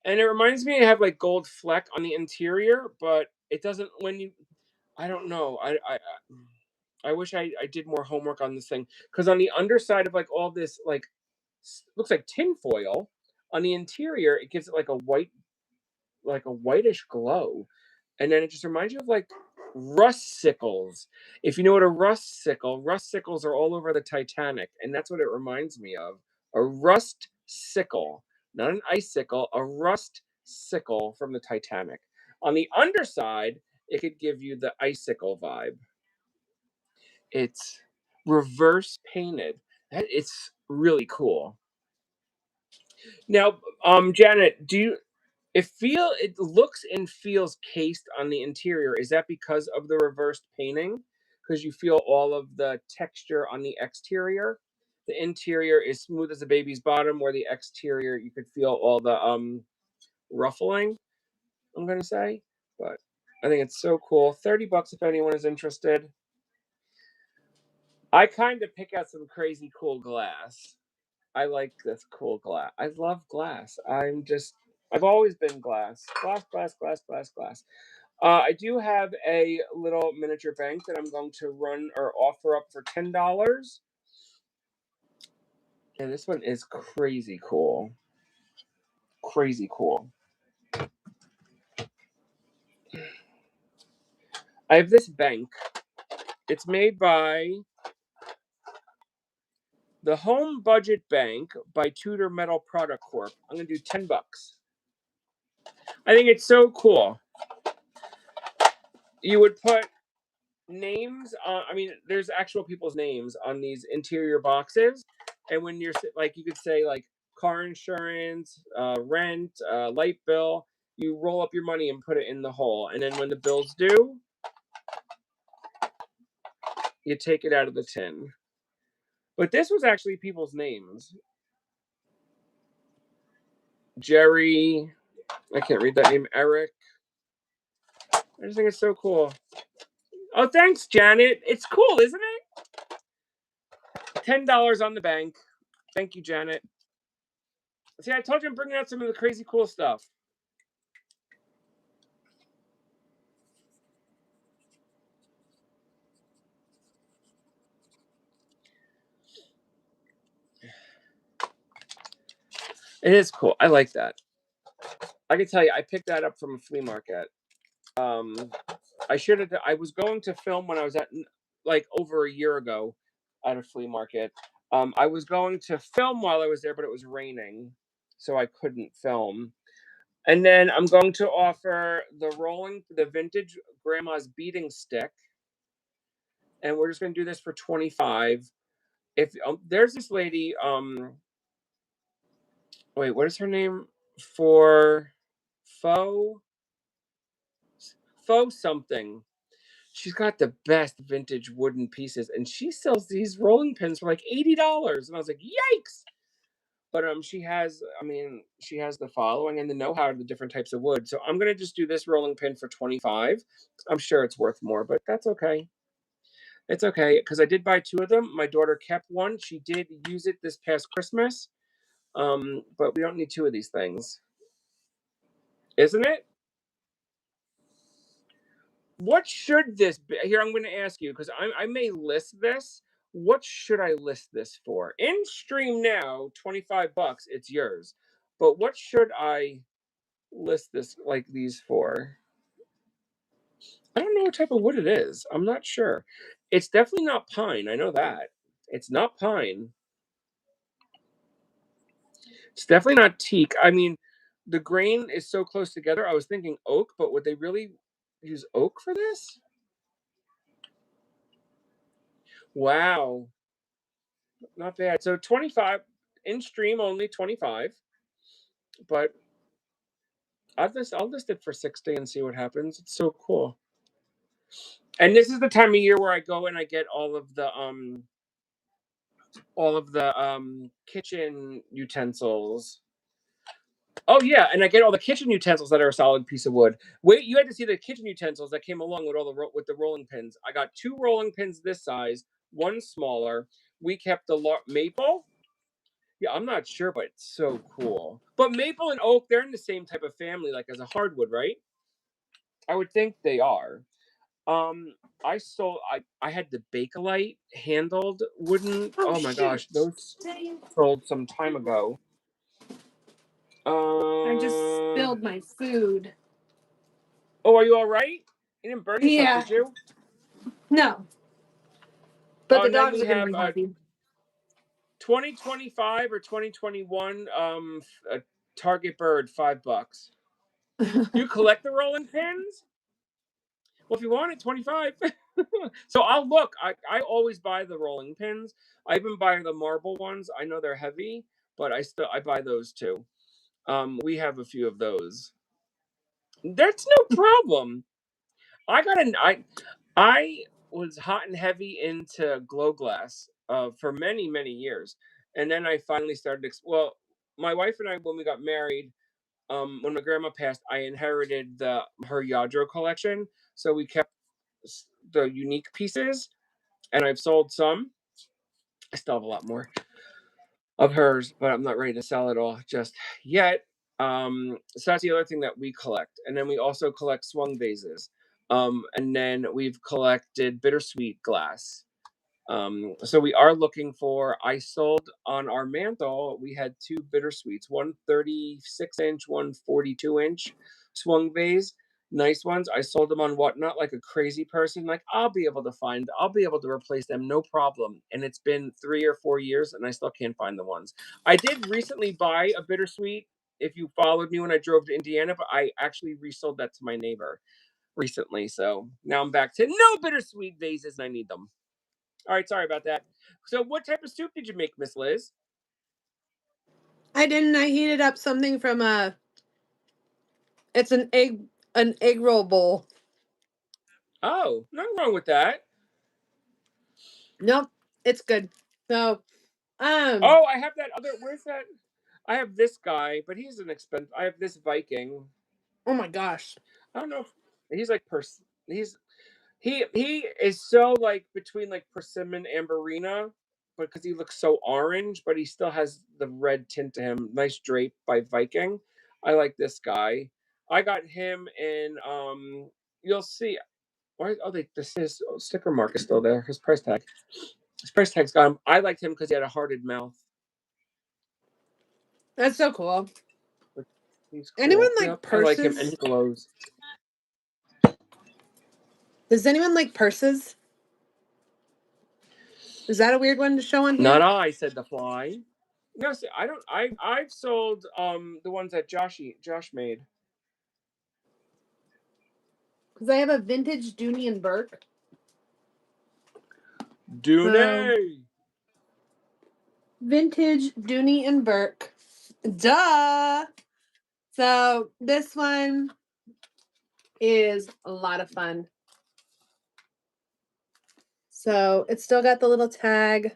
Speaker 1: And it reminds me I have like gold fleck on the interior, but it doesn't I don't know. I wish I did more homework on this thing because on the underside of like all this like looks like tin foil, on the interior it gives it like a whitish glow, and then it just reminds you of like rustsicles. If you know what a rustsicles are all over the Titanic, and that's what it reminds me of. A rust sickle, not an icicle, a rust sickle from the Titanic. On the underside, it could give you the icicle vibe. It's reverse painted. It's really cool. Now, Janet, it looks and feels cased on the interior. Is that because of the reversed painting? Because you feel all of the texture on the exterior. The interior is smooth as a baby's bottom, where the exterior you could feel all the ruffling, I'm gonna say. But I think it's so cool. $30 if anyone is interested. I kind of pick out some crazy cool glass. I like this cool glass. I love glass. I've always been glass. Glass. I do have a little miniature bank that I'm going to run or offer up for $10. And this one is crazy cool. Crazy cool. I have this bank. It's made by the Home Budget Bank by Tudor Metal Product Corp. I'm going to do $10. I think it's so cool. You would put names on, there's actual people's names on these interior boxes. And when you're like, you could say like car insurance, rent, light bill, you roll up your money and put it in the hole. And then when the bill's due, you take it out of the tin. But this was actually people's names. Jerry, I can't read that name. Eric. I just think it's so cool. Oh, thanks, Janet. It's cool, isn't it? $10 on the bank. Thank you, Janet. See, I told you I'm bringing out some of the crazy cool stuff. It is cool. I like that. I can tell you, I picked that up from a flea market. I was going to film when I was at like over a year ago at a flea market. I was going to film while I was there, but it was raining, so I couldn't film. And then I'm going to offer the vintage grandma's beading stick, and we're just going to do this for $25. If there's this lady, wait, what is her name? For faux something. She's got the best vintage wooden pieces, and she sells these rolling pins for like $80. And I was like, yikes! But she has the following and the know-how of the different types of wood. So I'm gonna just do this rolling pin for $25. I'm sure it's worth more, but that's okay. It's okay because I did buy 2 of them. My daughter kept one. She did use it this past Christmas. But we don't need 2 of these things, isn't it? What should this be? Here, I'm going to ask you because I may list this. What should I list this for? In stream now, $25. It's yours. But what should I list this like these for? I don't know what type of wood it is. I'm not sure. It's definitely not pine. I know that. It's not pine. It's definitely not teak. The grain is so close together. I was thinking oak, but would they really use oak for this? Wow. Not bad. So 25 in stream only 25. But I'll list it for 60 and see what happens. It's so cool. And this is the time of year where I go and I get all of the kitchen utensils. Oh yeah, and I get all the kitchen utensils that are a solid piece of wood. Wait, you had to see the kitchen utensils that came along with with the rolling pins. I got 2 rolling pins this size, 1 smaller. We kept the maple. Yeah, I'm not sure, but it's so cool. But maple and oak, they're in the same type of family, like as a hardwood, right? I would think they are. I had the Bakelite handled wooden. Oh my gosh, those sold some time ago.
Speaker 2: I just spilled my food.
Speaker 1: Oh, are you all right? You didn't burn yourself,
Speaker 2: Yeah.
Speaker 1: did you?
Speaker 2: No. But
Speaker 1: Oh,
Speaker 2: the
Speaker 1: and then
Speaker 2: dogs
Speaker 1: we
Speaker 2: are gonna
Speaker 1: have
Speaker 2: be happy.
Speaker 1: 2025 or 2021 a Target bird, $5. You collect the rolling pins? Well, if you want it, 25. So I'll look. I always buy the rolling pins. I even buy the marble ones. I know they're heavy, but I buy those too. We have a few of those. That's no problem. I was hot and heavy into glow glass for many many years, and then I finally started. Well, my wife and I, when we got married, when my grandma passed, I inherited her Yadro collection, so we kept the unique pieces, and I've sold some. I still have a lot more of hers, but I'm not ready to sell it all just yet. So that's the other thing that we collect, and then we also collect swung vases, and then we've collected bittersweet glass. So we are looking for. I sold on our mantle. We had two bittersweets, one 36-inch, one 42-inch swung vase. Nice ones. I sold them on Whatnot like a crazy person. Like I'll be able to replace them, no problem. And it's been 3 or 4 years, and I still can't find the ones. I did recently buy a bittersweet. If you followed me when I drove to Indiana, but I actually resold that to my neighbor recently. So now I'm back to no bittersweet vases, and I need them. All right, sorry about that. So, what type of soup did you make, Miss Liz?
Speaker 2: I didn't. I heated up something from a. It's an egg roll bowl.
Speaker 1: Oh, nothing wrong with that.
Speaker 2: Nope, it's good. So,
Speaker 1: Oh, I have that other. Where's that? I have this guy, but he's an expense. I have this Viking.
Speaker 2: oh my gosh,
Speaker 1: I don't know if he's like he is so like between like persimmon and Amberina, because he looks so orange, but he still has the red tint to him. Nice drape by Viking. I like this guy. I got him in. You'll see. Why? Oh, this his sticker mark is still there. His price tag. His price tag's got him. I liked him because he had a hearted mouth.
Speaker 2: that's so cool.
Speaker 1: He's
Speaker 2: Anyone
Speaker 1: cool.
Speaker 2: like
Speaker 1: Yep, I like him, and
Speaker 2: purses?
Speaker 1: he glows.
Speaker 2: Does anyone like purses? Is that a weird one to show on here?
Speaker 1: Not I, said the fly. No, see, I don't. I've sold the ones that Josh made.
Speaker 2: Because I have a vintage Dooney and Burke.
Speaker 1: Dooney.
Speaker 2: Vintage Dooney and Burke. Duh. So this one is a lot of fun. So it's still got the little tag.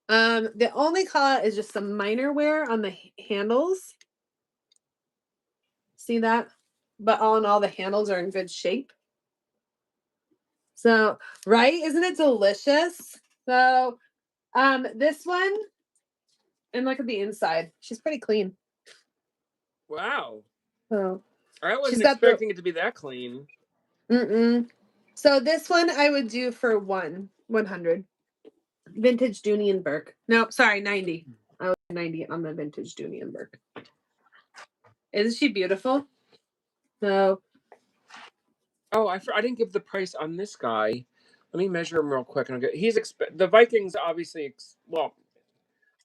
Speaker 2: The only call out is just some minor wear on the handles. See that? But all in all, the handles are in good shape. So, right? Isn't it delicious? So, this one, and look at the inside. She's pretty clean.
Speaker 1: Wow.
Speaker 2: So,
Speaker 1: I wasn't
Speaker 2: got
Speaker 1: expecting it to be that clean.
Speaker 2: So this one I would do for 100. Vintage Dooney and Burke. Nope, sorry, 90. I was 90 on the vintage Dooney and Burke. Isn't she beautiful? So,
Speaker 1: oh, I didn't give the price on this guy. Let me measure him real quick. And the Vikings obviously. Well,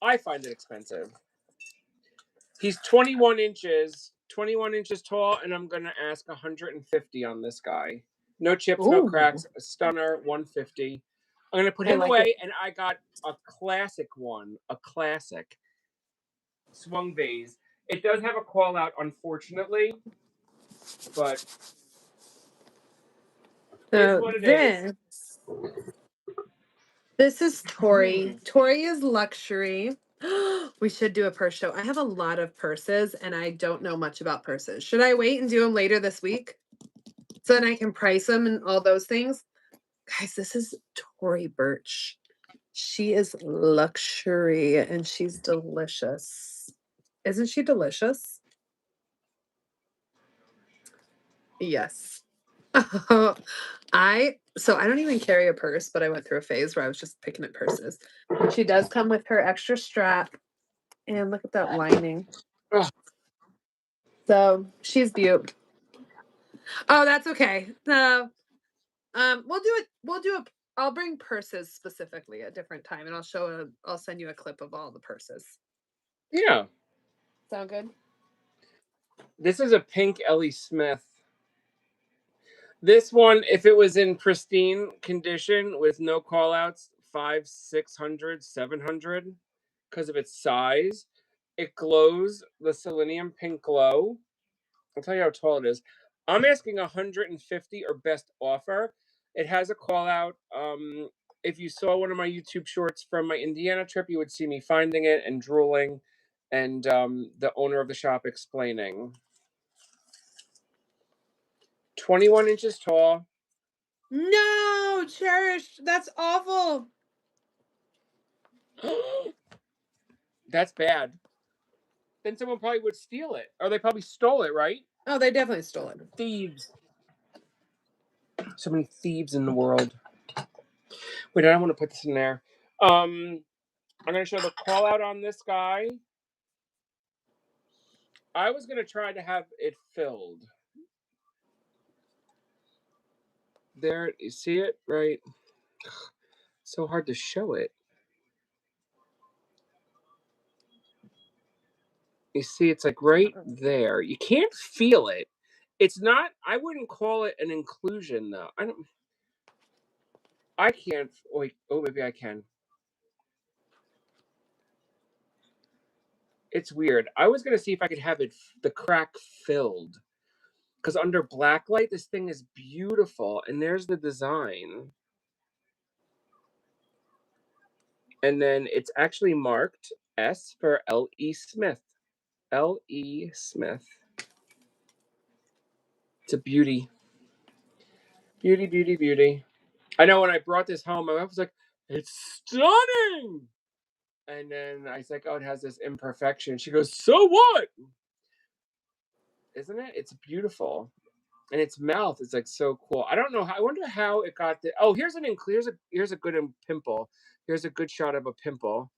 Speaker 1: I find it expensive. He's 21 inches tall, and I'm gonna ask 150 on this guy. No chips, no cracks. A stunner, 150. I'm gonna put him away, and I got a classic one, a classic swung vase. It does have a call out, unfortunately, but is what it is.
Speaker 2: This is Tori. Tori is luxury. We should do a purse show. I have a lot of purses, and I don't know much about purses. Should I wait and do them later this week? So then I can price them and all those things? Guys, this is Tori Birch. She is luxury, and she's delicious. Isn't she delicious? Yes. I don't even carry a purse, but I went through a phase where I was just picking at purses. She does come with her extra strap, and look at that lining. So she's beautiful. Oh, that's okay. We'll do it. I'll bring purses specifically at a different time, and I'll send you a clip of all the purses.
Speaker 1: Yeah.
Speaker 2: Sound good?
Speaker 1: This is a pink Ellie Smith. This one, if it was in pristine condition with no callouts, 500, 600, 700, because of its size. It glows the selenium pink glow. I'll tell you how tall it is. I'm asking 150 or best offer. It has a call out. If you saw one of my YouTube shorts from my Indiana trip, you would see me finding it and drooling, and the owner of the shop explaining. 21 inches tall.
Speaker 2: No, Cherish, that's awful.
Speaker 1: That's bad. Then someone probably would steal it, or they probably stole it, right?
Speaker 2: Oh, they definitely stole it.
Speaker 1: Thieves. So many thieves in the world. Wait, I don't want to put this in there. I'm going to show the call out on this guy. I was going to try to have it filled. There, you see it, right? So hard to show it. You see, it's like right there. You can't feel it. It's not, I wouldn't call it an inclusion, though. I can't, wait, oh, maybe I can. It's weird. I was going to see if I could have it, the crack filled. Because under black light, this thing is beautiful. And there's the design. And then it's actually marked S for L.E. Smith. L.E. Smith. It's a beauty. Beauty, beauty, beauty. I know when I brought this home, my wife was like, it's stunning. And then I was like, oh, it has this imperfection. She goes, so what? Isn't it? It's beautiful. And its mouth is like so cool. I don't know how. I wonder how it got the. Oh, here's a good pimple. Here's a good shot of a pimple.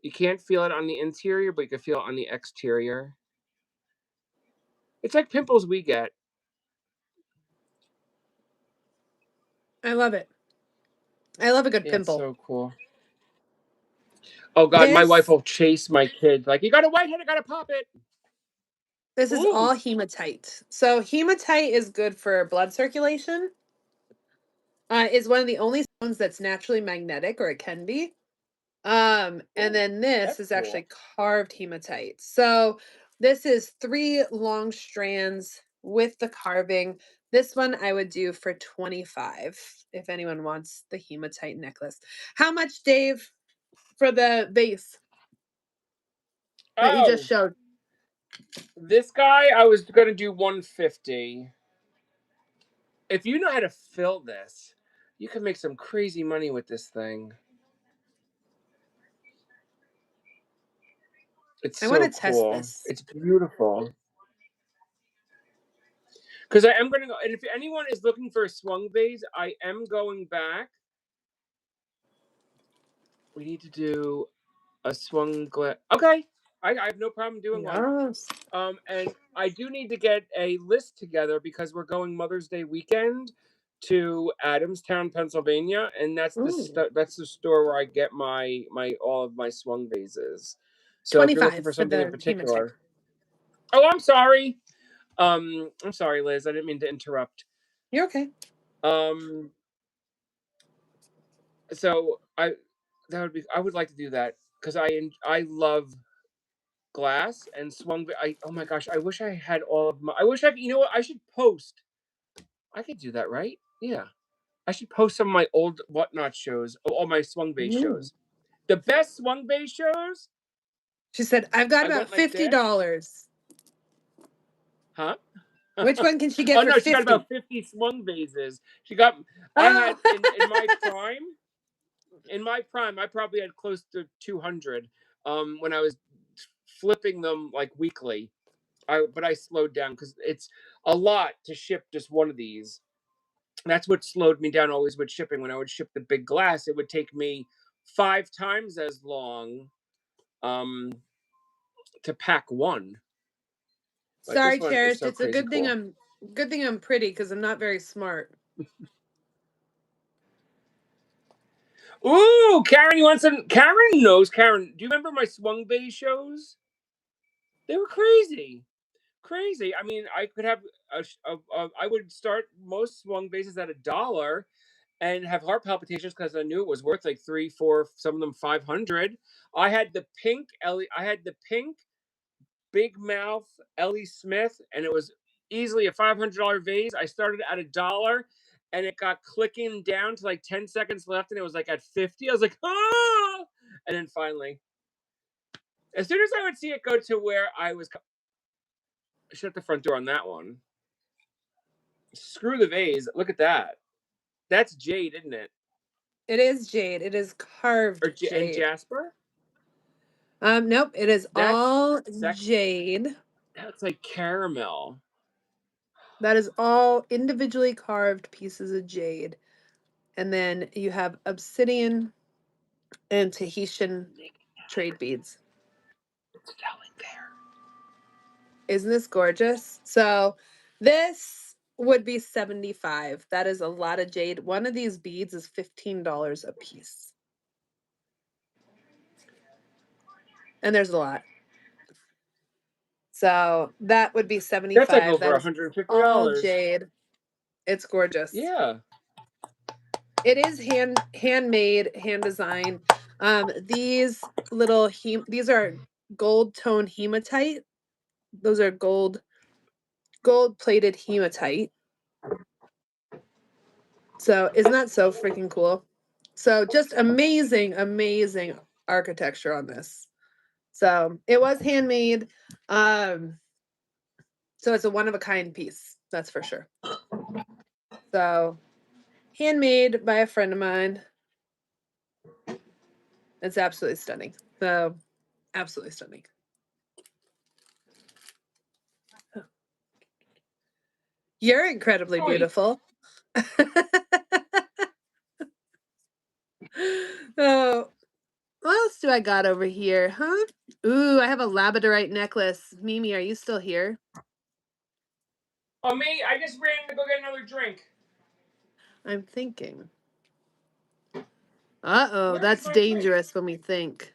Speaker 1: You can't feel it on the interior, but you can feel it on the exterior. It's like pimples we get.
Speaker 2: I love it. I love a good
Speaker 1: Yeah,
Speaker 2: pimple.
Speaker 1: it's so cool. Oh God, my wife will chase my kids. Like, you got a whitehead, I gotta pop it.
Speaker 2: This is all hematite. So hematite is good for blood circulation. Is one of the only stones that's naturally magnetic, or it can be. And then this is actually carved hematite. So this is 3 long strands with the carving. This one I would do for 25 if anyone wants the hematite necklace. How much, Dave, for the base that you just showed?
Speaker 1: This guy, I was going to do 150. If you know how to fill this, you can make some crazy money with this thing. It's so cool. I want to test this. It's beautiful. Because I am going to go, and if anyone is looking for a swung vase, I am going back. We need to do a swung glass. Okay. I have no problem doing one. And I do need to get a list together because we're going Mother's Day weekend to Adamstown, Pennsylvania, and that's the store where I get my all of my swung vases. So if you're looking for something in particular. Oh, I'm sorry. I'm sorry, Liz. I didn't mean to interrupt.
Speaker 2: You're okay.
Speaker 1: So I would like to do that because I love glass and swung. Oh my gosh, I wish I had all of my. I wish you know what? I should post. I could do that, right? Yeah, I should post some of my old Whatnot shows, all my swung vase shows. The best swung vase shows.
Speaker 2: She said, "I've got about $50."
Speaker 1: Huh?
Speaker 2: Which one can she get for 50?
Speaker 1: She got about 50 swung vases. She got. I had in my prime. In my prime, I probably had close to 200. When I was flipping them like weekly. But I slowed down because it's a lot to ship just one of these. That's what slowed me down always with shipping. When I would ship the big glass, it would take me 5 times as long to pack one.
Speaker 2: Sorry, Cherish. It's a good thing Good thing I'm pretty because I'm not very smart.
Speaker 1: Ooh, Karen, you want some? Karen knows. Karen, do you remember my swung base shows? They were crazy. Crazy. I mean, I could have I would start most swung bases at $1 and have heart palpitations because I knew it was worth like 3, 4, some of them 500. I had the pink Ellie. I had the pink big mouth Ellie Smith, and it was easily a $500 vase. I started at $1, and it got clicking down to like 10 seconds left, and it was like at 50. I was like, ah! And then finally, as soon as I would see it go to where I was, shut the front door on that one. Screw the vase. Look at that. That's jade, isn't it?
Speaker 2: It is jade. It is carved
Speaker 1: And
Speaker 2: jade.
Speaker 1: jasper?
Speaker 2: Nope. It is all
Speaker 1: sexy.
Speaker 2: jade.
Speaker 1: That's like caramel.
Speaker 2: That is all individually carved pieces of jade. And then you have obsidian and Tahitian trade beads.
Speaker 1: It's selling there.
Speaker 2: Isn't this gorgeous? So this would be $75. That is a lot of jade. One of these beads is $15 a piece. And there's a lot. So that would be $75.
Speaker 1: That's like over
Speaker 2: That is
Speaker 1: $150.
Speaker 2: all jade. It's gorgeous.
Speaker 1: Yeah.
Speaker 2: It is handmade, hand designed. These little these are gold tone hematite. Those are gold plated hematite. So isn't that so freaking cool? So just amazing, amazing architecture on this. So it was handmade. So it's a one of a kind piece, that's for sure. So handmade by a friend of mine. It's absolutely stunning. So absolutely stunning. You're incredibly beautiful. Oh, what else do I got over here, huh? Ooh, I have a labradorite necklace. Mimi, are you still here?
Speaker 1: Oh, me? I just ran to go get another drink.
Speaker 2: I'm thinking. Uh-oh, that's dangerous when we think.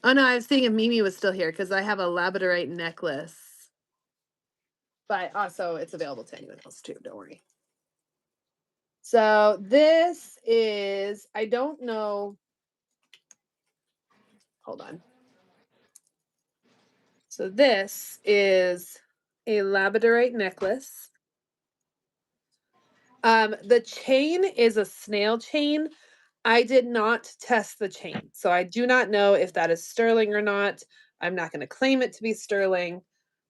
Speaker 2: Oh, no, I was thinking if Mimi was still here because I have a labradorite necklace. But also, it's available to anyone else too, don't worry. So this is, I don't know. Hold on. So this is a labradorite necklace. The chain is a snail chain. I did not test the chain, so I do not know if that is sterling or not. I'm not going to claim it to be sterling.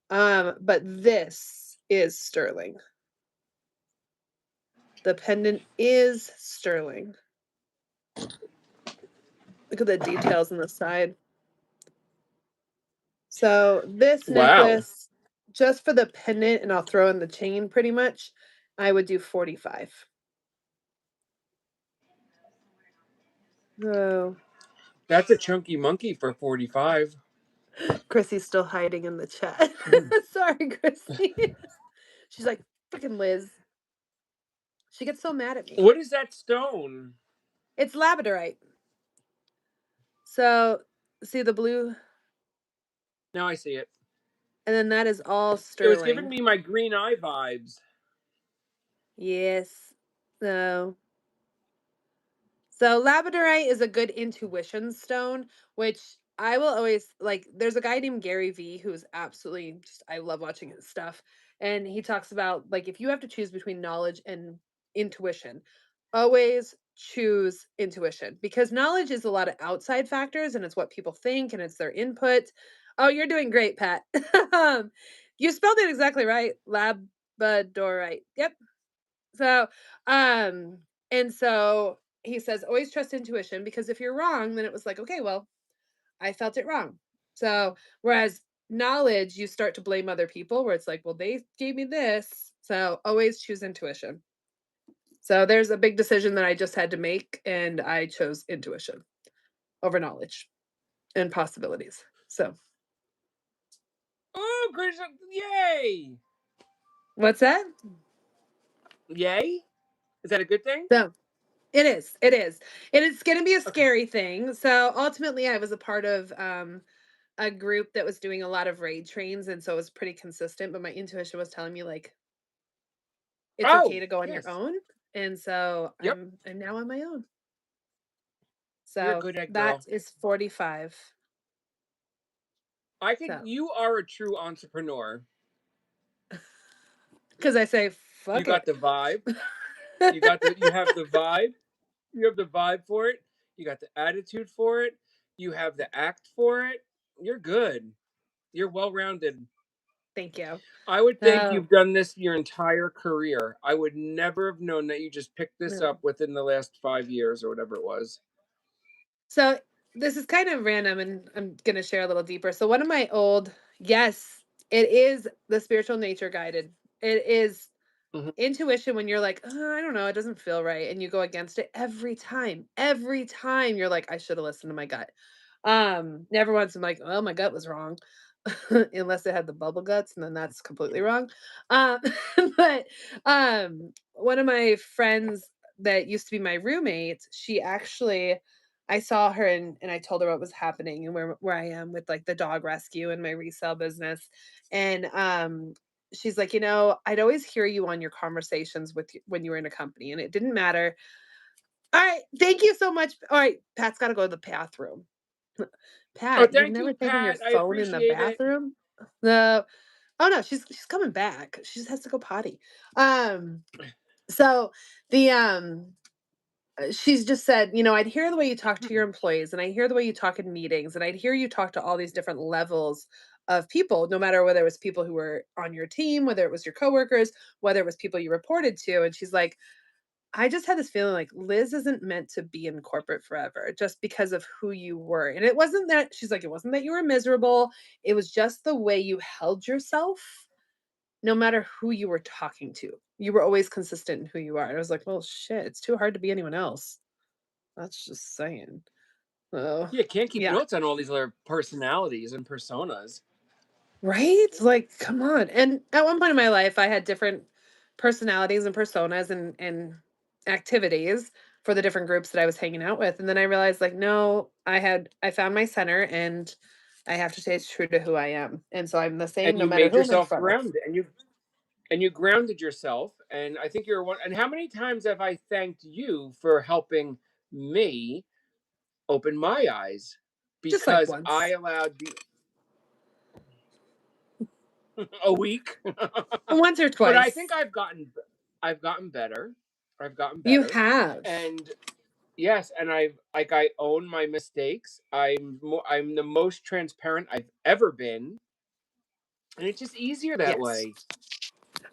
Speaker 2: But this is sterling. The pendant is sterling. Look at the details on the side. So this necklace, just for the pendant, and I'll throw in the chain pretty much, I would do $45. Oh.
Speaker 1: That's a chunky monkey for $45.
Speaker 2: Chrissy's still hiding in the chat. Sorry, Chrissy. She's like, freaking Liz. She gets so mad at me.
Speaker 1: What is that stone?
Speaker 2: It's labradorite. So, see the blue?
Speaker 1: Now I see it.
Speaker 2: And then that is all sterling.
Speaker 1: It was giving me my green eye vibes.
Speaker 2: Yes. So labradorite is a good intuition stone, which I will always like. There's a guy named Gary Vee who's absolutely just, I love watching his stuff. And he talks about like if you have to choose between knowledge and intuition, always choose intuition because knowledge is a lot of outside factors and it's what people think and it's their input. Oh, you're doing great, Pat. You spelled it exactly right. Labradorite. Yep. So, and so he says, always trust intuition because if you're wrong, then it was like, okay, well, I felt it wrong. So, whereas knowledge, you start to blame other people where it's like, well, they gave me this. So, always choose intuition. So, there's a big decision that I just had to make, and I chose intuition over knowledge and possibilities. So,
Speaker 1: Oh, Chris, yay!
Speaker 2: What's that?
Speaker 1: Yay? Is that a good thing?
Speaker 2: So it is. It is. And it's going to be a scary thing. So ultimately, I was a part of a group that was doing a lot of raid trains, and so it was pretty consistent. But my intuition was telling me like it's okay
Speaker 1: Oh,
Speaker 2: to go on your
Speaker 1: yes.
Speaker 2: own, and so
Speaker 1: Yep.
Speaker 2: I'm now on my own.
Speaker 1: You're a
Speaker 2: So
Speaker 1: good egg
Speaker 2: that
Speaker 1: girl.
Speaker 2: is 45.
Speaker 1: I think
Speaker 2: So
Speaker 1: you are a true entrepreneur.
Speaker 2: because I say
Speaker 1: You
Speaker 2: fuck
Speaker 1: got
Speaker 2: it.
Speaker 1: the vibe. You have the vibe. You have the vibe for it. You got the attitude for it. You have the act for it. You're good. You're well rounded.
Speaker 2: Thank you.
Speaker 1: I would think
Speaker 2: Oh,
Speaker 1: you've done this your entire career. I would never have known that you just picked this
Speaker 2: no.
Speaker 1: up within the last 5 years or whatever it was.
Speaker 2: So this is kind of random, and I'm gonna share a little deeper. So one of my old, yes, it is the spiritual nature guided. It is
Speaker 1: Mhm.
Speaker 2: intuition when you're like, I don't know, it doesn't feel right, and you go against it every time. Every time you're like, I should have listened to my gut. Never once I'm like, oh, my gut was wrong, unless it had the bubble guts, and then that's completely wrong. Um, but one of my friends that used to be my roommate, she actually I saw her and I told her what was happening and where I am with like the dog rescue and my resale business. And she's like, I'd always hear you on your conversations when you were in a company and it didn't matter. All right, thank you so much. All right, Pat's got to go to the bathroom.
Speaker 1: Oh,
Speaker 2: Pat, you've
Speaker 1: thank you,
Speaker 2: never taken your
Speaker 1: Pat. I
Speaker 2: phone in the
Speaker 1: appreciate it.
Speaker 2: bathroom? No. Oh no, she's coming back. She just has to go potty. Um so the she's just said, I'd hear the way you talk to your employees and I hear the way you talk in meetings and I'd hear you talk to all these different levels of people, no matter whether it was people who were on your team, whether it was your coworkers, whether it was people you reported to. And she's like, I just had this feeling like Liz isn't meant to be in corporate forever just because of who you were. And it wasn't that she's like, it wasn't that you were miserable. It was just the way you held yourself, no matter who you were talking to. You were always consistent in who you are. And I was like, well, shit, it's too hard to be anyone else. That's just saying. Oh,
Speaker 1: Yeah, can't keep
Speaker 2: yeah.
Speaker 1: notes on all these other personalities and personas.
Speaker 2: Right? Like, come on. And at one point in my life, I had different personalities and personas and activities for the different groups that I was hanging out with. And then I realized, like, no, I found my center and I have to stay true to who I am. And so I'm the
Speaker 1: And
Speaker 2: same no
Speaker 1: you
Speaker 2: matter
Speaker 1: made
Speaker 2: who I'm in
Speaker 1: yourself
Speaker 2: front of.
Speaker 1: grounded, and you grounded yourself. And I think you're one. And how many times have I thanked you for helping me open my eyes
Speaker 2: Just like
Speaker 1: because I
Speaker 2: once.
Speaker 1: allowed the a week.
Speaker 2: Once or
Speaker 1: But I think
Speaker 2: twice.
Speaker 1: I've gotten better. I've gotten
Speaker 2: You
Speaker 1: better.
Speaker 2: have.
Speaker 1: And yes, and I own my mistakes. I'm the most transparent I've ever been, and it's just easier that
Speaker 2: Yes.
Speaker 1: way.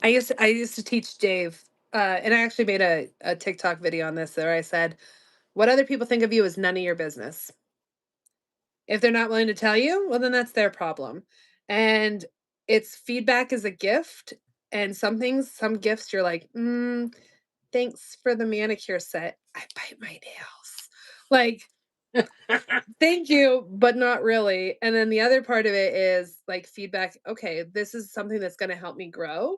Speaker 2: I used to teach Dave, and I actually made a TikTok video on this where I said, what other people think of you is none of your business. If they're not willing to tell you, well, then that's their problem. And it's feedback is a gift. And some gifts you're like, thanks for the manicure set. I bite my nails. Like, thank you, but not really. And then the other part of it is like feedback. Okay, this is something that's going to help me grow.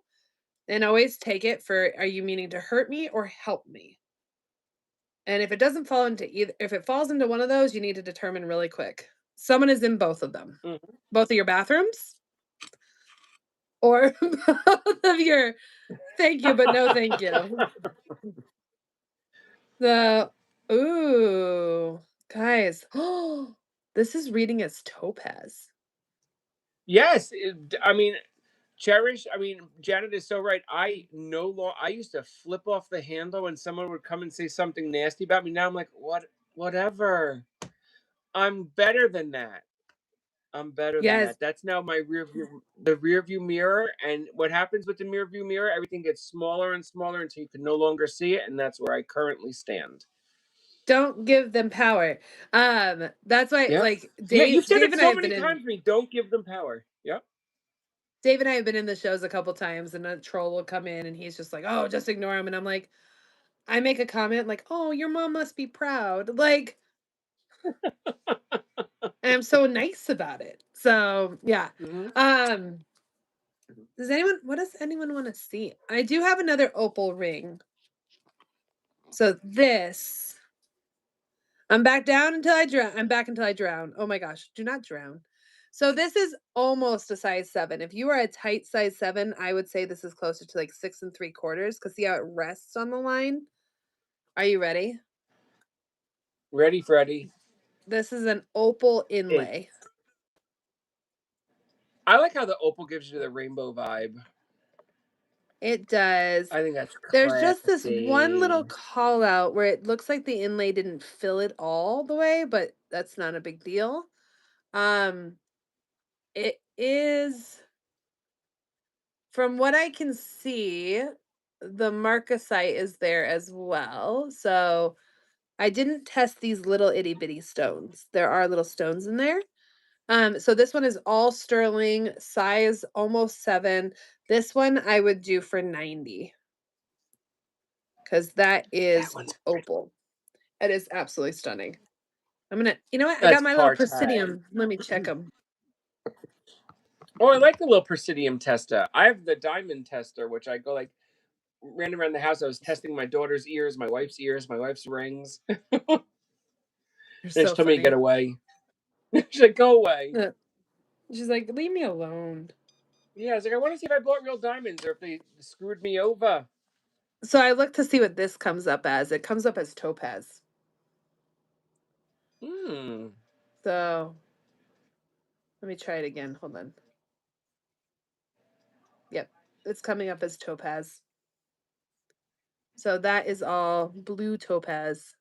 Speaker 2: And always take it for, are you meaning to hurt me or help me? And if it doesn't fall into either, if it falls into one of those, you need to determine really quick. Someone is in both of them.
Speaker 1: Mhm.
Speaker 2: Both of your bathrooms or both of your thank you, but no thank you. The ooh, guys. Oh, this is reading as topaz.
Speaker 1: Yes, I mean, cherish. I mean, Janet is so right. I used to flip off the handle when someone would come and say something nasty about me. Now I'm like, whatever. I'm better than that. I'm better than
Speaker 2: Yes,
Speaker 1: that. That's now the rear view mirror. And what happens with the rear view mirror? Everything gets smaller and smaller until you can no longer see it. And that's where I currently stand.
Speaker 2: don't give them power. That's why
Speaker 1: Yep.
Speaker 2: like
Speaker 1: Yeah, you've said
Speaker 2: Dave
Speaker 1: it
Speaker 2: and I
Speaker 1: so
Speaker 2: have been
Speaker 1: many
Speaker 2: in
Speaker 1: times to me. Don't give them power. Yep.
Speaker 2: Dave and I have been in the shows a couple times and a troll will come in and he's just like, "Oh, just ignore him." And I'm like, I make a comment like, "Oh, your mom must be proud." Like, and I'm so nice about it. So, yeah.
Speaker 1: Hmm.
Speaker 2: Um, what does anyone want to see? I do have another opal ring. So this, I'm back down until I drown. I'm back until I drown. Oh my gosh, do not drown. So this is almost a size 7. If you are a tight size 7, I would say this is closer to like 6 3/4 because see how it rests on the line? Are you ready?
Speaker 1: Ready, Freddy?
Speaker 2: This is an opal inlay.
Speaker 1: I like how the opal gives you the rainbow vibe.
Speaker 2: It does.
Speaker 1: I think that's
Speaker 2: There's just this
Speaker 1: classy.
Speaker 2: one little call out where it looks like the inlay didn't fill it all the way, but that's not a big deal. It is, from what I can see, the marcasite is there as well. So I didn't test these little itty bitty stones. There are little stones in there. So this one is all sterling, size almost 7. This one I would do for 90. Because that is opal. It is absolutely stunning. I'm gonna, you know what? I got my little Presidium. Let me check them.
Speaker 1: Oh, I like the little Presidium tester. I have the diamond tester, which I go like ran around the house. I was testing my daughter's ears, my wife's rings.
Speaker 2: You're
Speaker 1: She told me to get away. She's like, go away.
Speaker 2: She's like, leave me alone.
Speaker 1: Yeah, I was like, I want to see if I bought real diamonds or if they screwed me over.
Speaker 2: So I looked to see what this comes up as. It comes up as topaz. So let me try it again. Hold on. Yep, it's coming up as topaz. So that is all blue topaz.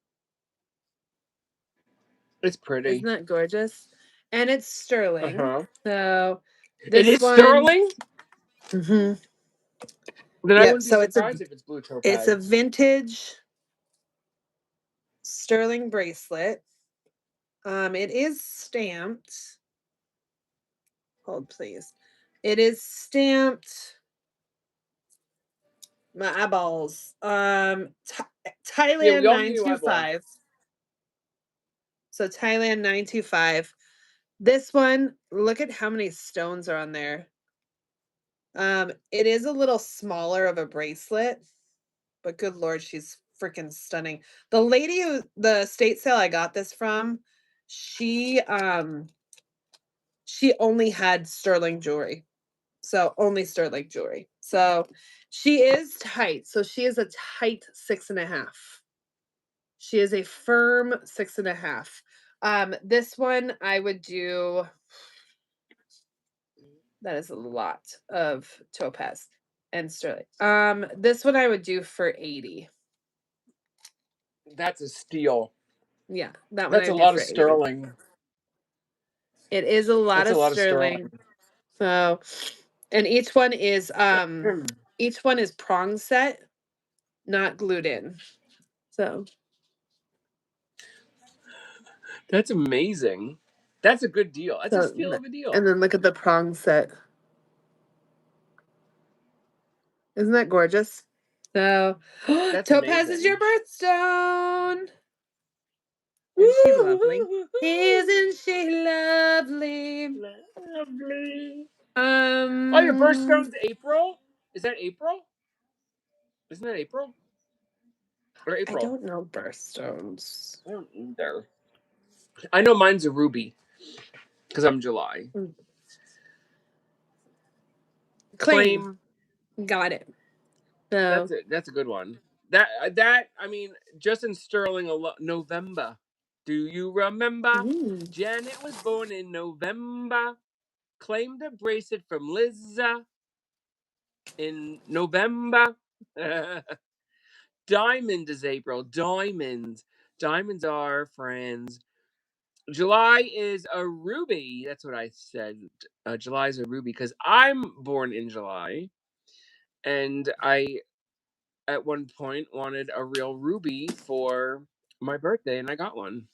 Speaker 1: It's pretty.
Speaker 2: Isn't that gorgeous? And it's sterling. So
Speaker 1: this it is one, sterling?
Speaker 2: Mm-hmm.
Speaker 1: Then I wouldn't be surprised if it's blue topaz.
Speaker 2: It's a vintage sterling bracelet. It is stamped. Hold, please. It is stamped. My eyeballs. Thailand 925. So Thailand 925. This one, look at how many stones are on there. It is a little smaller of a bracelet, but good Lord, she's freaking stunning. The lady who, the estate sale I got this from, she only had sterling jewelry. So only sterling jewelry. So she is tight. So she is a tight 6.5. She is a firm 6.5. This one I would do. That is a lot of topaz and sterling. This one I would do for 80.
Speaker 1: That's a steal.
Speaker 2: Yeah, that one.
Speaker 1: That's a lot of sterling.
Speaker 2: It is a lot of sterling. So, and each one is prong set, not glued in. So
Speaker 1: that's amazing. That's a good deal. That's a steal of a deal.
Speaker 2: And then look at the prong set. Isn't that gorgeous? So topaz is your birthstone. Isn't she lovely? Isn't she lovely?
Speaker 1: Lovely. Oh, your birthstone's April? Is that April? Isn't that April? Or April?
Speaker 2: I don't know birthstones.
Speaker 1: I don't either. I know mine's a ruby because I'm July. Claim.
Speaker 2: Got it.
Speaker 1: So. That's a good one. That I mean, just in sterling November. Do you remember? Janet was born in November. Claimed a bracelet from Liza in November. Diamond is April. Diamonds are friends. July is a ruby. That's what I said. July is a ruby because I'm born in July. And I, at one point, wanted a real ruby for my birthday, and I got one.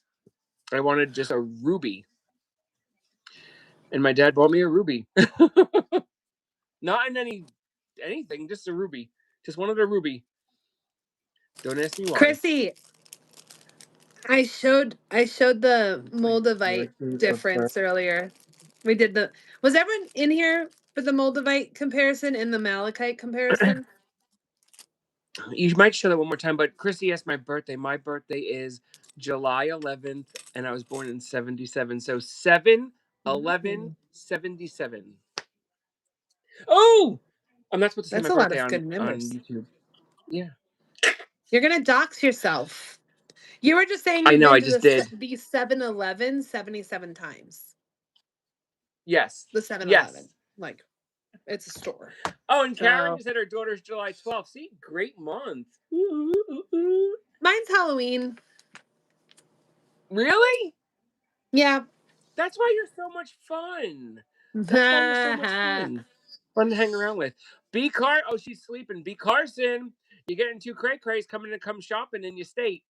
Speaker 1: I wanted just a ruby. And my dad bought me a ruby. Not in anything, just a ruby. Just wanted a ruby. Don't ask me why.
Speaker 2: Chrissy, I showed the moldavite difference earlier. We did was everyone in here for the Moldavite comparison and the Malachite comparison?
Speaker 1: You might show that one more time, but Chrissy asked my birthday. My birthday is July 11th, and I was born in 77. So 7/11/77. Oh! I'm not supposed to say
Speaker 2: That's
Speaker 1: my
Speaker 2: a lot
Speaker 1: birthday
Speaker 2: of good
Speaker 1: on
Speaker 2: numbers.
Speaker 1: YouTube. Yeah.
Speaker 2: You're gonna dox yourself. You were just saying
Speaker 1: I
Speaker 2: you've
Speaker 1: know,
Speaker 2: been
Speaker 1: I
Speaker 2: to
Speaker 1: just did.
Speaker 2: the 7-Eleven 77 times.
Speaker 1: Yes.
Speaker 2: The 7-Eleven.
Speaker 1: Yes.
Speaker 2: Like, it's a store.
Speaker 1: Oh, and Karen
Speaker 2: So
Speaker 1: just said her daughter's July 12th. See? Great month.
Speaker 2: mine's Halloween.
Speaker 1: Really?
Speaker 2: Yeah.
Speaker 1: That's why you're so much fun. That's why you're so much fun. Fun to hang around with. Oh, she's sleeping. B. Carson, you're getting too cray-crays coming to come shopping in your state.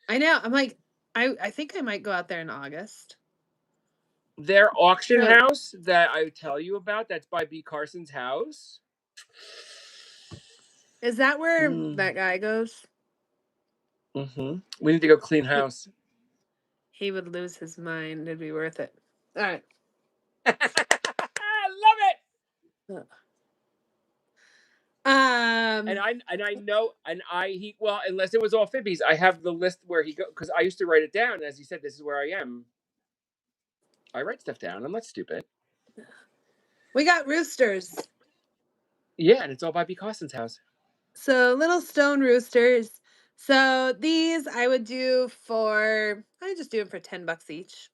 Speaker 2: I know. I'm like, I think I might go out there in August.
Speaker 1: Their auction
Speaker 2: So-
Speaker 1: house that I tell you about, that's by B. Carson's house.
Speaker 2: Is that where that guy goes?
Speaker 1: Mm-hmm. We need to go clean house.
Speaker 2: He would lose his mind. It'd be worth it. All right.
Speaker 1: I love it. And I know, well, unless it was all fibbies, I have the list where he go, because I used to write it down. As he said, this is where I am. I write stuff down. I'm not stupid.
Speaker 2: We got roosters.
Speaker 1: Yeah, and it's all by B. Carson's house.
Speaker 2: So little stone roosters. So these I would do I just do them for $10 each.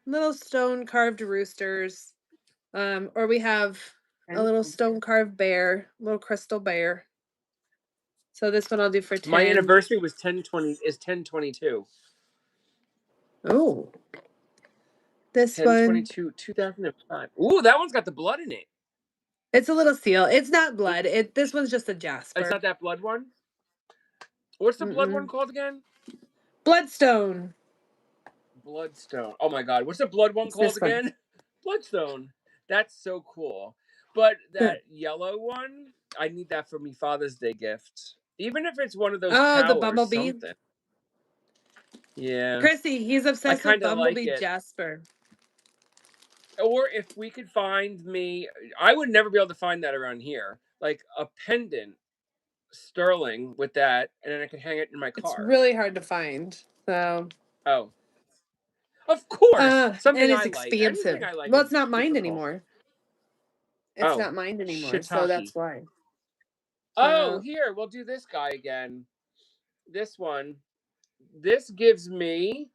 Speaker 2: Little stone carved roosters. Or we have a little stone carved bear, little crystal bear. So this one I'll do for 10.
Speaker 1: My anniversary was 10/22.
Speaker 2: Oh. This
Speaker 1: 10/22, 2005. Ooh, that one's got the blood in it.
Speaker 2: It's a little seal. It's not blood. This one's just a jasper.
Speaker 1: It's not that blood one? What's the blood one called again?
Speaker 2: Bloodstone.
Speaker 1: Bloodstone. Oh my god. What's the blood one called again? Bloodstone. That's so cool. But that yellow one, I need that for me Father's Day gift. Even if it's one of those
Speaker 2: the bumblebee.
Speaker 1: something. Yeah.
Speaker 2: Chrissy, he's obsessed with Bumblebee
Speaker 1: like
Speaker 2: Jasper.
Speaker 1: Or if we could find me, I would never be able to find that around here. Like a pendant sterling with that, and then I could hang it in my car.
Speaker 2: It's really hard to find. So.
Speaker 1: Oh. Of course. Something
Speaker 2: and it's
Speaker 1: I
Speaker 2: expensive.
Speaker 1: Like. Like
Speaker 2: well, it's not mined anymore. It's not mined anymore,
Speaker 1: shiitake.
Speaker 2: so that's why.
Speaker 1: Oh, here, we'll do this guy again. This one. This gives me...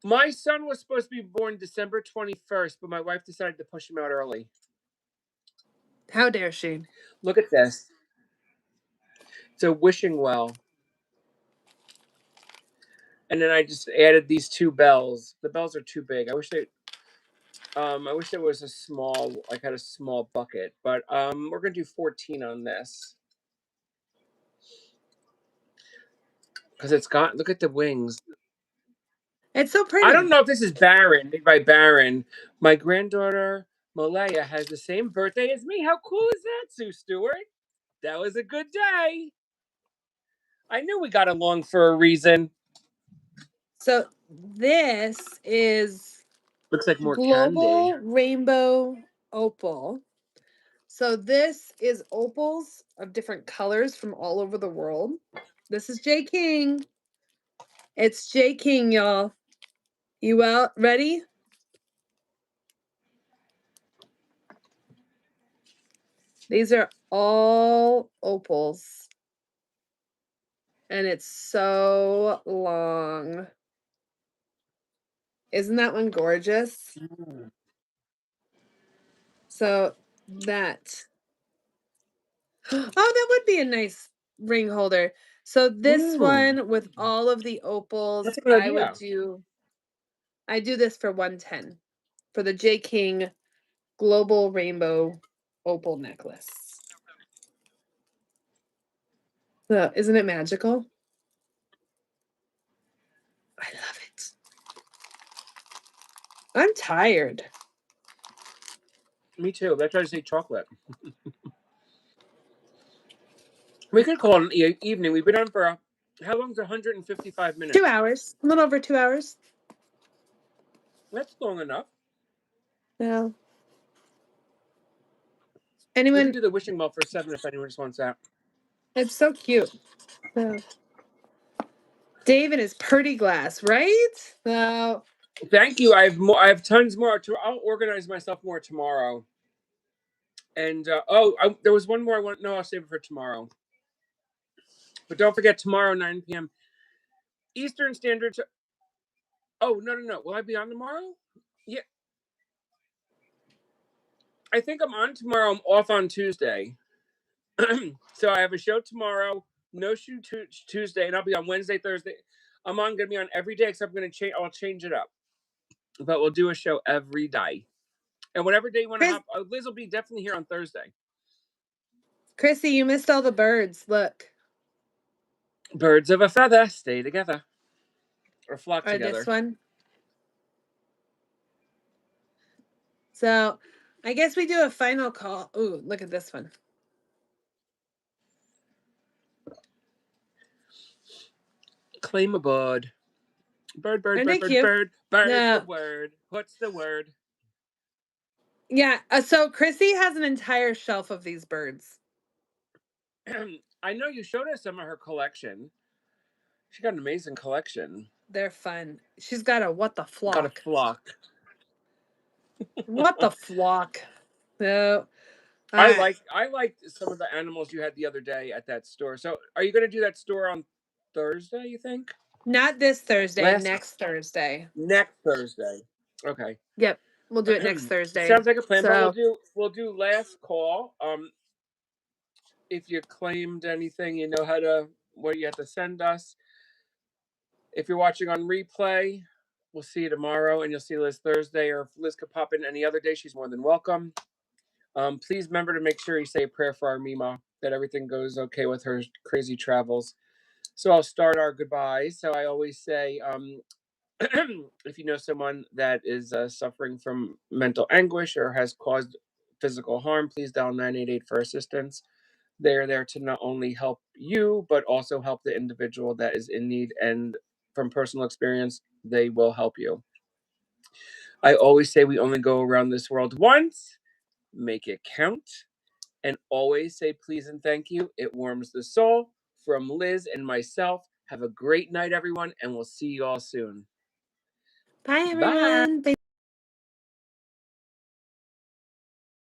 Speaker 1: My son was supposed to be born December 21st, but my wife decided to push him out early.
Speaker 2: How dare she?
Speaker 1: Look at this. It's a wishing well. And then I just added these two bells. The bells are too big. I wish there was a small, like had a small bucket, but we're gonna do 14 on this. Because it's got, look at the wings.
Speaker 2: It's so pretty.
Speaker 1: I don't know if this is Baron, made by Baron. My granddaughter, Malaya, has the same birthday as me. How cool is that, Sue Stewart? That was a good day. I knew we got along for a reason.
Speaker 2: So this is
Speaker 1: looks like more
Speaker 2: Global
Speaker 1: candy.
Speaker 2: Rainbow Opal. So this is opals of different colors from all over the world. This is J. King. It's J. King, y'all. You out? Ready? These are all opals. And it's so long. Isn't that one gorgeous? So that. Oh, that would be a nice ring holder. So this one with all of the opals, I do this for 110 for the J. King Global Rainbow Opal necklace. So, isn't it magical? I love it. I'm tired.
Speaker 1: Me too. I tried to say chocolate. We could call it an evening. We've been on for how long is 155 minutes?
Speaker 2: 2 hours. A little over 2 hours.
Speaker 1: That's long enough.
Speaker 2: No.
Speaker 1: We can
Speaker 2: Anyone?
Speaker 1: do the wishing well for 7 if anyone just wants that.
Speaker 2: It's so cute. So, Dave and his pretty glass, right? So,
Speaker 1: Thank you. I have more. I have tons more. I'll organize myself more tomorrow. And there was one more I want. No, I'll save it for tomorrow. But don't forget tomorrow, 9 p.m. Eastern Standard. Oh no! Will I be on tomorrow? Yeah, I think I'm on tomorrow. I'm off on Tuesday. So I have a show tomorrow. No show Tuesday, and I'll be on Wednesday, Thursday. I'm going to be on every day except I'm going to change. I'll change it up, but we'll do a show every day. And whatever day you want to hop, Liz will be definitely here on Thursday.
Speaker 2: Chrissy, you missed all the birds. Look.
Speaker 1: Birds of a feather stay together. Or flock together.
Speaker 2: This one. So, I guess we do a final call. Ooh, look at this one.
Speaker 1: Claim a bird. Bird.
Speaker 2: No.
Speaker 1: The word. What's the word?
Speaker 2: Yeah. So Chrissy has an entire shelf of these birds.
Speaker 1: I know you showed us some of her collection. She got an amazing collection.
Speaker 2: They're fun. She's got a what the flock.
Speaker 1: Got a flock.
Speaker 2: What the flock. So
Speaker 1: I like some of the animals you had the other day at that store. So are you going to do that store on Thursday, you think?
Speaker 2: Not this Thursday, next Thursday.
Speaker 1: Next Thursday. Okay.
Speaker 2: Yep. We'll do it next Thursday.
Speaker 1: Sounds like a plan. So, but we'll do last call. If you claimed anything, you know what you have to send us. If you're watching on replay, we'll see you tomorrow, and you'll see Liz Thursday. Or if Liz could pop in any other day, she's more than welcome. Please remember to make sure you say a prayer for our Mima, that everything goes okay with her crazy travels. So I'll start our goodbyes. So I always say, if you know someone that is suffering from mental anguish or has caused physical harm, please dial 988 for assistance. They're there to not only help you, but also help the individual that is in need. And from personal experience, they will help you. I always say we only go around this world once. Make it count. And always say please and thank you. It warms the soul. From Liz and myself, have a great night, everyone, and we'll see you all soon.
Speaker 2: Bye, everyone. Bye.